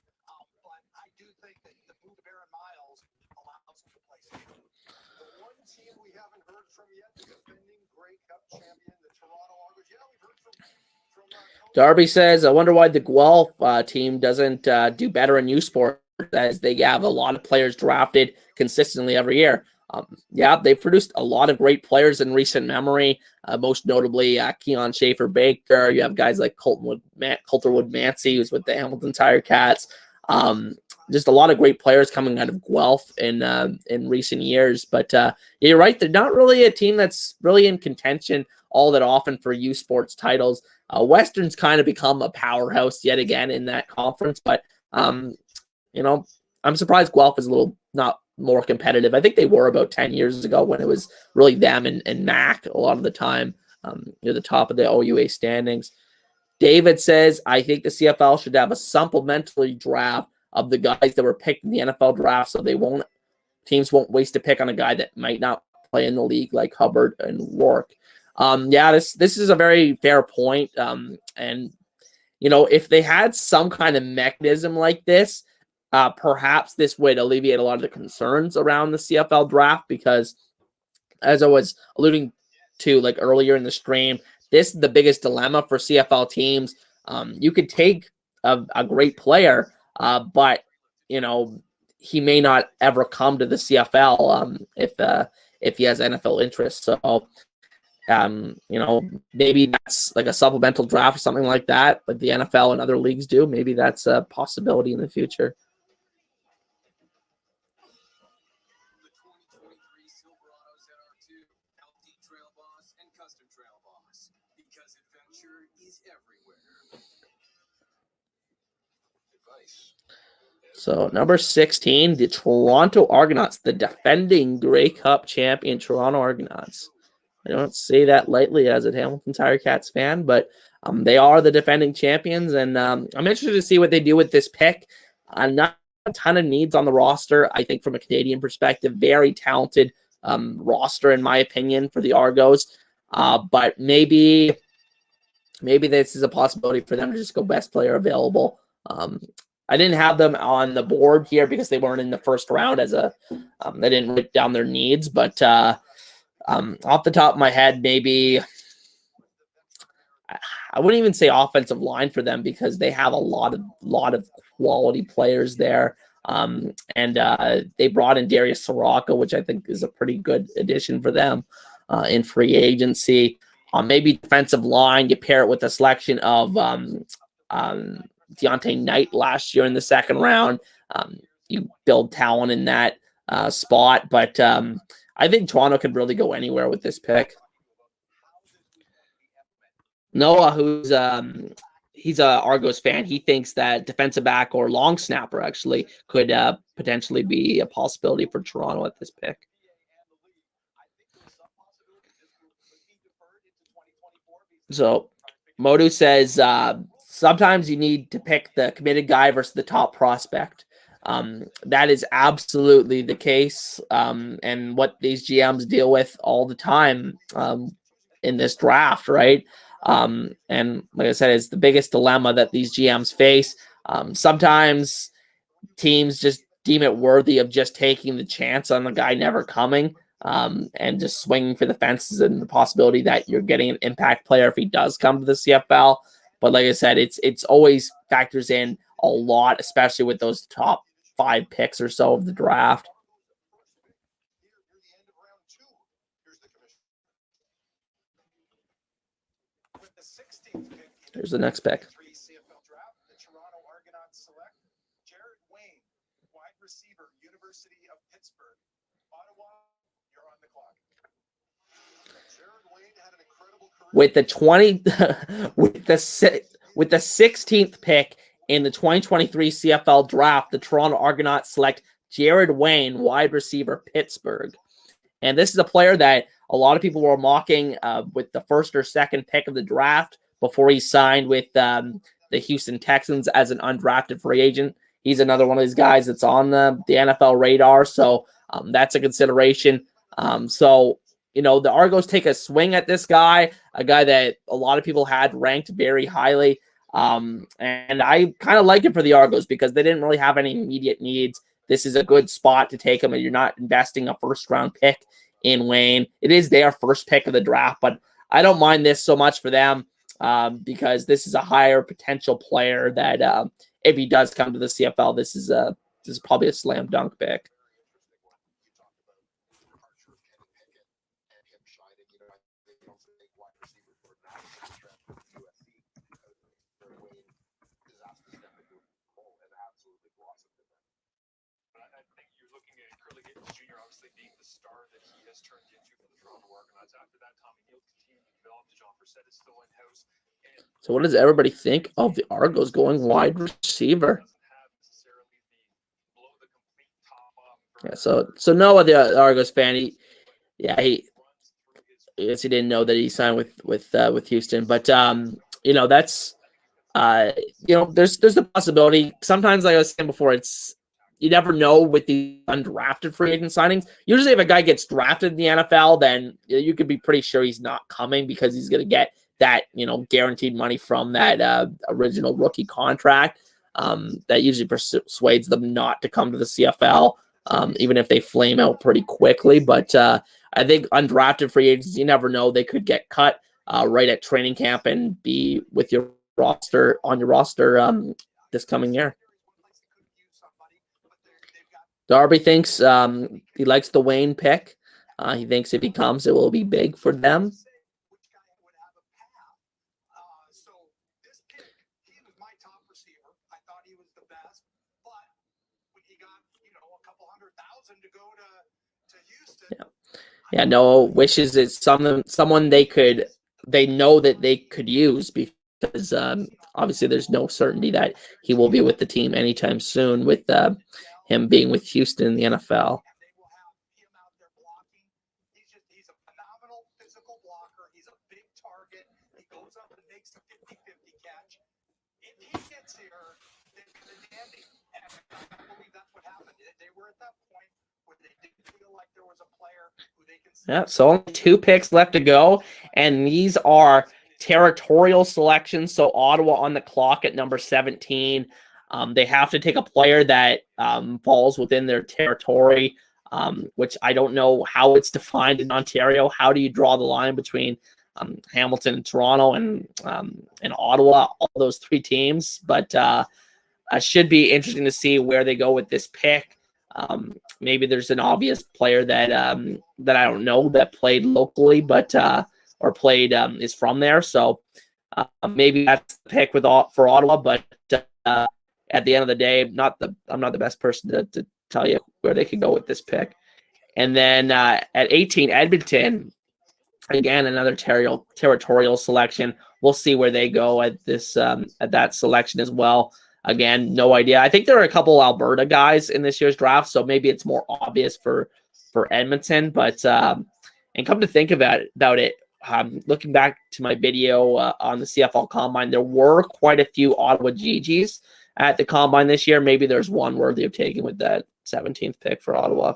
But I do think that the move of Aaron Miles allows him to play safety. The one team we haven't heard from yet, the defending Grey Cup champion, the Toronto Argos. Yeah, we've heard from Darby says, I wonder why the Guelph team doesn't do better in U Sport, as they have a lot of players drafted consistently every year. Yeah, they've produced a lot of great players in recent memory, most notably Keon Schaefer-Baker. You have guys like Coulterwood Mancy, who's with the Hamilton Tire Cats. Just a lot of great players coming out of Guelph in recent years. But you're right, they're not really a team that's really in contention all that often for U Sports titles. Western's kind of become a powerhouse yet again in that conference, but you know, I'm surprised Guelph is a little not more competitive. I think they were about 10 years ago when it was really them and Mac a lot of the time near the top of the OUA standings. David says, I think the CFL should have a supplementary draft of the guys that were picked in the NFL draft so teams won't waste a pick on a guy that might not play in the league like Hubbard and Rourke. Yeah, this is a very fair point. And, you know, if they had some kind of mechanism like this, perhaps this would alleviate a lot of the concerns around the CFL draft because, as I was alluding to like earlier in the stream, this is the biggest dilemma for CFL teams. You could take a great player, but, you know, he may not ever come to the CFL if he has NFL interest. So, you know, maybe that's like a supplemental draft or something like that, like the NFL and other leagues do. Maybe that's a possibility in the future. So number 16, the Toronto Argonauts, the defending Grey Cup champion Toronto Argonauts. I don't say that lightly as a Hamilton Tire Cats fan, but they are the defending champions, and I'm interested to see what they do with this pick. Not a ton of needs on the roster, I think, from a Canadian perspective. Very talented roster, in my opinion, for the Argos. But maybe this is a possibility for them to just go best player available. I didn't have them on the board here because they weren't in the first round as they didn't write down their needs, but off the top of my head, maybe I wouldn't even say offensive line for them because they have a lot of quality players there. And they brought in Darius Soroka, which I think is a pretty good addition for them in free agency. Maybe defensive line, you pair it with the selection of Deontay Knight last year in the second round. You build talent in that spot, but I think Toronto could really go anywhere with this pick. Noah, who's he's a Argos fan, he thinks that defensive back or long snapper actually could potentially be a possibility for Toronto at this pick. So Modu says sometimes you need to pick the committed guy versus the top prospect. That is absolutely the case, and what these GMs deal with all the time in this draft, right? And like I said, it's the biggest dilemma that these GMs face. Sometimes teams just deem it worthy of just taking the chance on the guy never coming and just swinging for the fences and the possibility that you're getting an impact player if he does come to the CFL. But like I said, it's always factors in a lot, especially with those top 5 picks or so of the draft. Here's the next pick. CFL Draft, the Toronto Argonauts select Jared Wayne, wide receiver, University of Pittsburgh. Ottawa, you're on the clock. Jared Wayne had an incredible career. With the 16th pick in the 2023 CFL Draft, the Toronto Argonauts select Jared Wayne, wide receiver, Pittsburgh. And this is a player that a lot of people were mocking with the first or second pick of the draft before he signed with the Houston Texans as an undrafted free agent. He's another one of these guys that's on the NFL radar, so that's a consideration. So, you know, the Argos take a swing at this guy, a guy that a lot of people had ranked very highly. And I kind of like it for the Argos because they didn't really have any immediate needs. This is a good spot to take him, and you're not investing a first-round pick in Wayne. It is their first pick of the draft, but I don't mind this so much for them because this is a higher potential player that if he does come to the CFL, this is probably a slam dunk pick. I think you're looking at Curly Gittens Jr. obviously being the star that he has turned into for the Toronto Argonauts. After that, Tommy Neal continued to develop. John Brissett is still in house. And So what does everybody think of the Argos going wide receiver? doesn't have necessarily the blow the complete top off. Yeah, so Noah, the Argos fan, he I guess he didn't know that he signed with Houston, but you know, that's you know, there's the possibility. Sometimes, like I was saying before, it's you never know with the undrafted free agent signings. Usually, if a guy gets drafted in the NFL, then you could be pretty sure he's not coming because he's going to get that, you know, guaranteed money from that original rookie contract. That usually persuades them not to come to the CFL, even if they flame out pretty quickly. But I think undrafted free agents, you never know. They could get cut right at training camp and be with your roster this coming year. Darby thinks he likes the Wayne pick. He thinks if he comes, it will be big for them. So this kid, he was my top receiver. I thought he was the best, but when he got, you know, a couple $100,000 to go to Houston. Yeah, Noah wishes it's someone they know that they could use because obviously there's no certainty that he will be with the team anytime soon with him being with Houston in the NFL. They will have him out there blocking. He's a phenomenal physical blocker. He's a big target. He goes up and makes a 50-50 catch. If he gets here, then Andy, and I believe that's what happened. They were at that point where they didn't feel like there was a player who they can. Yeah, so only 2 picks left to go, and these are territorial selections. So Ottawa on the clock at number 17. They have to take a player that falls within their territory, which I don't know how it's defined in Ontario. How do you draw the line between Hamilton and Toronto and Ottawa, all those 3 teams? But it should be interesting to see where they go with this pick. Maybe there's an obvious player that I don't know that played locally, but or played is from there. So maybe that's the pick for Ottawa. But at the end of the day, I'm not the best person to tell you where they could go with this pick. And then at 18, Edmonton, again another territorial selection. We'll see where they go at this at that selection as well. Again, no idea. I think there are a couple Alberta guys in this year's draft, so maybe it's more obvious for Edmonton. But and come to think about it, looking back to my video on the CFL Combine, there were quite a few Ottawa GGs at the Combine this year. Maybe there's one worthy of taking with that 17th pick for Ottawa.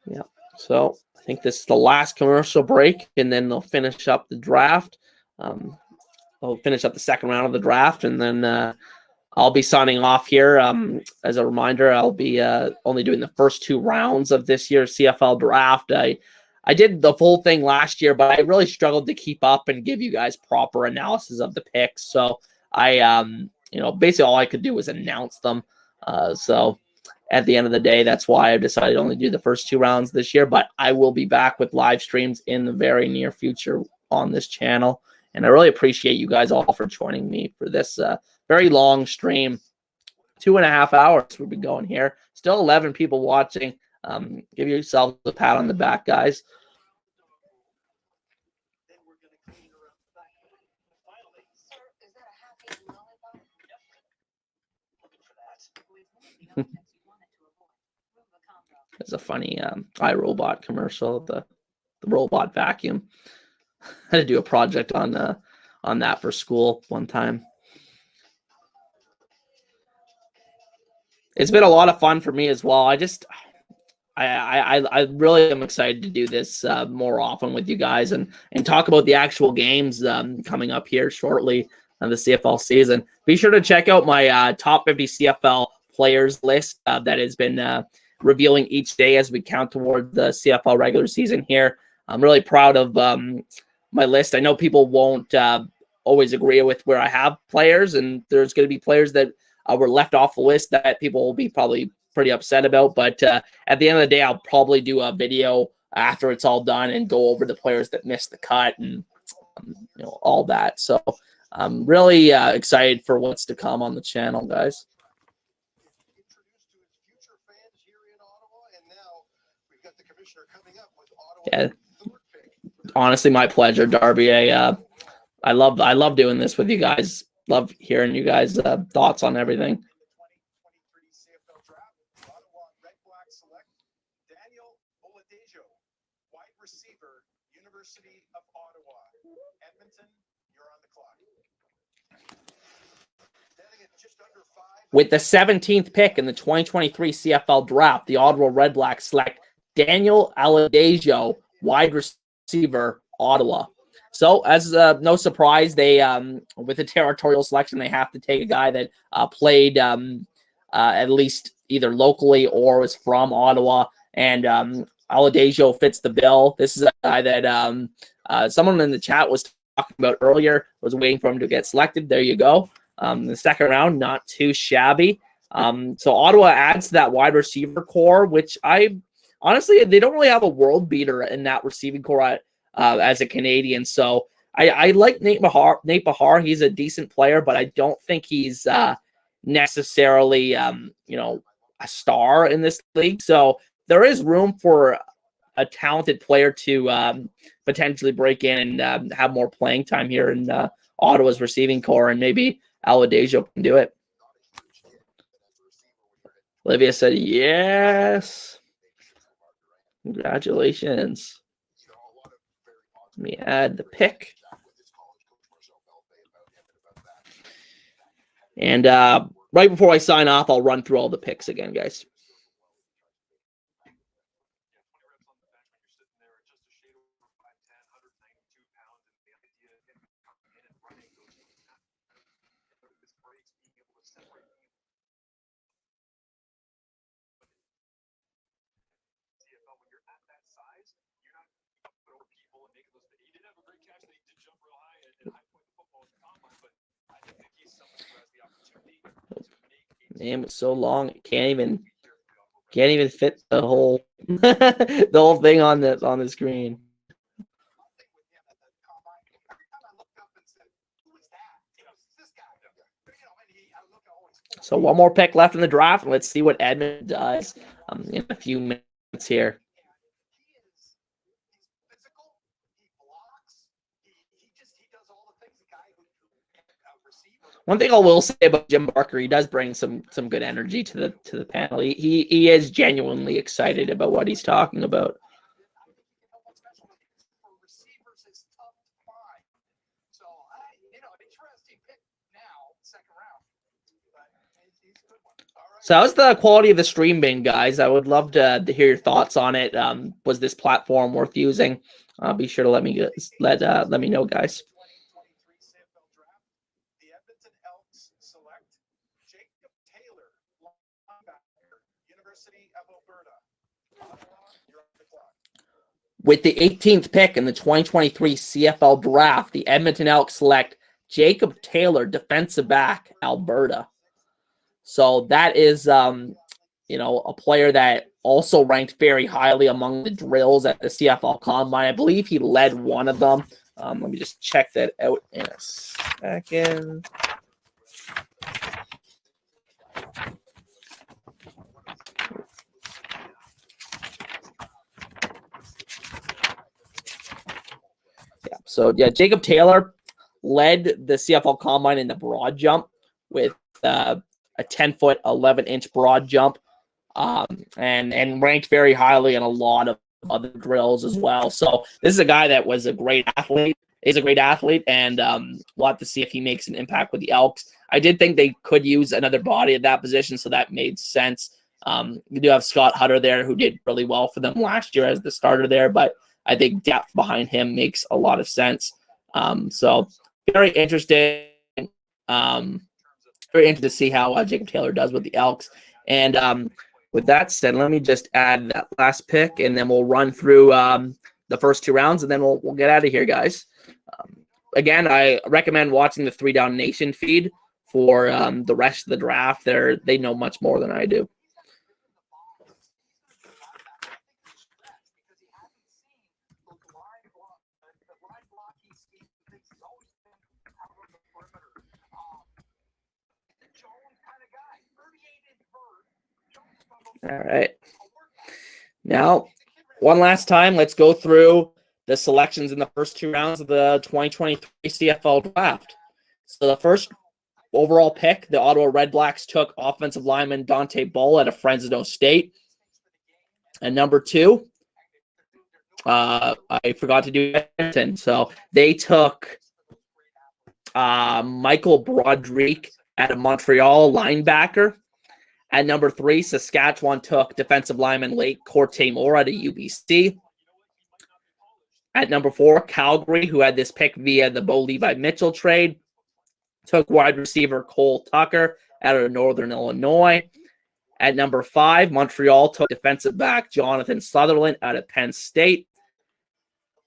Yeah. So I think this is the last commercial break, and then they'll finish up the draft. They'll finish up the second round of the draft, and then I'll be signing off here. As a reminder, I'll be only doing the first 2 rounds of this year's CFL draft. I did the full thing last year, but I really struggled to keep up and give you guys proper analysis of the picks. So I, basically all I could do was announce them. So at the end of the day, that's why I've decided to only do the first 2 rounds this year. But I will be back with live streams in the very near future on this channel. And I really appreciate you guys all for joining me for this very long stream. 2.5 hours we've been going here. Still 11 people watching. Give yourselves a pat on the back, guys. There's a funny iRobot commercial, the robot vacuum. I had to do a project on that for school one time. It's been a lot of fun for me as well. I really am excited to do this more often with you guys and talk about the actual games coming up here shortly on the CFL season. Be sure to check out my top 50 CFL players list that has been revealing each day as we count toward the CFL regular season here. I'm really proud of my list. I know people won't always agree with where I have players, and there's going to be players that were left off the list that people will be probably pretty upset about. But at the end of the day, I'll probably do a video after it's all done and go over the players that missed the cut and all that. So I'm really excited for what's to come on the channel, guys. Introduced to his future fans here in Ottawa, and now we've got the commissioner coming up with Ottawa. Yeah, Third pick. honestly, my pleasure, Darby. I love doing this with you guys. Love hearing you guys' thoughts on everything. 2023 CFL Draft, Ottawa Red Black select Daniel Oladejo, wide receiver, University of Ottawa. Edmonton, you're on the clock. Standing at just under 5. With the 17th pick in the 2023 CFL Draft, the Ottawa Red Blacks select Daniel Oladejo, wide receiver, Ottawa. So, as no surprise, they with the territorial selection, they have to take a guy that played at least either locally or was from Ottawa. And Oladejo fits the bill. This is a guy that someone in the chat was talking about earlier, was waiting for him to get selected. There you go. The second round, not too shabby. So Ottawa adds to that wide receiver core, which honestly, they don't really have a world beater in that receiving core as a Canadian. So I like Nate Bahar. He's a decent player, but I don't think he's necessarily, a star in this league. So there is room for a talented player to potentially break in and have more playing time here in Ottawa's receiving core, and maybe Oladejo can do it. Olivia said yes. Congratulations. Let me add the pick. And right before I sign off, I'll run through all the picks again, guys. Name is so long it can't even fit the whole the whole thing on the screen. So one more pick left in the draft, and let's see what Edmonton does in a few minutes here. One thing I will say about Jim Barker, he does bring some good energy to the panel. He is genuinely excited about what he's talking about. So how's the quality of the stream been, guys? I would love to hear your thoughts on it. Was this platform worth using? Be sure to let me know, guys. With the 18th pick in the 2023 CFL Draft, the Edmonton Elks select Jacob Taylor, defensive back, Alberta. So that is, a player that also ranked very highly among the drills at the CFL Combine. I believe he led one of them. Let me just check that out in a second. So, Jacob Taylor led the CFL Combine in the broad jump with a 10-foot, 11-inch broad jump, and ranked very highly in a lot of other drills as well. So this is a guy that was a great athlete. He's a great athlete, and we'll have to see if he makes an impact with the Elks. I did think they could use another body at that position, so that made sense. You do have Scott Hutter there, who did really well for them last year as the starter there, but I think depth behind him makes a lot of sense. So very interesting. Very interested to see how Jacob Taylor does with the Elks. And with that said, let me just add that last pick, and then we'll run through the first two rounds, and then we'll get out of here, guys. Again, I recommend watching the 3 Down Nation feed for the rest of the draft. They know much more than I do. All right. Now, one last time, let's go through the selections in the first 2 rounds of the 2023 CFL Draft. So the first overall pick, the Ottawa Redblacks took offensive lineman Dante Bull out of Fresno State. And number 2, I forgot to do Edmonton. So they took Michael Broderick out of Montreal, linebacker. At number 3, Saskatchewan took defensive lineman Lake Corte Moore out of UBC. At number 4, Calgary, who had this pick via the Bo Levi Mitchell trade, took wide receiver Cole Tucker out of Northern Illinois. At number 5, Montreal took defensive back Jonathan Sutherland out of Penn State.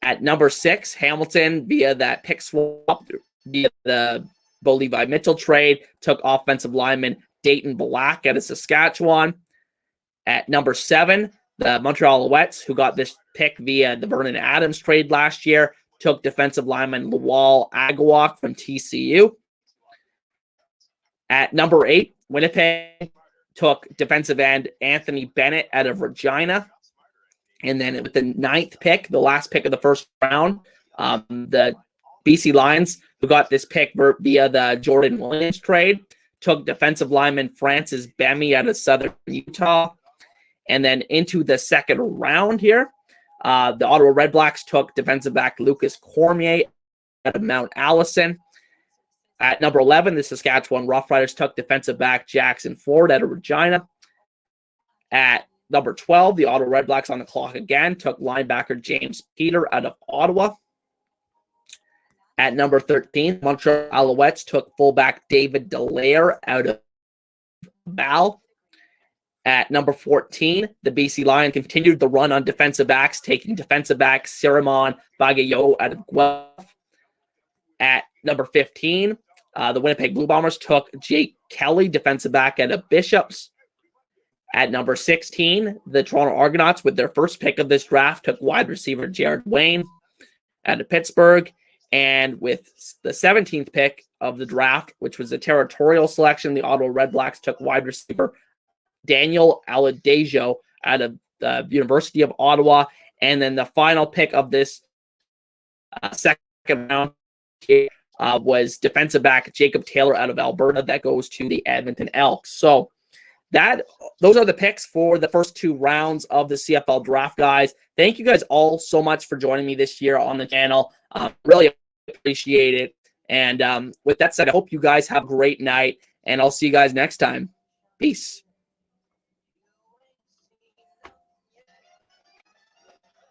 At number 6, Hamilton, via that pick swap via the Bo Levi Mitchell trade, took offensive lineman Dayton Black out of Saskatchewan. At number 7, the Montreal Alouettes, who got this pick via the Vernon Adams trade last year, took defensive lineman Lawal Agawak from TCU. At number 8, Winnipeg took defensive end Anthony Bennett out of Regina. And then with the 9th pick, the last pick of the first round, the BC Lions, who got this pick via the Jordan Williams trade, took defensive lineman Francis Bemi out of Southern Utah. And then into the second round here, the Ottawa Redblacks took defensive back Lucas Cormier out of Mount Allison. At number 11, the Saskatchewan Roughriders took defensive back Jackson Ford out of Regina. At number 12, the Ottawa Redblacks on the clock again took linebacker James Peter out of Ottawa. At number 13, Montreal Alouettes took fullback David Dallaire out of Val. At number 14, the BC Lions continued the run on defensive backs, taking defensive back Siramon Bagayo out of Guelph. At number 15, the Winnipeg Blue Bombers took Jake Kelly, defensive back out of Bishops. At number 16, the Toronto Argonauts, with their first pick of this draft, took wide receiver Jared Wayne out of Pittsburgh. And with the 17th pick of the draft, which was a territorial selection, the Ottawa Redblacks took wide receiver Daniel Aladejo out of the University of Ottawa. And then the final pick of this second round was defensive back Jacob Taylor out of Alberta. That goes to the Edmonton Elks. So those are the picks for the first 2 rounds of the CFL Draft, guys. Thank you guys all so much for joining me this year on the channel. Really appreciate it. And with that said, I hope you guys have a great night, and I'll see you guys next time. Peace.